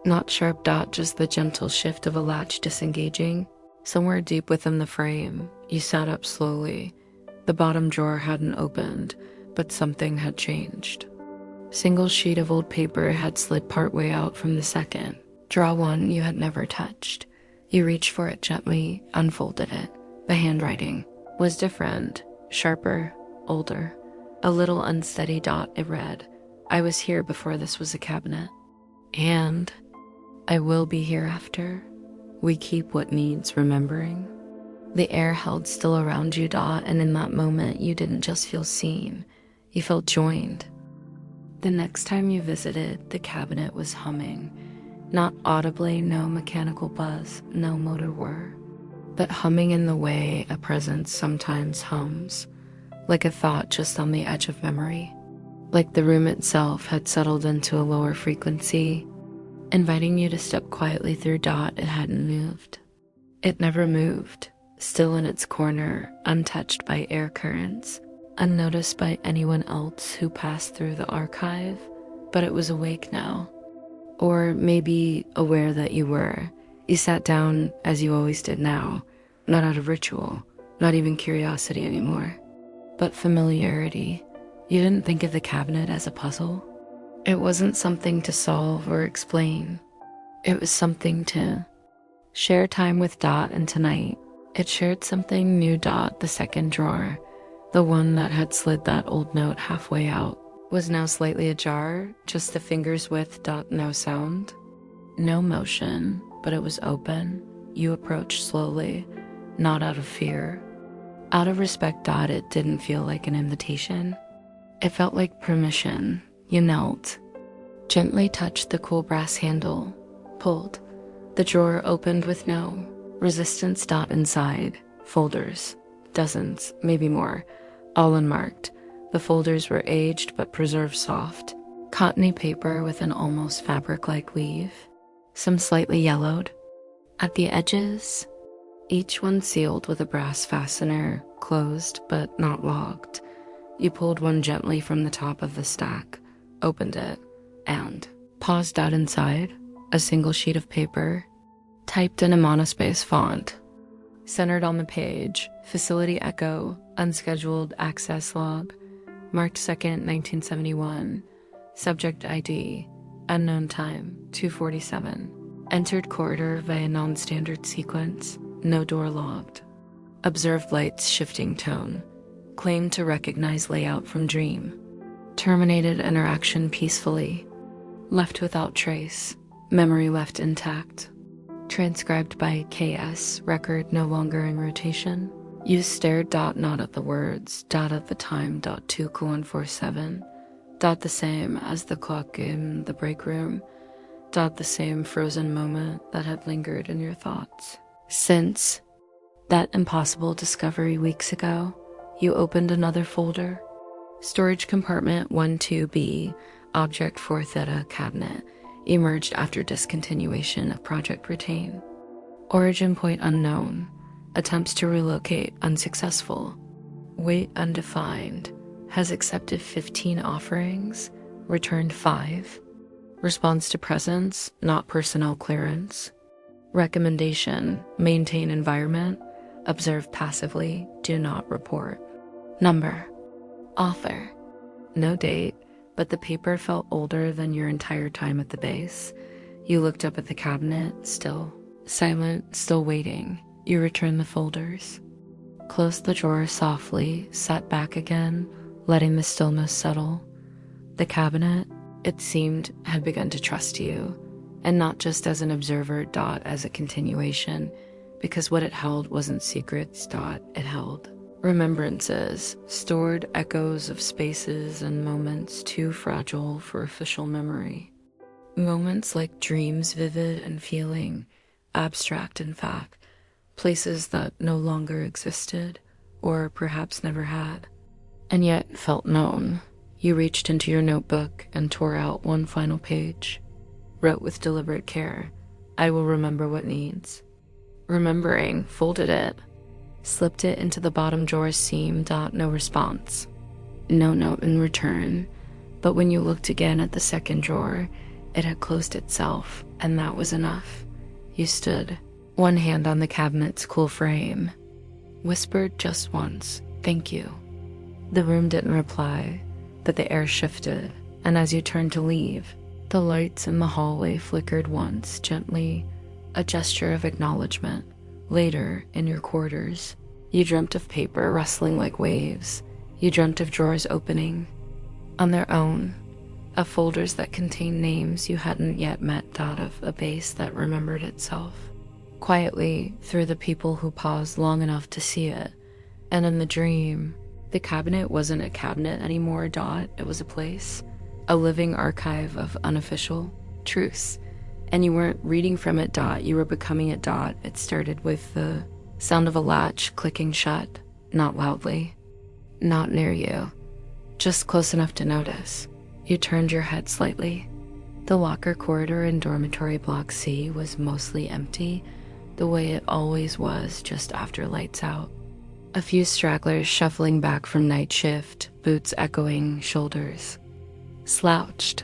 A: Not sharp dot, just the gentle shift of a latch disengaging. Somewhere deep within the frame, you sat up slowly. The bottom drawer hadn't opened, but something had changed. Single sheet of old paper had slid partway out from the second. Draw one you had never touched. You reached for it gently, unfolded it. The handwriting was different, sharper, older. A little unsteady dot, it read, "I was here before this was a cabinet. And I will be hereafter. We keep what needs remembering." The air held still around you, Dot, and in that moment you didn't just feel seen, you felt joined. The next time you visited, the cabinet was humming. Not audibly, no mechanical buzz, no motor whir, but humming in the way a presence sometimes hums, like a thought just on the edge of memory. Like the room itself had settled into a lower frequency, inviting you to step quietly through. Dot, it hadn't moved. It never moved, still in its corner, untouched by air currents, unnoticed by anyone else who passed through the archive, but it was awake now. Or maybe aware that you were. You sat down as you always did now, not out of ritual, not even curiosity anymore, but familiarity. You didn't think of the cabinet as a puzzle. It wasn't something to solve or explain. It was something to share time with. Dot, and tonight, it shared something new. Dot, the second drawer, the one that had slid that old note halfway out, was now slightly ajar, just the finger's width. Dot, no sound, no motion, but it was open. You approached slowly, not out of fear. Out of respect. Dot, it didn't feel like an invitation. It felt like permission. You knelt, gently touched the cool brass handle, pulled. The drawer opened with no resistance. Dot, inside, folders, dozens, maybe more, all unmarked. The folders were aged but preserved soft, cottony paper with an almost fabric-like weave, some slightly yellowed. At the edges, each one sealed with a brass fastener, closed but not locked. You pulled one gently from the top of the stack, opened it, and paused. Out inside, a single sheet of paper, typed in a monospace font. Centered on the page, Facility Echo, Unscheduled Access Log, marked 2nd, 1971, Subject ID, Unknown Time, 2:47. Entered corridor via non-standard sequence, no door logged. Observed lights shifting tone, claimed to recognize layout from dream. Terminated interaction peacefully, left without trace, memory left intact. Transcribed by KS, record no longer in rotation. You stared. Dot, not at the words. Dot, at the time. Dot, 2:47. Dot, the same as the clock in the break room. Dot, the same frozen moment that had lingered in your thoughts. Since that impossible discovery weeks ago, you opened another folder. Storage compartment 12B, object 4 Theta cabinet, emerged after discontinuation of Project Retain. Origin point unknown. Attempts to relocate unsuccessful. Weight undefined. Has accepted 15 offerings, returned 5. Response to presence, not personnel clearance. Recommendation, maintain environment. Observe passively, do not report. Number. Author. No date, but the paper felt older than your entire time at the base. You looked up at the cabinet, still silent, still waiting. You returned the folders. closed the drawer softly, sat back again, letting the stillness settle. The cabinet, it seemed, had begun to trust you, and not just as an observer, as a continuation, because what it held wasn't secrets, it held remembrances, stored echoes of spaces and moments too fragile for official memory. Moments like dreams, vivid and feeling, abstract in fact, places that no longer existed, or perhaps never had, and yet felt known. You reached into your notebook and tore out one final page. Wrote with deliberate care, "I will remember what needs." Remembering, folded it, slipped it into the bottom drawer's seam. No response. No note in return, but when you looked again at the second drawer, it had closed itself, and that was enough. You stood, one hand on the cabinet's cool frame, whispered just once, "Thank you." The room didn't reply, but the air shifted, and as you turned to leave, the lights in the hallway flickered once, gently, a gesture of acknowledgement. Later, in your quarters, you dreamt of paper rustling like waves. You dreamt of drawers opening on their own, of folders that contained names you hadn't yet met, of a base that remembered itself. Quietly, through the people who paused long enough to see it. And in the dream, the cabinet wasn't a cabinet anymore, it was a place. A living archive of unofficial truths. And you weren't reading from it, you were becoming it, It started with the sound of a latch clicking shut, not loudly, not near you, just close enough to notice. You turned your head slightly. The locker corridor in dormitory block C was mostly empty, the way it always was just after lights out. A few stragglers shuffling back from night shift, boots echoing shoulders. Slouched,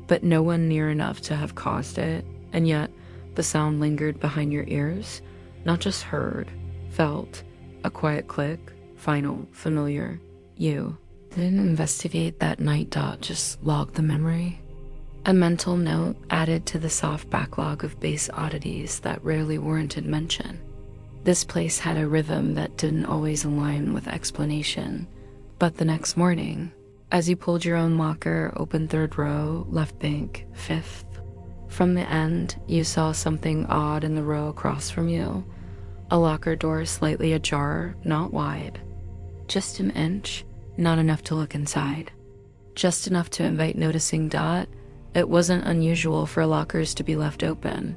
A: but no one near enough to have caused it, and yet the sound lingered behind your ears, not just heard, felt, a quiet click, final, familiar, you. Didn't investigate that night, just log the memory. A mental note added to the soft backlog of base oddities that rarely warranted mention. This place had a rhythm that didn't always align with explanation, but the next morning, as you pulled your own locker, open third row, left bank, fifth, from the end, you saw something odd in the row across from you. A locker door slightly ajar, not wide. Just an inch, not enough to look inside. Just enough to invite noticing. It wasn't unusual for lockers to be left open.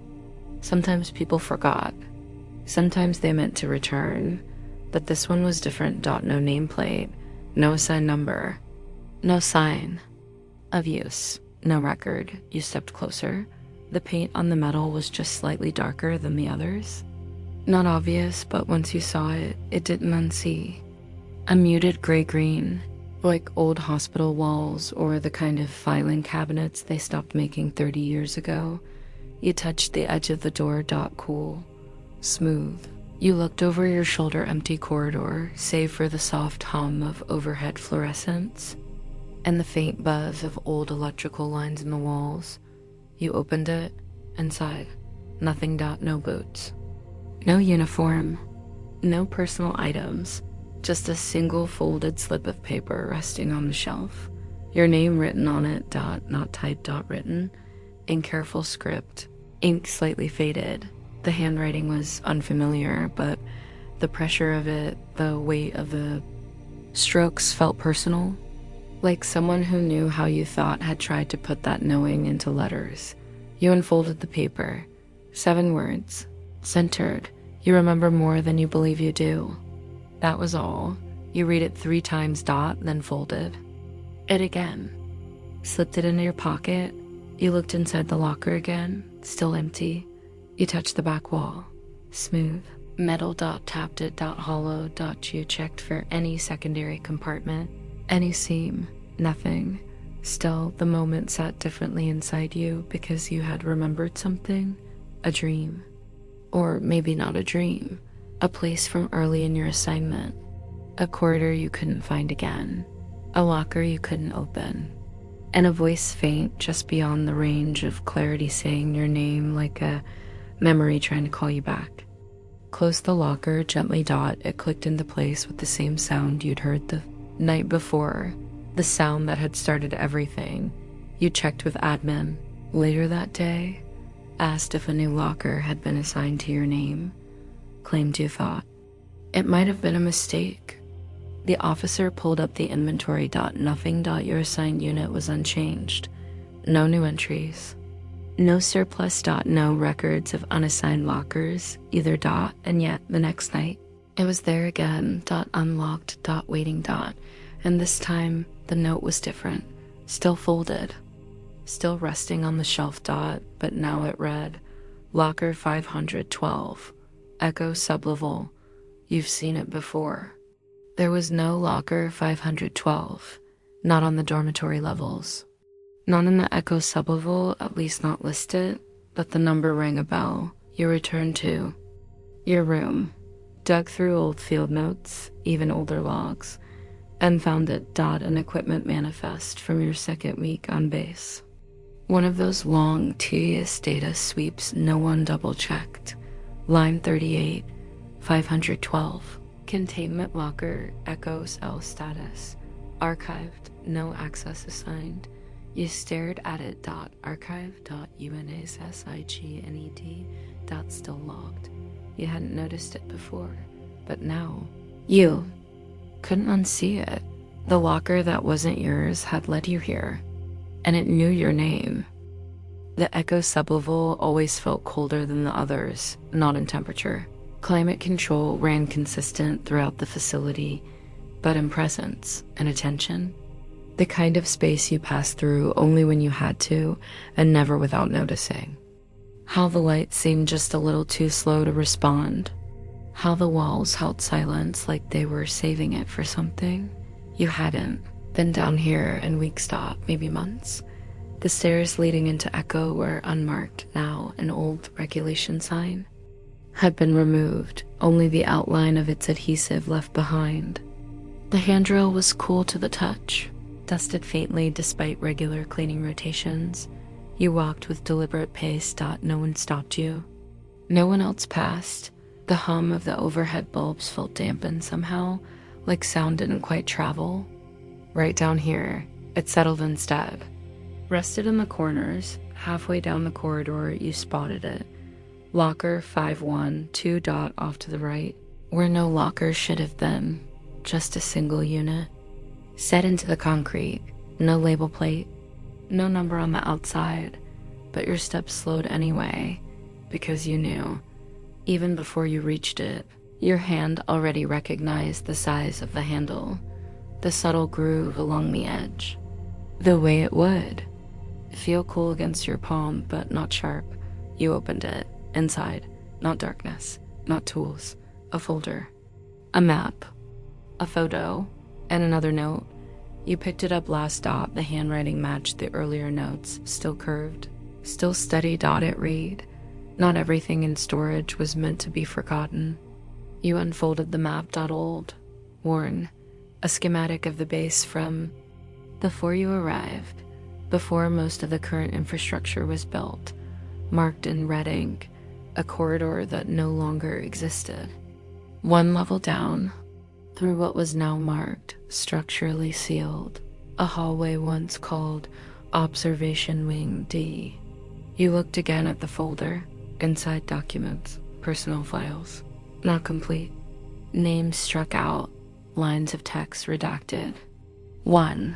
A: Sometimes people forgot. Sometimes they meant to return. But this one was different. No nameplate, no assigned number. No sign of use, no record. You stepped closer. The paint on the metal was just slightly darker than the others. Not obvious, but once you saw it, it didn't unsee. A muted gray-green, like old hospital walls or the kind of filing cabinets they stopped making 30 years ago. You touched the edge of the door. Cool, smooth. You looked over your shoulder, empty corridor, save for the soft hum of overhead fluorescents and the faint buzz of old electrical lines in the walls. You opened it and sighed. Nothing. No boots. No uniform. No personal items. Just a single folded slip of paper resting on the shelf. Your name written on it. Not typed. Written. In careful script. Ink slightly faded. The handwriting was unfamiliar, but the pressure of it, the weight of the strokes felt personal. Like someone who knew how you thought had tried to put that knowing into letters. You unfolded the paper. 7 words. Centered. You remember more than you believe you do. That was all. You read it 3 times. Then folded it again. Slipped it into your pocket. You looked inside the locker again. Still empty. You touched the back wall. Smooth. Metal. Tapped it. Hollow. You checked for any secondary compartment. Any seam, nothing. Still, the moment sat differently inside you because you had remembered something. A dream. Or maybe not a dream. A place from early in your assignment. A corridor you couldn't find again. A locker you couldn't open. And a voice faint just beyond the range of clarity saying your name, like a memory trying to call you back. closed the locker gently. It clicked into place with the same sound you'd heard the night before, the sound that had started everything. You checked with admin later that day, asked if a new locker had been assigned to your name, claimed you thought it might have been a mistake. The officer pulled up the inventory. Nothing. Your assigned unit was unchanged. No new entries. No surplus. No records of unassigned lockers either. And yet the next night it was there again. Unlocked. Waiting. And this time the note was different. Still folded. Still resting on the shelf. But now it read, Locker 512, Echo Sublevel. You've seen it before. There was no Locker 512, not on the dormitory levels. Not in the Echo Sublevel, at least not listed, but the number rang a bell. You returned to your room, dug through old field notes, even older logs, and found it. An equipment manifest from your second week on base. One of those long, tedious data sweeps no one double-checked. Line 38, 512. Containment locker, Echo Cell status. Archived, no access assigned. You stared at it. Archive.unassignet. Still logged. You hadn't noticed it before, but now you couldn't unsee it. The locker that wasn't yours had led you here, and it knew your name. The Echo Sublevel always felt colder than the others, not in temperature. Climate control ran consistent throughout the facility, but in presence and attention, the kind of space you passed through only when you had to and never without noticing. How the light seemed just a little too slow to respond. How the walls held silence like they were saving it for something you hadn't been down here in weeks, maybe months. The stairs leading into Echo were unmarked now. An old regulation sign had been removed, only the outline of its adhesive left behind. The handrail was cool to the touch, dusted faintly despite regular cleaning rotations. You walked with deliberate pace. No one stopped you. No one else passed. The hum of the overhead bulbs felt dampened somehow, like sound didn't quite travel. Right down here, it settled instead. Rested in the corners, halfway down the corridor, you spotted it. Locker 512. Off to the right, where no locker should have been, just a single unit. Set into the concrete, no label plate, no number on the outside, but your steps slowed anyway, because you knew, even before you reached it, your hand already recognized the size of the handle, the subtle groove along the edge, the way it would feel cool against your palm, but not sharp. You opened it. Inside, not darkness, not tools, a folder, a map, a photo, and another note. You picked it up last. The handwriting matched the earlier notes, still curved, still steady. It read, not everything in storage was meant to be forgotten. You unfolded the map. Old, worn, a schematic of the base from before you arrived, before most of the current infrastructure was built, marked in red ink, a corridor that no longer existed. One level down, through what was now marked, structurally sealed, a hallway once called Observation Wing D. You looked again at the folder, inside documents, personal files, not complete. Names struck out, lines of text redacted. 1.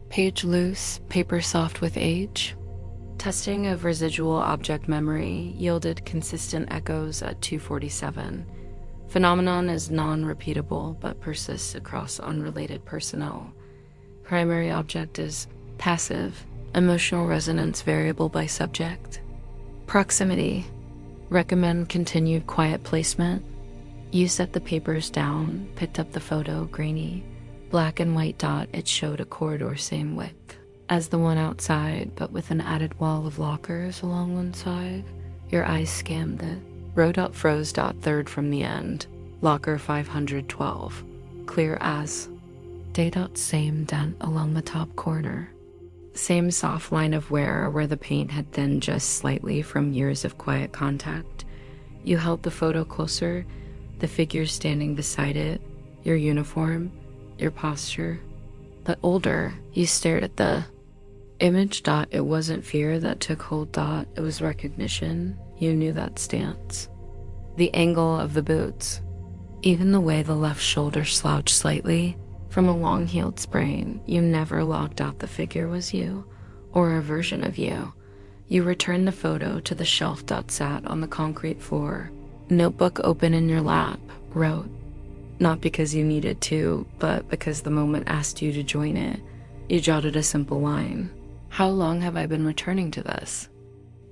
A: Page loose, paper soft with age. Testing of residual object memory yielded consistent echoes at 247. Phenomenon is non-repeatable but persists across unrelated personnel. Primary object is passive, emotional resonance variable by subject. Proximity. Recommend continued quiet placement. You set the papers down, picked up the photo, grainy. Black and white. It showed a corridor same width as the one outside, but with an added wall of lockers along one side. Your eyes scanned it. Wrote up froze. Third from the end. Locker 512. Clear as day. Same dent along the top corner. Same soft line of wear where the paint had thinned just slightly from years of quiet contact. You held the photo closer, the figure standing beside it, your uniform, your posture. But older, you stared at the image. It wasn't fear that took hold. It was recognition. You knew that stance. The angle of the boots, even the way the left shoulder slouched slightly from a long-heeled sprain. You never locked out the figure was you, or a version of you. You returned the photo to the shelf. Sat on the concrete floor, notebook open in your lap, wrote. Not because you needed to, but because the moment asked you to join it. You jotted a simple line. How long have I been returning to this?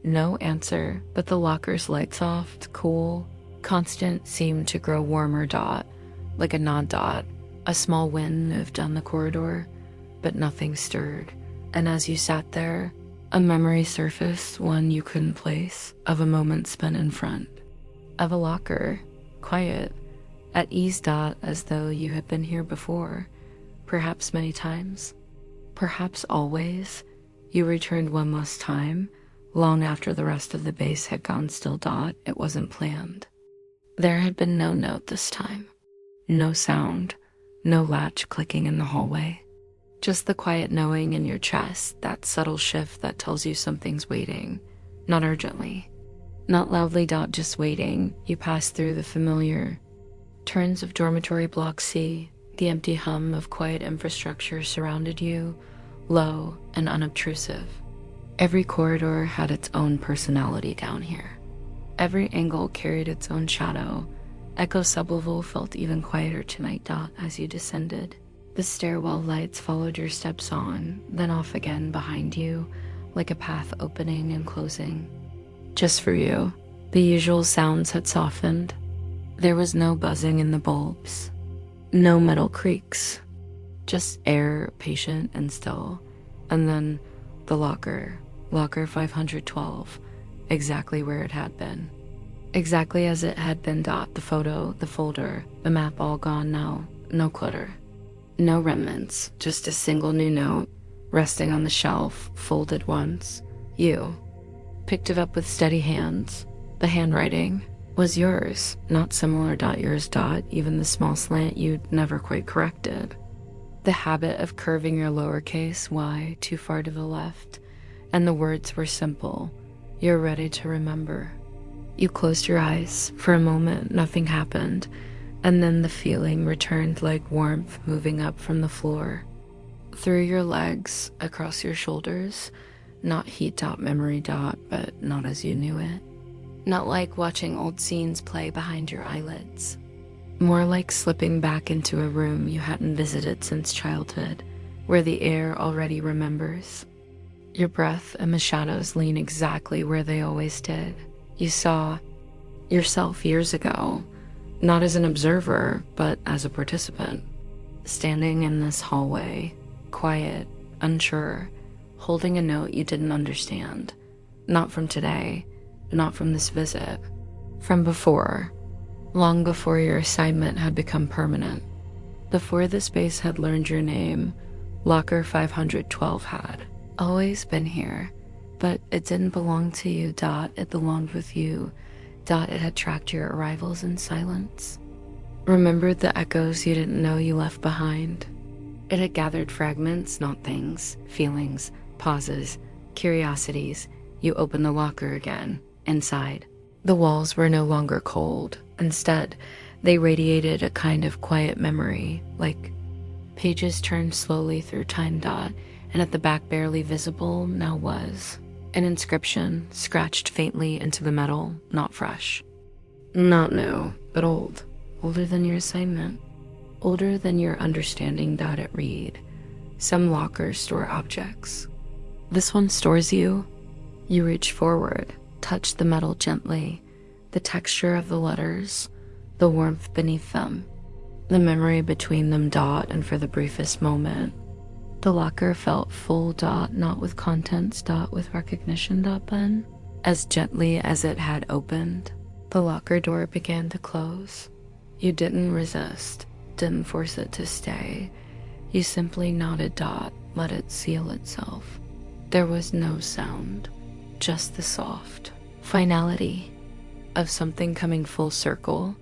A: No answer, but the locker's light, soft, cool, constant, seemed to grow warmer. Like a nod. A small wind moved down the corridor, but nothing stirred. And as you sat there, a memory surfaced, one you couldn't place, of a moment spent in front of a locker, quiet, at ease. As though you had been here before, perhaps many times, perhaps always. You returned one last time, long after the rest of the base had gone still. It wasn't planned. There had been no note this time, no sound, no latch clicking in the hallway. Just the quiet knowing in your chest, that subtle shift that tells you something's waiting, not urgently, not loudly. Just waiting. You passed through the familiar turns of dormitory block C. The empty hum of quiet infrastructure surrounded you, low and unobtrusive. Every corridor had its own personality down here. Every angle carried its own shadow. Echo sublevel felt even quieter tonight. As you descended, the stairwell lights followed your steps on, then off again behind you, like a path opening and closing. Just for you, the usual sounds had softened. There was no buzzing in the bulbs, no metal creaks, just air, patient and still. And then the locker 512, exactly where it had been. Exactly as it had been. The photo, the folder, the map, all gone now. No clutter, no remnants, just a single new note resting on the shelf, folded once. You picked it up with steady hands. The handwriting was yours, not similar. Yours. Even the small slant you'd never quite corrected. The habit of curving your lowercase y too far to the left, and the words were simple. You're ready to remember. You closed your eyes. For a moment, nothing happened, and then the feeling returned, like warmth moving up from the floor, through your legs, across your shoulders. Not heat. Memory. But not as you knew it. Not like watching old scenes play behind your eyelids. More like slipping back into a room you hadn't visited since childhood, where the air already remembers. Your breath and the shadows lean exactly where they always did. You saw yourself years ago, not as an observer, but as a participant, standing in this hallway, quiet, unsure, holding a note you didn't understand. Not from today, not from this visit, from before, long before your assignment had become permanent, before the space had learned your name. Locker 512 had always been here, but it didn't belong to you. It belonged with you. It had tracked your arrivals in silence, remembered the echoes you didn't know you left behind. It had gathered fragments, not things, feelings, pauses, curiosities. You opened the locker again. Inside, the walls were no longer cold. Instead, they radiated a kind of quiet memory, like pages turned slowly through time. And at the back, barely visible, now was an inscription scratched faintly into the metal, not fresh, not new, but old. Older than your assignment, older than your understanding. It read, some lockers store objects. This one stores you. You reach forward, touch the metal gently, the texture of the letters, the warmth beneath them, the memory between them. And for the briefest moment, the locker felt full. Not with contents. With recognition. Then, as gently as it had opened, the locker door began to close. You didn't resist, didn't force it to stay. You simply nodded. Let it seal itself. There was no sound, just the soft finality of something coming full circle.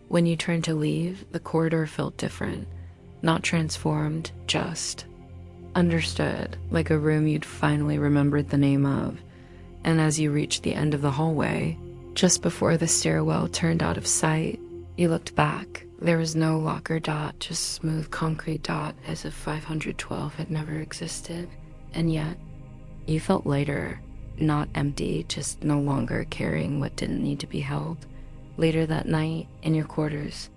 A: When you turned to leave, the corridor felt different. Not transformed, just understood, like a room you'd finally remembered the name of. And as you reached the end of the hallway, just before the stairwell turned out of sight, you looked back. There was no locker dot, just smooth concrete dot, as if 512 had never existed. And yet, you felt lighter, not empty, just no longer carrying what didn't need to be held. Later that night, in your quarters,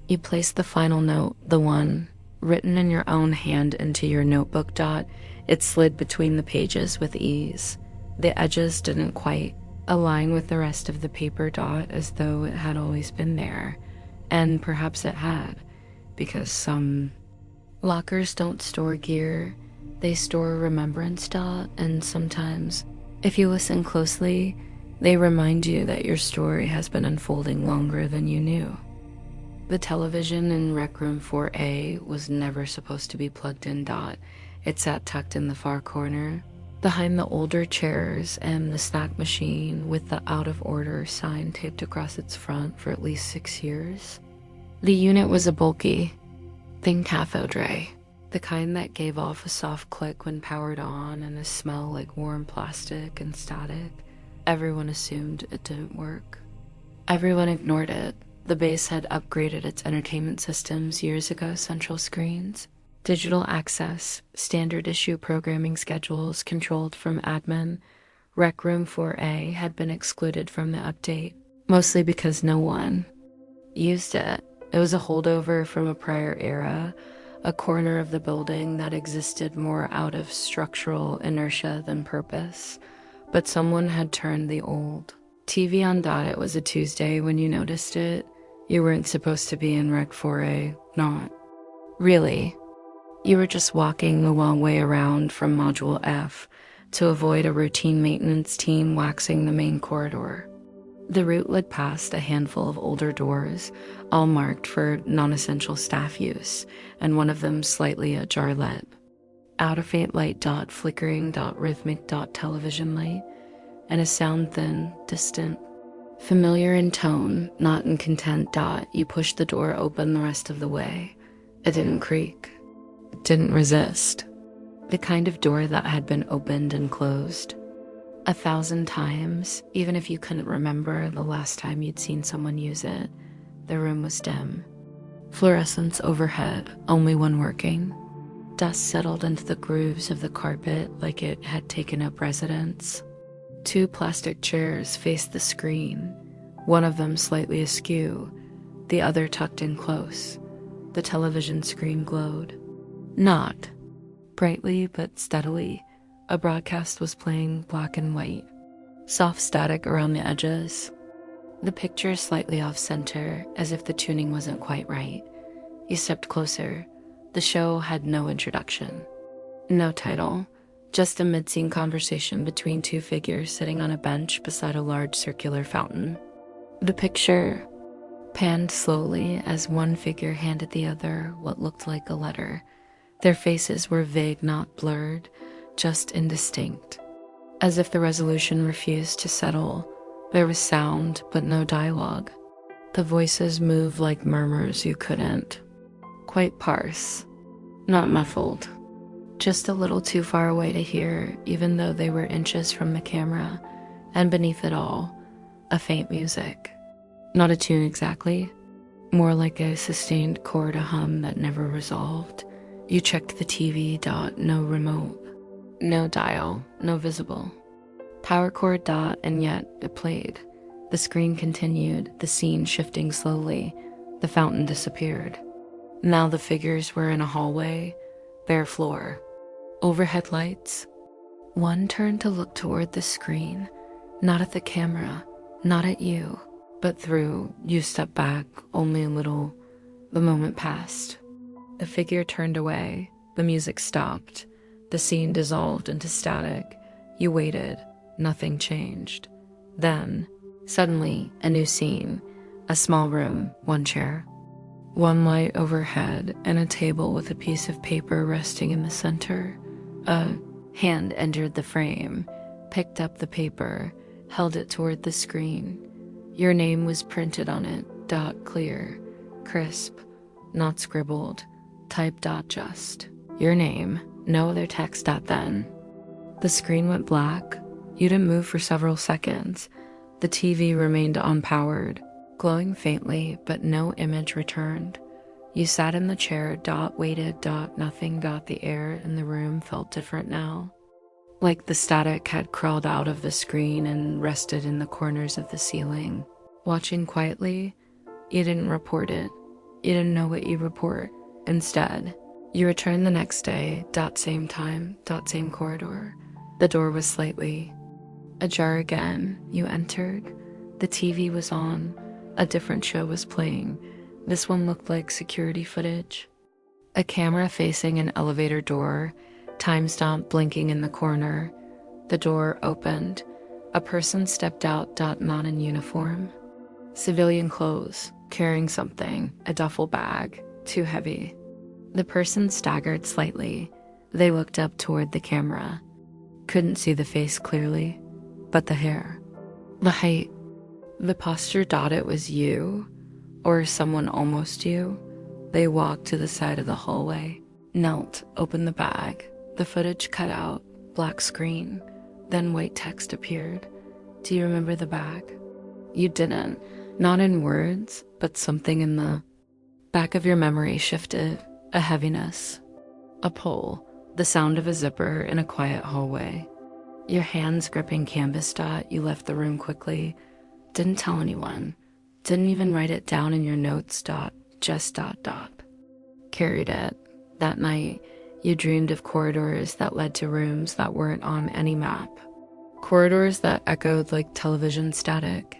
A: you placed the final note, the one written in your own hand, into your notebook dot. It slid between the pages with ease. The edges didn't quite align with the rest of the paper dot, as though it had always been there. And perhaps it had, because some lockers don't store gear, they store remembrance dot, and sometimes, if you listen closely, they remind you that your story has been unfolding longer than you knew. The television in Rec Room 4A was never supposed to be plugged in dot. It sat tucked in the far corner, behind the older chairs and the snack machine, with the out of order sign taped across its front for at least 6 years. The unit was a bulky, thin cathode ray, the kind that gave off a soft click when powered on and a smell like warm plastic and static. Everyone assumed it didn't work. Everyone ignored it. The base had upgraded its entertainment systems years ago. Central screens, digital access, standard issue programming schedules controlled from admin. Rec Room 4A had been excluded from the update, mostly because no one used it. It was a holdover from a prior era, a corner of the building that existed more out of structural inertia than purpose. But someone had turned the old TV on dot. It was a Tuesday when you noticed it. You weren't supposed to be in Rec 4A, not really. You were just walking the long way around from Module F to avoid a routine maintenance team waxing the main corridor. The route led past a handful of older doors, all marked for non-essential staff use, and one of them slightly ajar lit. Out of faint light dot, flickering dot, rhythmic dot, television light, and a sound thin, distant, familiar in tone, not in content dot. You pushed the door open the rest of the way. It didn't creak. It didn't resist. The kind of door that had been opened and closed 1,000 times, even if you couldn't remember the last time you'd seen someone use it. The room was dim. Fluorescence overhead, only one working. Dust settled into the grooves of the carpet like it had taken up residence. 2 plastic chairs faced the screen, one of them slightly askew, the other tucked in close. The television screen glowed. Not brightly, but steadily. A broadcast was playing, black and white. Soft static around the edges. The picture slightly off-center, as if the tuning wasn't quite right. You stepped closer. The show had no introduction. No title. Just a mid-scene conversation between 2 figures sitting on a bench beside a large circular fountain. The picture panned slowly as one figure handed the other what looked like a letter. Their faces were vague, not blurred, just indistinct. As if the resolution refused to settle, there was sound but no dialogue. The voices moved like murmurs you couldn't quite parse. Not muffled. Just a little too far away to hear, even though they were inches from the camera. And beneath it all, a faint music. Not a tune exactly, more like a sustained chord, a hum that never resolved. You checked the TV dot, no remote, no dial, no visible power cord dot, and yet it played. The screen continued, the scene shifting slowly. The fountain disappeared. Now the figures were in a hallway, bare floor, overhead lights. One turned to look toward the screen, not at the camera, not at you, but through. You stepped back only a little. The moment passed. The figure turned away. The music stopped. The scene dissolved into static. You waited. Nothing changed. Then, suddenly, a new scene. A small room, 1 chair. 1 light overhead, and a table with a piece of paper resting in the center. A hand entered the frame, picked up the paper, held it toward the screen. Your name was printed on it. Clear, crisp, not scribbled. Type. Just. Your name. No other text. Then. The screen went black. You didn't move for several seconds. The TV remained unpowered, glowing faintly, but no image returned. You sat in the chair. Waited. Nothing. The air in the room felt different now. Like the static had crawled out of the screen and rested in the corners of the ceiling. Watching quietly, you didn't report it. You didn't know what you report. Instead, you returned the next day. Same time. Same corridor. The door was slightly ajar again. You entered. The TV was on. A different show was playing. This one looked like security footage. A camera facing an elevator door. Timestamp blinking in the corner. The door opened. A person stepped out. Not in uniform. Civilian clothes. Carrying something. A duffel bag. Too heavy. The person staggered slightly. They looked up toward the camera. Couldn't see the face clearly, but the hair. The height. The posture. It was you, or someone almost you. They walked to the side of the hallway. Knelt. Opened the bag. The footage cut out. Black screen. Then white text appeared. Do you remember the bag? You didn't. Not in words, but something in the back of your memory shifted. A heaviness. A pull. The sound of a zipper in a quiet hallway. Your hands gripping canvas. You left the room quickly. Didn't tell anyone. Didn't even write it down in your notes. Just. Carried it. That night, you dreamed of corridors that led to rooms that weren't on any map. Corridors that echoed like television static.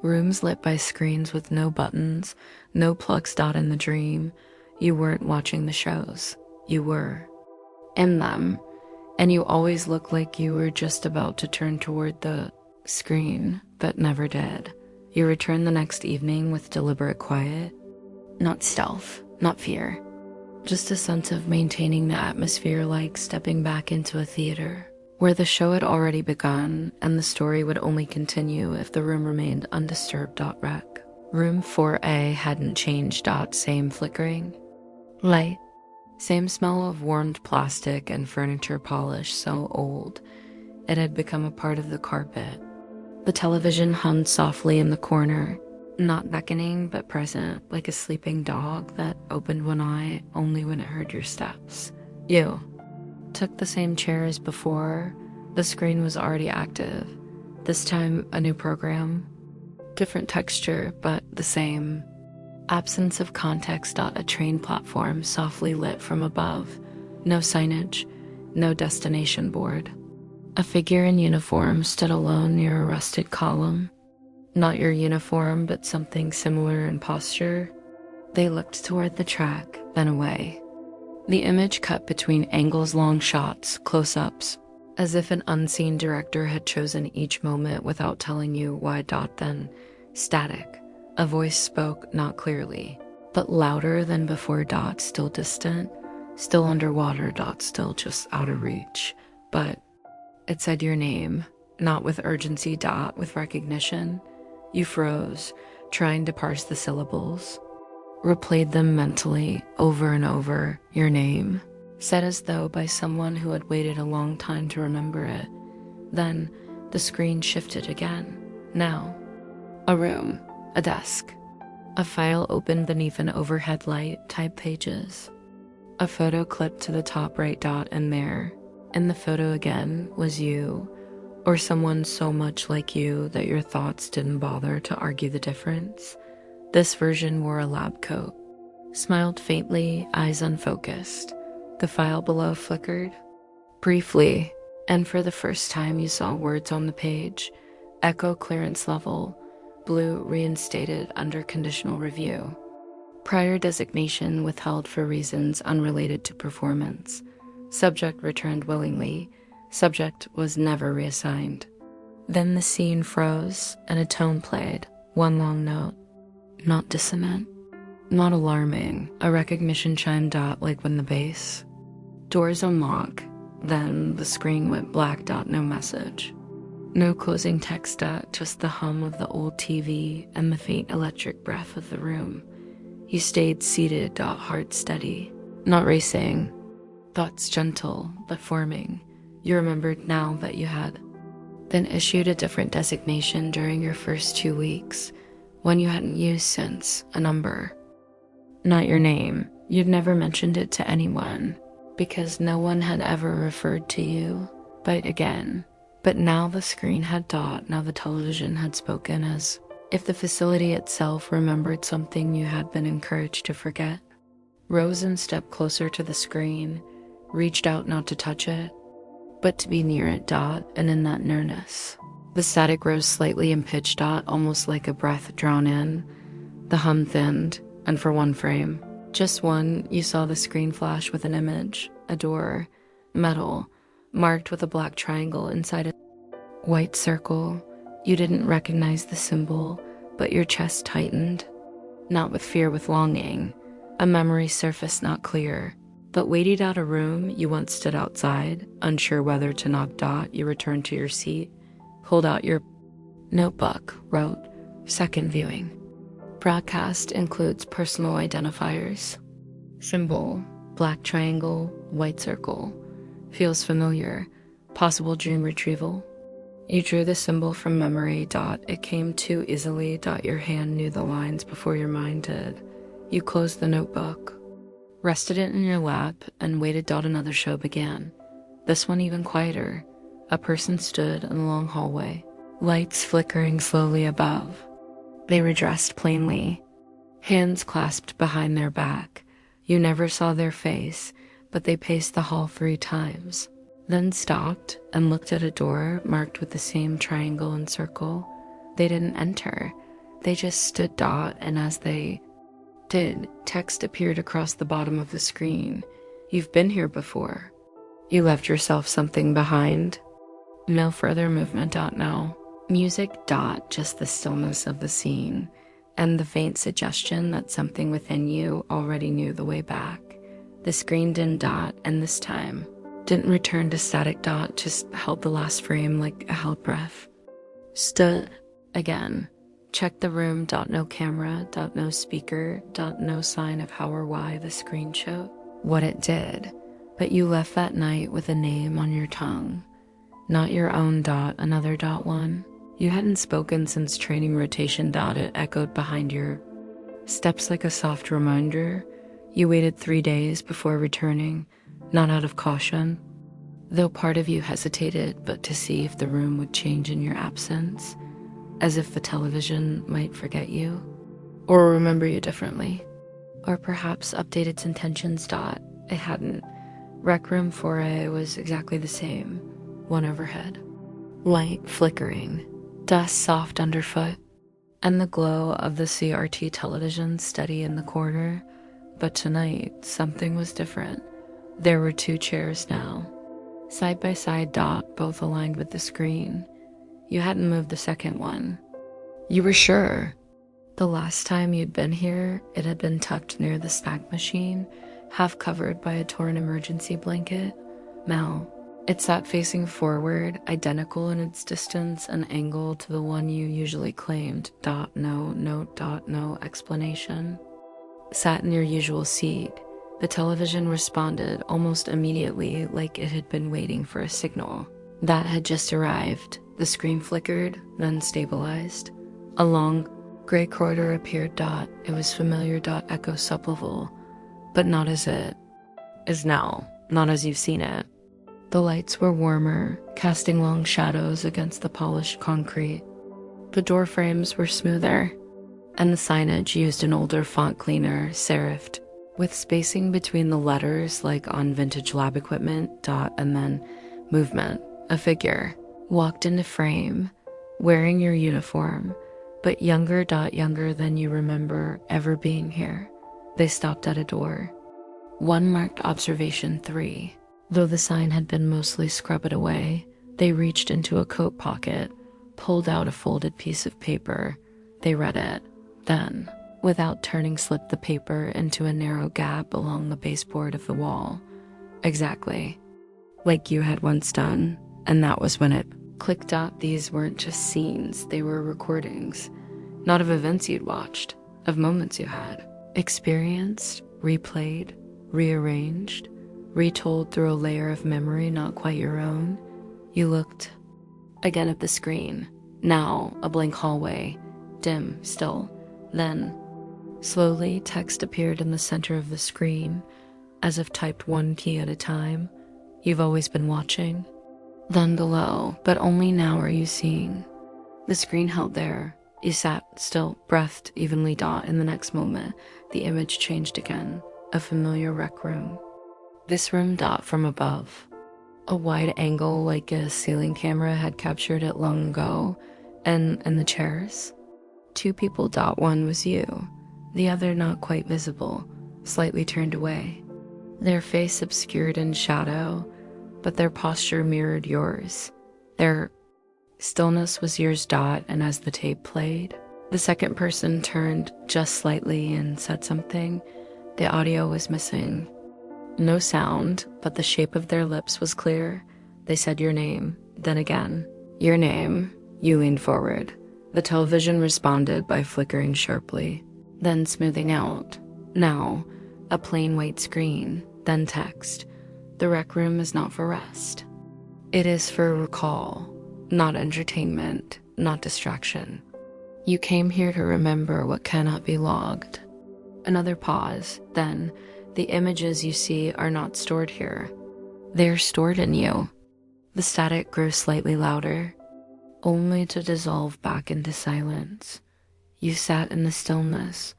A: Rooms lit by screens with no buttons, no plugs. In the dream, you weren't watching the shows. You were in them. And you always looked like you were just about to turn toward the screen, but never did. You returned the next evening with deliberate quiet. Not stealth, not fear. Just a sense of maintaining the atmosphere, like stepping back into a theater where the show had already begun and the story would only continue if the room remained undisturbed. Rec. Room 4A hadn't changed. Same flickering light. Same smell of warmed plastic and furniture polish so old it had become a part of the carpet. The television hummed softly in the corner, not beckoning but present, like a sleeping dog that opened one eye only when it heard your steps. You took the same chair as before. The screen was already active. This time a new program. Different texture, but the same. Absence of context. A train platform softly lit from above. No signage, no destination board. A figure in uniform stood alone near a rusted column. Not your uniform, but something similar in posture. They looked toward the track, then away. The image cut between angles, long shots, close-ups, as if an unseen director had chosen each moment without telling you why. Then static. A voice spoke, not clearly, but louder than before. Still distant, still underwater. Still just out of reach. But it said your name, not with urgency. With recognition. You froze, trying to parse the syllables. Replayed them mentally, over and over. Your name, said as though by someone who had waited a long time to remember it. Then the screen shifted again. Now, a room. A desk. A file opened beneath an overhead light. Type pages. A photo clipped to the top right. And there, in the photo again, was you, or someone so much like you that your thoughts didn't bother to argue the difference. This version wore a lab coat, smiled faintly, eyes unfocused. The file below flickered. Briefly, and for the first time you saw words on the page. Echo clearance level. Blue reinstated under conditional review. Prior designation withheld for reasons unrelated to performance. Subject returned willingly. Subject was never reassigned. Then the scene froze and a tone played. One long note. Not dissonant. Not alarming. A recognition chime. Like when the bass. Doors unlock. Then the screen went black. No message. No closing text dot, just the hum of the old TV and the faint electric breath of the room. You stayed seated dot, heart steady, not racing, thoughts gentle but forming. You remembered now that you had been issued a different designation during your first 2 weeks, one you hadn't used since, a number. Not your name. You'd never mentioned it to anyone, because no one had ever referred to you. But now the screen had dot, now the television had spoken, as if the facility itself remembered something you had been encouraged to forget. Rose and stepped closer to the screen, reached out not to touch it, but to be near it dot, and in that nearness. The static rose slightly in pitch dot, almost like a breath drawn in. The hum thinned, and for one frame, just one, you saw the screen flash with an image, a door, metal, marked with a black triangle inside a white circle. You didn't recognize the symbol, but your chest tightened. Not with fear, with longing. A memory surfaced not clear. But waited out a room, you once stood outside, unsure whether to knock dot. You returned to your seat, pulled out your notebook, wrote, second viewing. Broadcast includes personal identifiers. Symbol, black triangle, white circle. Feels familiar. Possible dream retrieval. You drew the symbol from memory dot. It came too easily dot. Your hand knew the lines before your mind did. You closed the notebook, rested it in your lap, and waited dot. Another show began. This one even quieter. A person stood in the long hallway, lights flickering slowly above. They were dressed plainly, hands clasped behind their back. You never saw their face, but they paced the hall 3 times, then stopped and looked at a door marked with the same triangle and circle. They didn't enter. They just stood dot, and as they did, text appeared across the bottom of the screen. You've been here before. You left yourself something behind. No further movement dot now. Music dot, just the stillness of the scene, and the faint suggestion that something within you already knew the way back. The screen dimmed dot, and this time didn't return to static dot, just held the last frame like a held breath. Stood again. Checked the room dot, no camera dot, no speaker dot, no sign of how or why the screen showed what it did. But you left that night with a name on your tongue. Not your own dot, another dot one. You hadn't spoken since training rotation dot. It echoed behind your steps like a soft reminder. You waited 3 days before returning, not out of caution, though part of you hesitated, but to see if the room would change in your absence, as if the television might forget you, or remember you differently, or perhaps update its intentions dot. It hadn't. Rec Room 4A was exactly the same, one overhead. Light flickering, dust soft underfoot, and the glow of the CRT television steady in the corner. But tonight, something was different. There were 2 chairs now, side by side dot, both aligned with the screen. You hadn't moved the second one. You were sure. The last time you'd been here, it had been tucked near the snack machine, half covered by a torn emergency blanket. Now, it sat facing forward, identical in its distance and angle to the one you usually claimed dot, no note dot, no explanation. Sat in your usual seat. The television responded almost immediately, like it had been waiting for a signal. That had just arrived. The screen flickered, then stabilized. A long gray corridor appeared dot. It was familiar dot, echo sublevel, but not as it is now, not as you've seen it. The lights were warmer, casting long shadows against the polished concrete. The door frames were smoother, and the signage used an older font cleaner, serifed, with spacing between the letters like on vintage lab equipment dot, and then movement. A figure walked into frame, wearing your uniform, but younger dot, younger than you remember ever being here. They stopped at a door. One marked observation 3. Though the sign had been mostly scrubbed away, they reached into a coat pocket, pulled out a folded piece of paper. They read it. Then, without turning, slipped the paper into a narrow gap along the baseboard of the wall. Exactly. Like you had once done, and that was when it Click dot, these weren't just scenes, they were recordings. Not of events you'd watched, of moments you had. Experienced, replayed, rearranged, retold through a layer of memory not quite your own. You looked again at the screen. Now, a blank hallway, dim still. Then, slowly, text appeared in the center of the screen, as if typed one key at a time. You've always been watching. Then below, but only now are you seeing. The screen held there. You sat still, breathed evenly. Dot. In the next moment, the image changed again. A familiar rec room. This room. Dot. From above. A wide angle like a ceiling camera had captured it long ago. And the chairs. Two people. Dot. One was you. The other not quite visible, slightly turned away. Their face obscured in shadow, but their posture mirrored yours. Their stillness was yours. Dot. And as the tape played, the second person turned just slightly and said something. The audio was missing. No sound, but the shape of their lips was clear. They said your name, then again. Your name. You leaned forward. The television responded by flickering sharply, then smoothing out. Now, a plain white screen, then text. The rec room is not for rest. It is for recall, not entertainment, not distraction. You came here to remember what cannot be logged. Another pause, then, the images you see are not stored here. They are stored in you. The static grew slightly louder, only to dissolve back into silence. You sat in the stillness,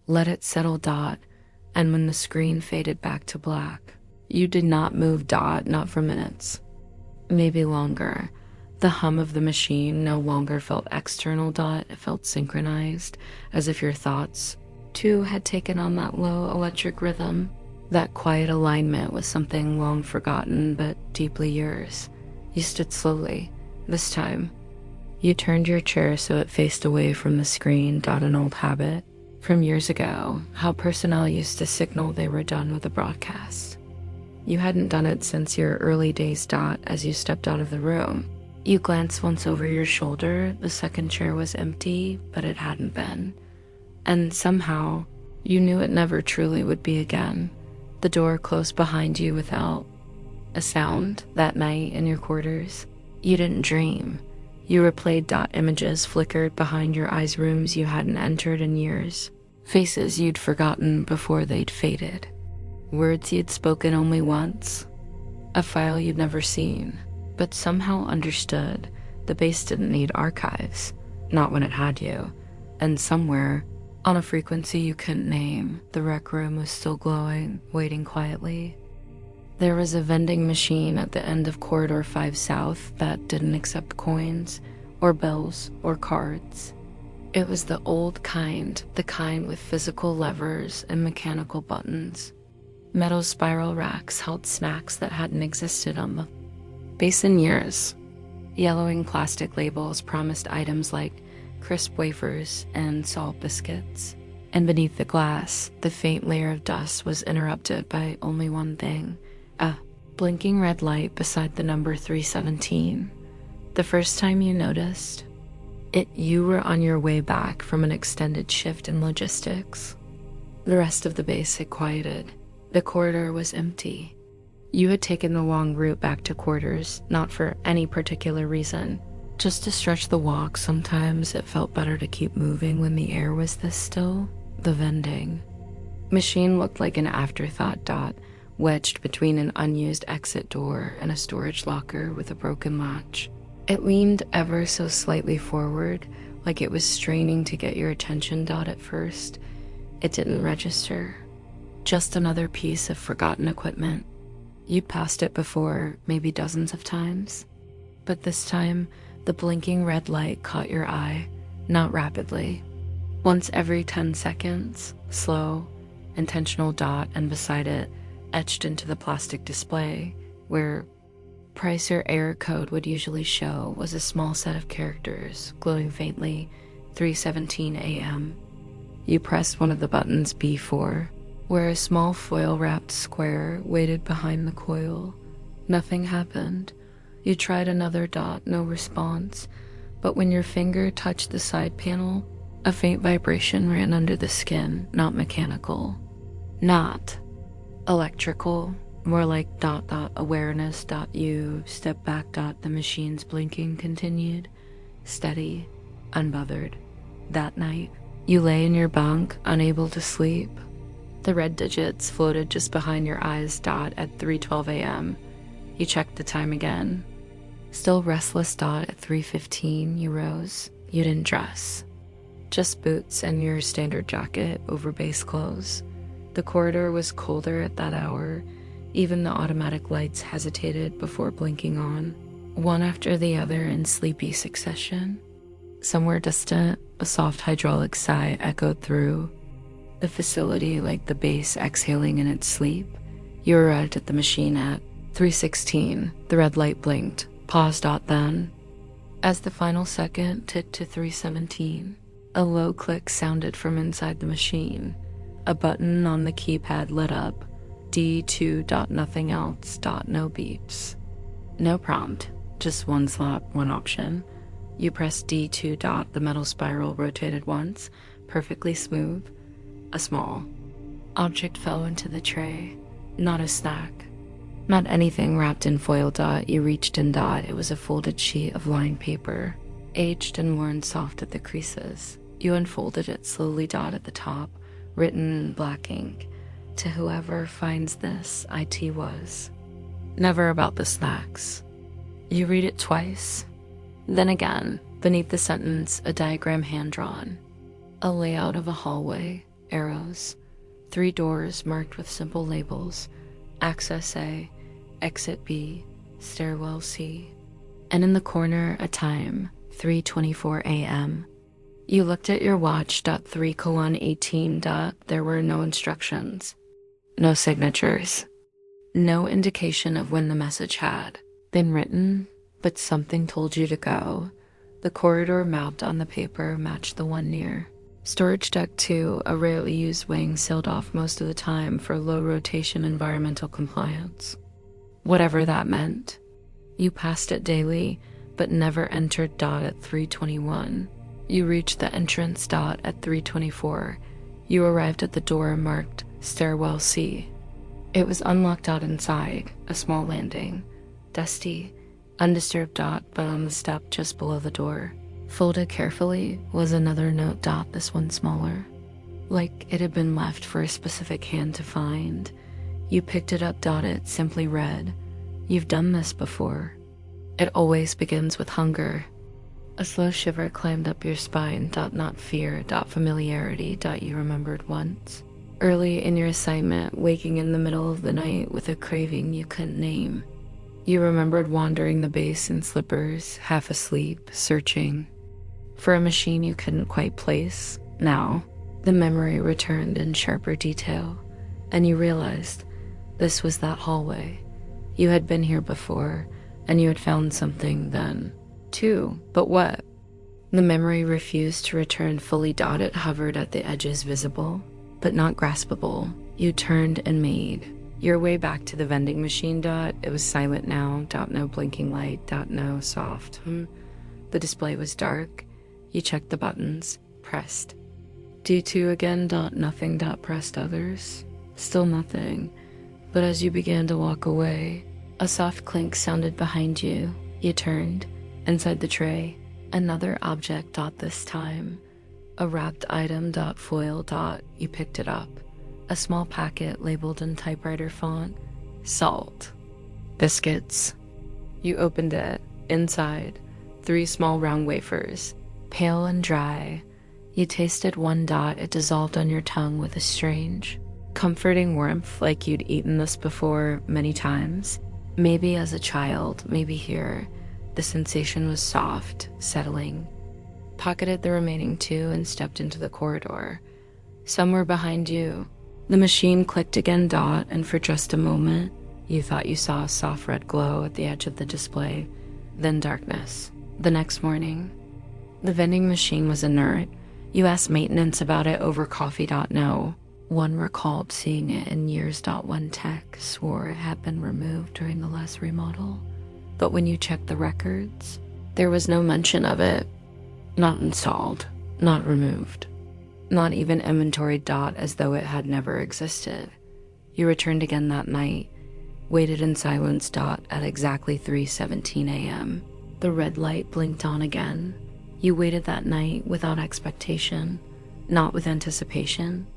A: let it settle. Dot. And when the screen faded back to black, you did not move. Dot. Not for minutes. Maybe longer. The hum of the machine no longer felt external. Dot. It felt synchronized, as if your thoughts too had taken on that low electric rhythm, that quiet alignment with something long forgotten but deeply yours. You stood slowly. This time, you turned your chair so it faced away from the screen. Dot. An old habit from years ago, how personnel used to signal they were done with the broadcast. You hadn't done it since your early days. Dot. As you stepped out of the room, you glanced once over your shoulder. The second chair was empty, but it hadn't been. And somehow, you knew it never truly would be again. The door closed behind you without a sound that night in your quarters. You didn't dream. You replayed. Dot. Images flickered behind your eyes, rooms you hadn't entered in years. Faces you'd forgotten before they'd faded. Words you'd spoken only once. A file you'd never seen, but somehow understood. The base didn't need archives, not when it had you. And somewhere, on a frequency you couldn't name, the rec room was still glowing, waiting quietly. There was a vending machine at the end of Corridor 5 South that didn't accept coins, or bills, or cards. It was the old kind, the kind with physical levers and mechanical buttons. Metal spiral racks held snacks that hadn't existed on the base in years. Yellowing plastic labels promised items like crisp wafers and salt biscuits. And beneath the glass, the faint layer of dust was interrupted by only one thing. A blinking red light beside the number 317. The first time you noticed it, you were on your way back from an extended shift in logistics. The rest of the base had quieted. The corridor was empty. You had taken the long route back to quarters, not for any particular reason. Just to stretch the walk. Sometimes it felt better to keep moving when the air was this still. The vending machine looked like an afterthought. Dot. Wedged between an unused exit door and a storage locker with a broken latch. It leaned ever so slightly forward, like it was straining to get your attention. Dot. At first, it didn't register. Just another piece of forgotten equipment. You'd passed it before, maybe dozens of times. But this time, the blinking red light caught your eye, not rapidly. Once every 10 seconds, slow, intentional. Dot. And beside it, etched into the plastic display, where price or error code would usually show, was a small set of characters, glowing faintly, 3:17 a.m. You pressed one of the buttons, B4, where a small foil-wrapped square waited behind the coil. Nothing happened. You tried another dot, no response, but when your finger touched the side panel, a faint vibration ran under the skin, not mechanical. Not electrical, more like dot dot awareness dot you step back dot the machine's blinking continued, steady, unbothered. That night, you lay in your bunk, unable to sleep. The red digits floated just behind your eyes dot at 3:12 a.m. You checked the time again. Still restless dot at 3:15, you rose. You didn't dress. Just boots and your standard jacket over base clothes. The corridor was colder at that hour. Even the automatic lights hesitated before blinking on, one after the other in sleepy succession. Somewhere distant, a soft hydraulic sigh echoed through the facility like the base exhaling in its sleep. You arrived at the machine at 3:16. The red light blinked. Paused dot then. As the final second ticked to 3:17, a low click sounded from inside the machine. A button on the keypad lit up. D2 dot nothing else dot no beeps. No prompt, just one slot, one option. You pressed D2 dot, the metal spiral rotated once, perfectly smooth. A small object fell into the tray. Not a snack. Not anything wrapped in foil dot. You reached in dot. It was a folded sheet of lined paper, aged and worn soft at the creases. You unfolded it slowly dot at the top, written in black ink. To whoever finds this, IT was. Never about the snacks. You read it twice. Then again, beneath the sentence, a diagram hand-drawn. A layout of a hallway, arrows, 3 doors marked with simple labels. Access A, Exit B, Stairwell C. And in the corner, a time, 3:24 a.m. You looked at your watch, 3:18. There were no instructions. No signatures. No indication of when the message had been written, but something told you to go. The corridor mapped on the paper matched the one near. Storage deck 2, a rarely used wing, sealed off most of the time for low rotation environmental compliance. Whatever that meant. You passed it daily, but never entered dot at 3:21. You reached the entrance dot at 3:24. You arrived at the door marked Stairwell C. It was unlocked out inside, a small landing. Dusty, undisturbed dot, but on the step just below the door. Folded carefully was another note dot, this one smaller. Like it had been left for a specific hand to find. You picked it up dot, it simply read, "You've done this before. It always begins with hunger." A slow shiver climbed up your spine dot, not fear dot, familiarity dot, you remembered once. Early in your assignment, waking in the middle of the night with a craving you couldn't name. You remembered wandering the base in slippers, half asleep, searching for a machine you couldn't quite place. Now, the memory returned in sharper detail, and you realized this was that hallway. You had been here before, and you had found something then, too. But what? The memory refused to return fully dot. It hovered at the edges, visible, but not graspable. You turned and made your way back to the vending machine dot. It was silent now dot, no blinking light dot, no soft. The display was dark. You checked the buttons, pressed. D2 again dot, nothing dot, pressed others. Still nothing. But as you began to walk away, a soft clink sounded behind you. You turned. Inside the tray, another object dot this time. A wrapped item dot, foil dot. You picked it up. A small packet labeled in typewriter font. Salt. Biscuits. You opened it. Inside, 3 small round wafers. Pale and dry. You tasted one dot. It dissolved on your tongue with a strange, comforting warmth, like you'd eaten this before many times. Maybe as a child, maybe here. The sensation was soft, settling. Pocketed the remaining 2 and stepped into the corridor. Somewhere behind you, the machine clicked again dot, and for just a moment, you thought you saw a soft red glow at the edge of the display. Then darkness. The next morning, the vending machine was inert. You asked maintenance about it over coffee dot, no. One recalled seeing it in years dot. One tech swore it had been removed during the last remodel. But when you checked the records, there was no mention of it. Not installed, not removed, not even inventoried as though it had never existed. You returned again that night, waited in silence at exactly 3:17 a.m. The red light blinked on again. You waited that night without expectation, not with anticipation,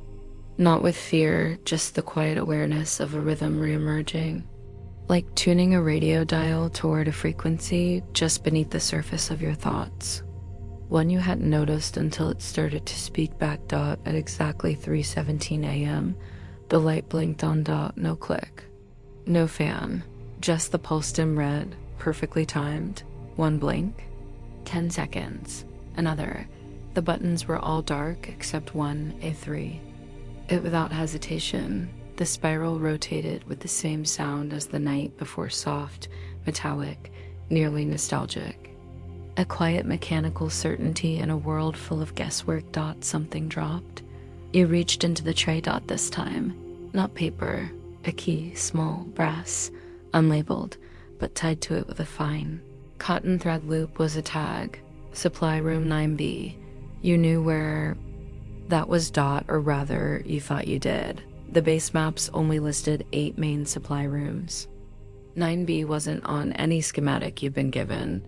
A: not with fear, just the quiet awareness of a rhythm reemerging, like tuning a radio dial toward a frequency just beneath the surface of your thoughts. One you hadn't noticed until it started to speak back at exactly 3:17 a.m. The light blinked on no click. No fan, just the pulse dim red, perfectly timed. One blink, 10 seconds, another. The buttons were all dark except one, A3. Without hesitation, the spiral rotated with the same sound as the night before, soft, metallic, nearly nostalgic. A quiet mechanical certainty in a world full of guesswork. Something dropped. You reached into the tray. This time. Not paper, a key, small, brass, unlabeled, but tied to it with a fine cotton thread loop was a tag. Supply room 9B. You knew where that was. Or rather, you thought you did. The base maps only listed 8 main supply rooms. 9B wasn't on any schematic you've been given,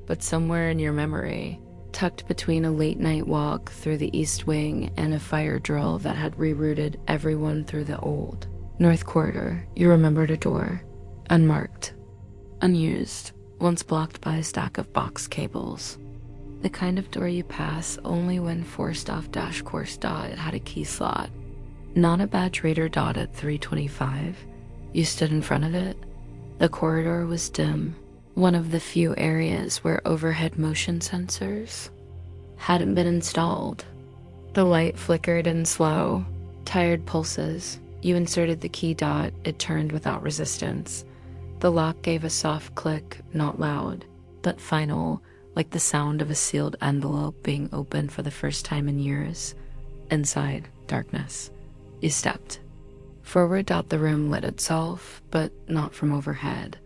A: but somewhere in your memory, tucked between a late-night walk through the East Wing and a fire drill that had rerouted everyone through the old North Corridor, you remembered a door, unmarked, unused, once blocked by a stack of box cables. The kind of door you pass only when forced off dash course. It had a key slot. Not a badge reader. At 3:25, you stood in front of it. The corridor was dim, one of the few areas where overhead motion sensors hadn't been installed. The light flickered in slow, tired pulses. You inserted the key. It turned without resistance. The lock gave a soft click, not loud, but final, like the sound of a sealed envelope being opened for the first time in years. Inside, darkness. You stepped forward. The room lit itself, but not from overhead.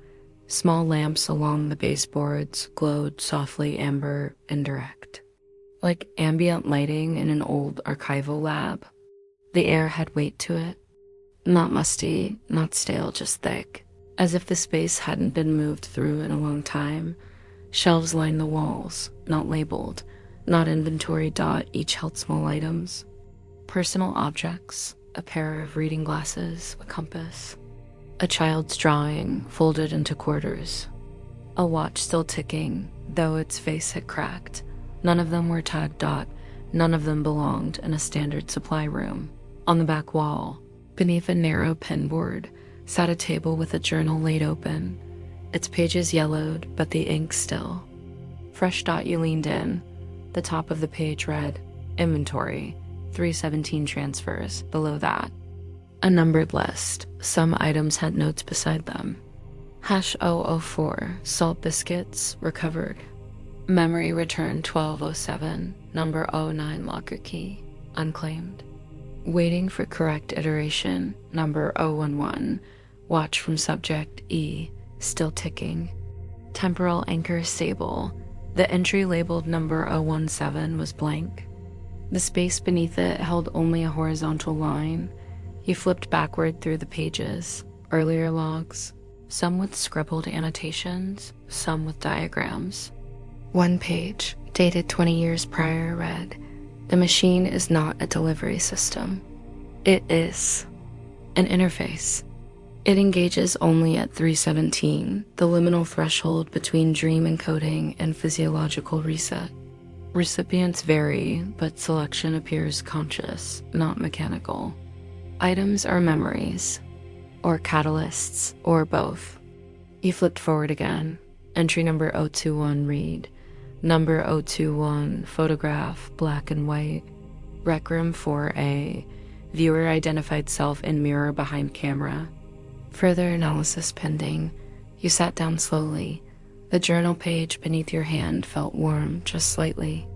A: Small lamps along the baseboards glowed softly amber, indirect, like ambient lighting in an old archival lab. The air had weight to it. Not musty, not stale, just thick, as if the space hadn't been moved through in a long time. Shelves lined the walls, not labeled, not inventoried. Each held small items, personal objects, a pair of reading glasses, a compass, a child's drawing folded into quarters, a watch still ticking, though its face had cracked. None of them were tagged. None of them belonged in a standard supply room. On the back wall, beneath a narrow pinboard, sat a table with a journal laid open, its pages yellowed, but the ink still fresh. You leaned in. The top of the page read, Inventory, 317 transfers. Below that, a numbered list. Some items had notes beside them. #004, salt biscuits, recovered. Memory returned 1207, number 09 locker key, unclaimed. Waiting for correct iteration, number 011, watch from subject E, still ticking. Temporal anchor stable. The entry labeled number 017 was blank. The space beneath it held only a horizontal line. You flipped backward through the pages. Earlier logs, some with scribbled annotations, some with diagrams. One page, dated 20 years prior, read, "The machine is not a delivery system. It is an interface. It engages only at 317, the liminal threshold between dream encoding and physiological reset. Recipients vary, but selection appears conscious, not mechanical. Items are memories, or catalysts, or both." You flipped forward again. Entry number 021 read, number 021, photograph, black and white. Rec room 4A, viewer identified self in mirror behind camera. Further analysis pending. You sat down slowly. The journal page beneath your hand felt warm, just slightly.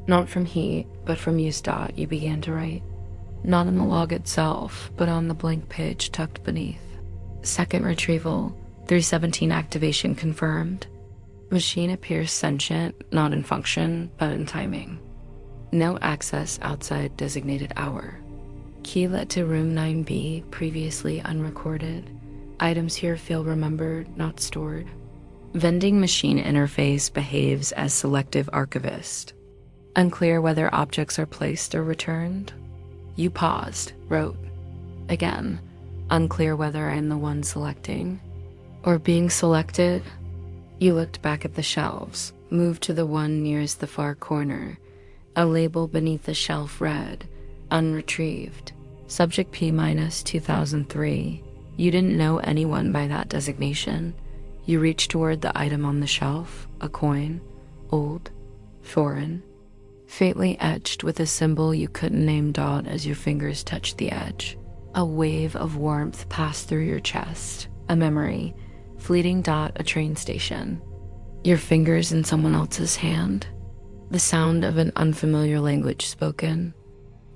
A: Not from heat, but from use. You began to write. Not in the log itself, but on the blank page tucked beneath. Second retrieval. 317 activation confirmed. Machine appears sentient, not in function, but in timing. No access outside designated hour. Key led to room 9B, previously unrecorded. Items here feel remembered, not stored. Vending machine interface behaves as selective archivist. Unclear whether objects are placed or returned. You paused, wrote. Again, unclear whether I'm the one selecting or being selected. You looked back at the shelves, moved to the one nearest the far corner. A label beneath the shelf read, unretrieved, subject P-2003. You didn't know anyone by that designation. You reached toward the item on the shelf, a coin, old, foreign, faintly etched with a symbol you couldn't name dot as your fingers touched the edge. A wave of warmth passed through your chest, a memory, fleeting dot a train station. Your fingers in someone else's hand. The sound of an unfamiliar language spoken.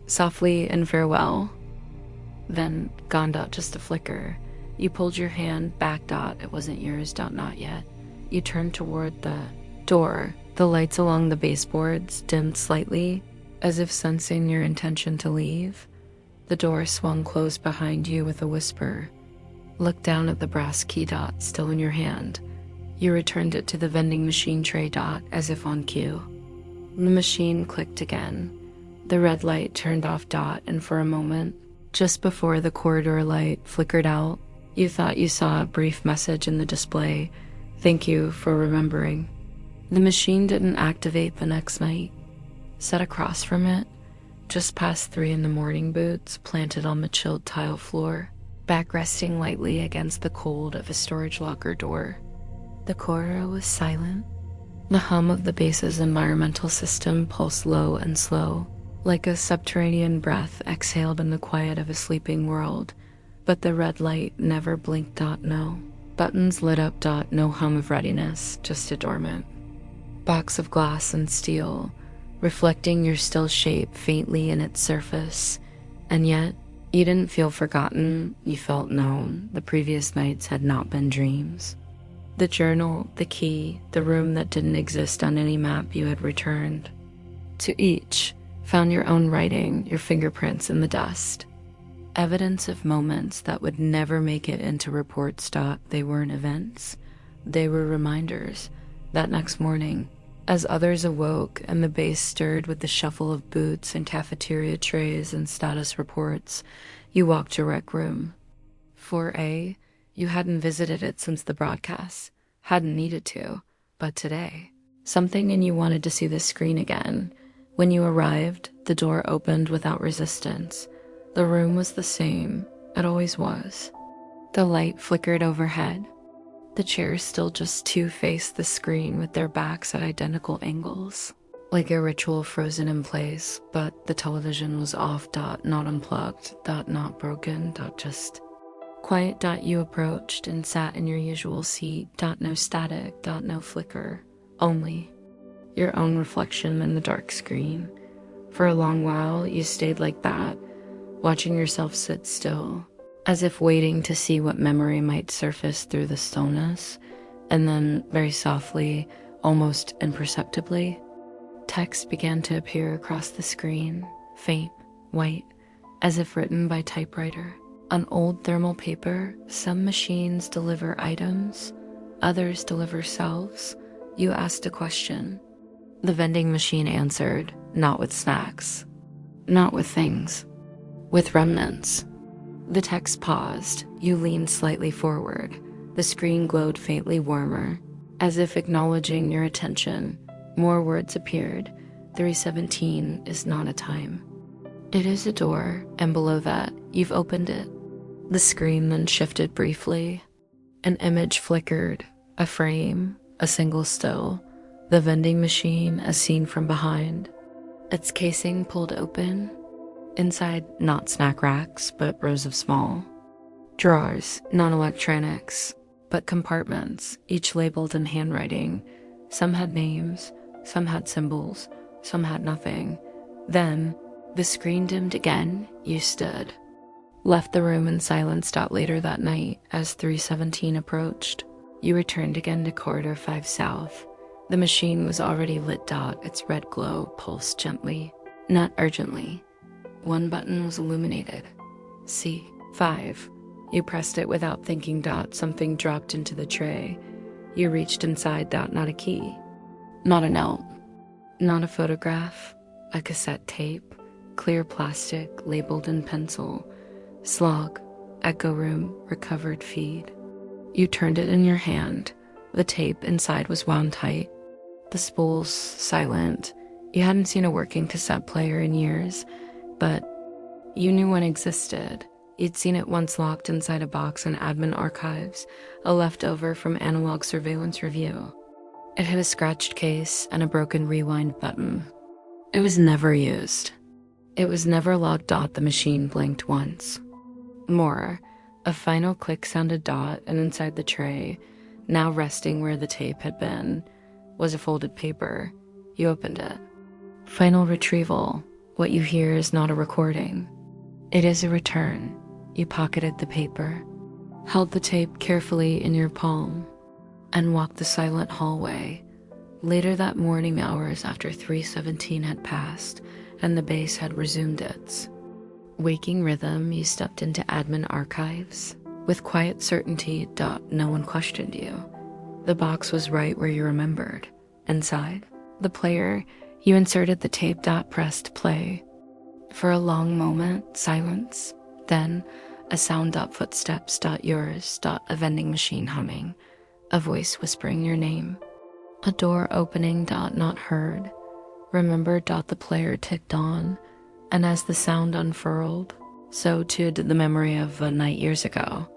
A: Softly in farewell. Then gone dot just a flicker. You pulled your hand back dot, it wasn't yours dot not yet. You turned toward the door. The lights along the baseboards dimmed slightly, as if sensing your intention to leave. The door swung closed behind you with a whisper. Look down at the brass key dot still in your hand. You returned it to the vending machine tray dot as if on cue. The machine clicked again. The red light turned off dot, and for a moment, just before the corridor light flickered out, you thought you saw a brief message in the display. Thank you for remembering. The machine didn't activate the next night. Set across from it, just past 3 a.m. boots planted on the chilled tile floor, back resting lightly against the cold of a storage locker door. The corridor was silent. The hum of the base's environmental system pulsed low and slow, like a subterranean breath exhaled in the quiet of a sleeping world. But the red light never blinked dot no. Buttons lit up dot no hum of readiness, just a dormant. Box of glass and steel, reflecting your still shape faintly in its surface. And yet, you didn't feel forgotten, you felt known. The previous nights had not been dreams. The journal, the key, the room that didn't exist on any map you had returned. To each, found your own writing, your fingerprints in the dust. Evidence of moments that would never make it into reports. They weren't events. They were reminders. That next morning, as others awoke and the base stirred with the shuffle of boots and cafeteria trays and status reports, you walked to rec room. 4A, you hadn't visited it since the broadcast. Hadn't needed to. But today, something in you wanted to see the screen again. When you arrived, the door opened without resistance. The room was the same. It always was. The light flickered overhead. The chairs still just two faced the screen with their backs at identical angles. Like a ritual frozen in place, but the television was off. Not unplugged. Not broken. Just quiet. You approached and sat in your usual seat. No static. No flicker. Only your own reflection in the dark screen. For a long while, you stayed like that, watching yourself sit still, as if waiting to see what memory might surface through the stillness. And then, very softly, almost imperceptibly, text began to appear across the screen, faint, white, as if written by typewriter. On old thermal paper, some machines deliver items, others deliver selves. You asked a question. The vending machine answered, not with snacks, not with things, with remnants. The text paused. You leaned slightly forward. The screen glowed faintly warmer, as if acknowledging your attention. More words appeared. 317 is not a time. It is a door, and below that, you've opened it. The screen then shifted briefly. An image flickered, a frame, a single still, the vending machine as seen from behind. Its casing pulled open. Inside, not snack racks, but rows of small drawers, non-electronics, but compartments, each labeled in handwriting. Some had names, some had symbols, some had nothing. Then, the screen dimmed again. You stood. left the room in silence. Later that night, as 3:17 approached, you returned again to corridor 5 south. The machine was already lit. Its red glow pulsed gently, not urgently. One button was illuminated. C5. You pressed it without thinking. Something dropped into the tray. You reached inside. Not a key, not a note, not a photograph, a cassette tape, clear plastic, labeled in pencil. Slog, echo room, recovered feed. You turned it in your hand. The tape inside was wound tight, the spools silent. You hadn't seen a working cassette player in years, but you knew one existed. You'd seen it once locked inside a box in admin archives, a leftover from analog surveillance review. It had a scratched case and a broken rewind button. It was never used. It was never logged. The machine blinked once. More. A final click sounded. And inside the tray, now resting where the tape had been, was a folded paper. You opened it. Final retrieval. What you hear is not a recording. It is a return. You pocketed the paper, held the tape carefully in your palm, and walked the silent hallway. Later that morning, hours after 3:17 had passed and the base had resumed its waking rhythm, you stepped into admin archives. With quiet certainty. No one questioned you. The box was right where you remembered. Inside the player, you inserted the tape. Pressed play. For a long moment, silence. Then a sound. Footsteps. Yours. A vending machine humming. A voice whispering your name. A door opening. Not heard. Remember. The player ticked on, and as the sound unfurled, so too did the memory of a night years ago.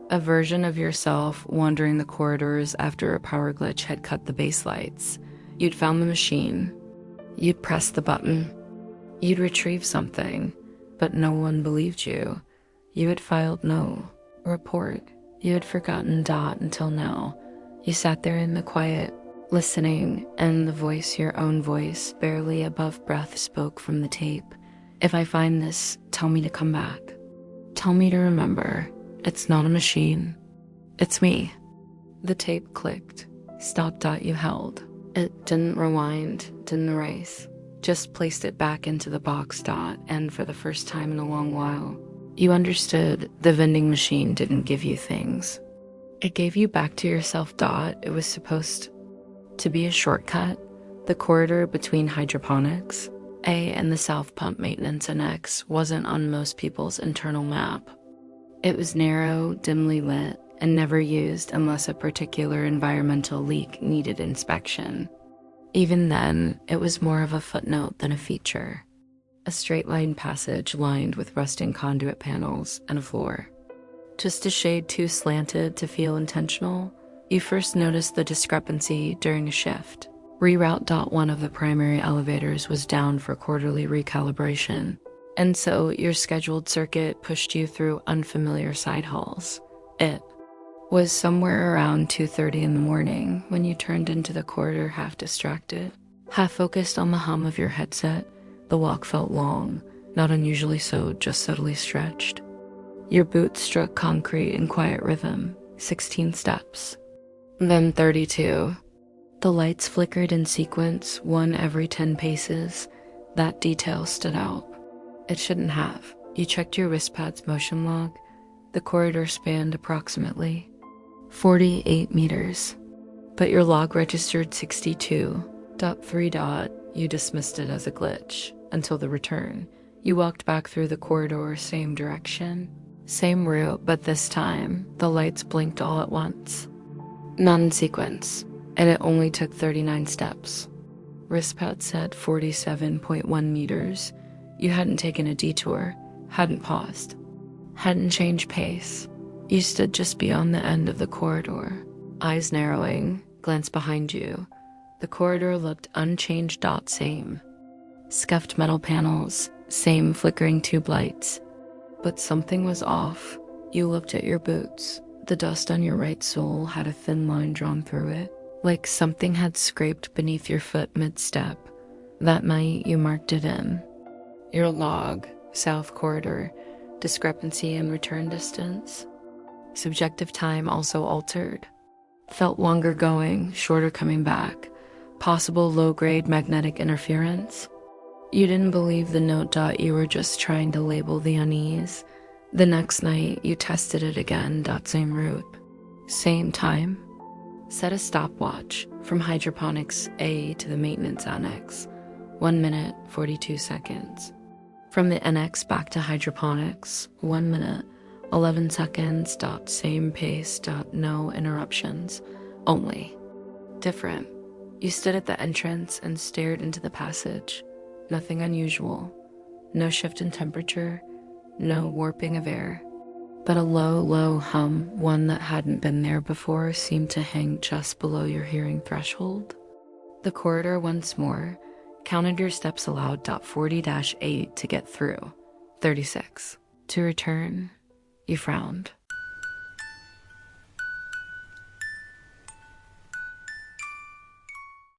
A: A version of yourself wandering the corridors after a power glitch had cut the base lights. You'd found the machine. You'd pressed the button. You'd retrieved something, but no one believed you. You had filed no report. You had forgotten. Until now. You sat there in the quiet, listening, and the voice, your own voice, barely above breath, spoke from the tape. If I find this, tell me to come back. Tell me to remember. It's not a machine. It's me. The tape clicked. Stopped. You held. It didn't rewind, didn't erase. Just placed it back into the box. And for the first time in a long while, you understood the vending machine didn't give you things. It gave you back to yourself. It was supposed to be a shortcut. The corridor between hydroponics, A, and the south pump maintenance and X wasn't on most people's internal map. It was narrow, dimly lit, and never used unless a particular environmental leak needed inspection. Even then, it was more of a footnote than a feature. A straight-line passage lined with rusting conduit panels and a floor. Just a shade too slanted to feel intentional, you first noticed the discrepancy during a shift. Reroute. One of the primary elevators was down for quarterly recalibration, and so your scheduled circuit pushed you through unfamiliar side halls. It was somewhere around 2:30 in the morning when you turned into the corridor, half distracted, half focused on the hum of your headset. The walk felt long, not unusually so, just subtly stretched. Your boots struck concrete in quiet rhythm. 16 steps. Then 32. The lights flickered in sequence, one every 10 paces. That detail stood out. It shouldn't have. You checked your wristpad's motion log. The corridor spanned approximately 48 meters. But your log registered 62.3. You dismissed it as a glitch until the return. You walked back through the corridor, same direction, same route, but this time, the lights blinked all at once. Not in sequence, and it only took 39 steps. Wristpad said 47.1 meters. You hadn't taken a detour, hadn't paused, hadn't changed pace. You stood just beyond the end of the corridor, eyes narrowing, glance behind you. The corridor looked unchanged. Same. Scuffed metal panels, same flickering tube lights. But something was off. You looked at your boots. The dust on your right sole had a thin line drawn through it, like something had scraped beneath your foot mid-step. That night, you marked it in. Your log, South Corridor, Discrepancy in return distance. Subjective time also altered. Felt longer going, shorter coming back. Possible low-grade magnetic interference. You didn't believe the note. You were just trying to label the unease. The next night, you tested it again. Same route. Same time. Set a stopwatch from hydroponics A to the maintenance annex. 1 minute, 42 seconds. From the NX back to hydroponics, 1 minute, 11 seconds. Same pace. No interruptions. Only. Different. You stood at the entrance and stared into the passage. Nothing unusual. No shift in temperature. No warping of air. But a low, low hum, one that hadn't been there before, seemed to hang just below your hearing threshold. The corridor once more. Counted your steps aloud. 40-8 to get through. 36. To return. You frowned.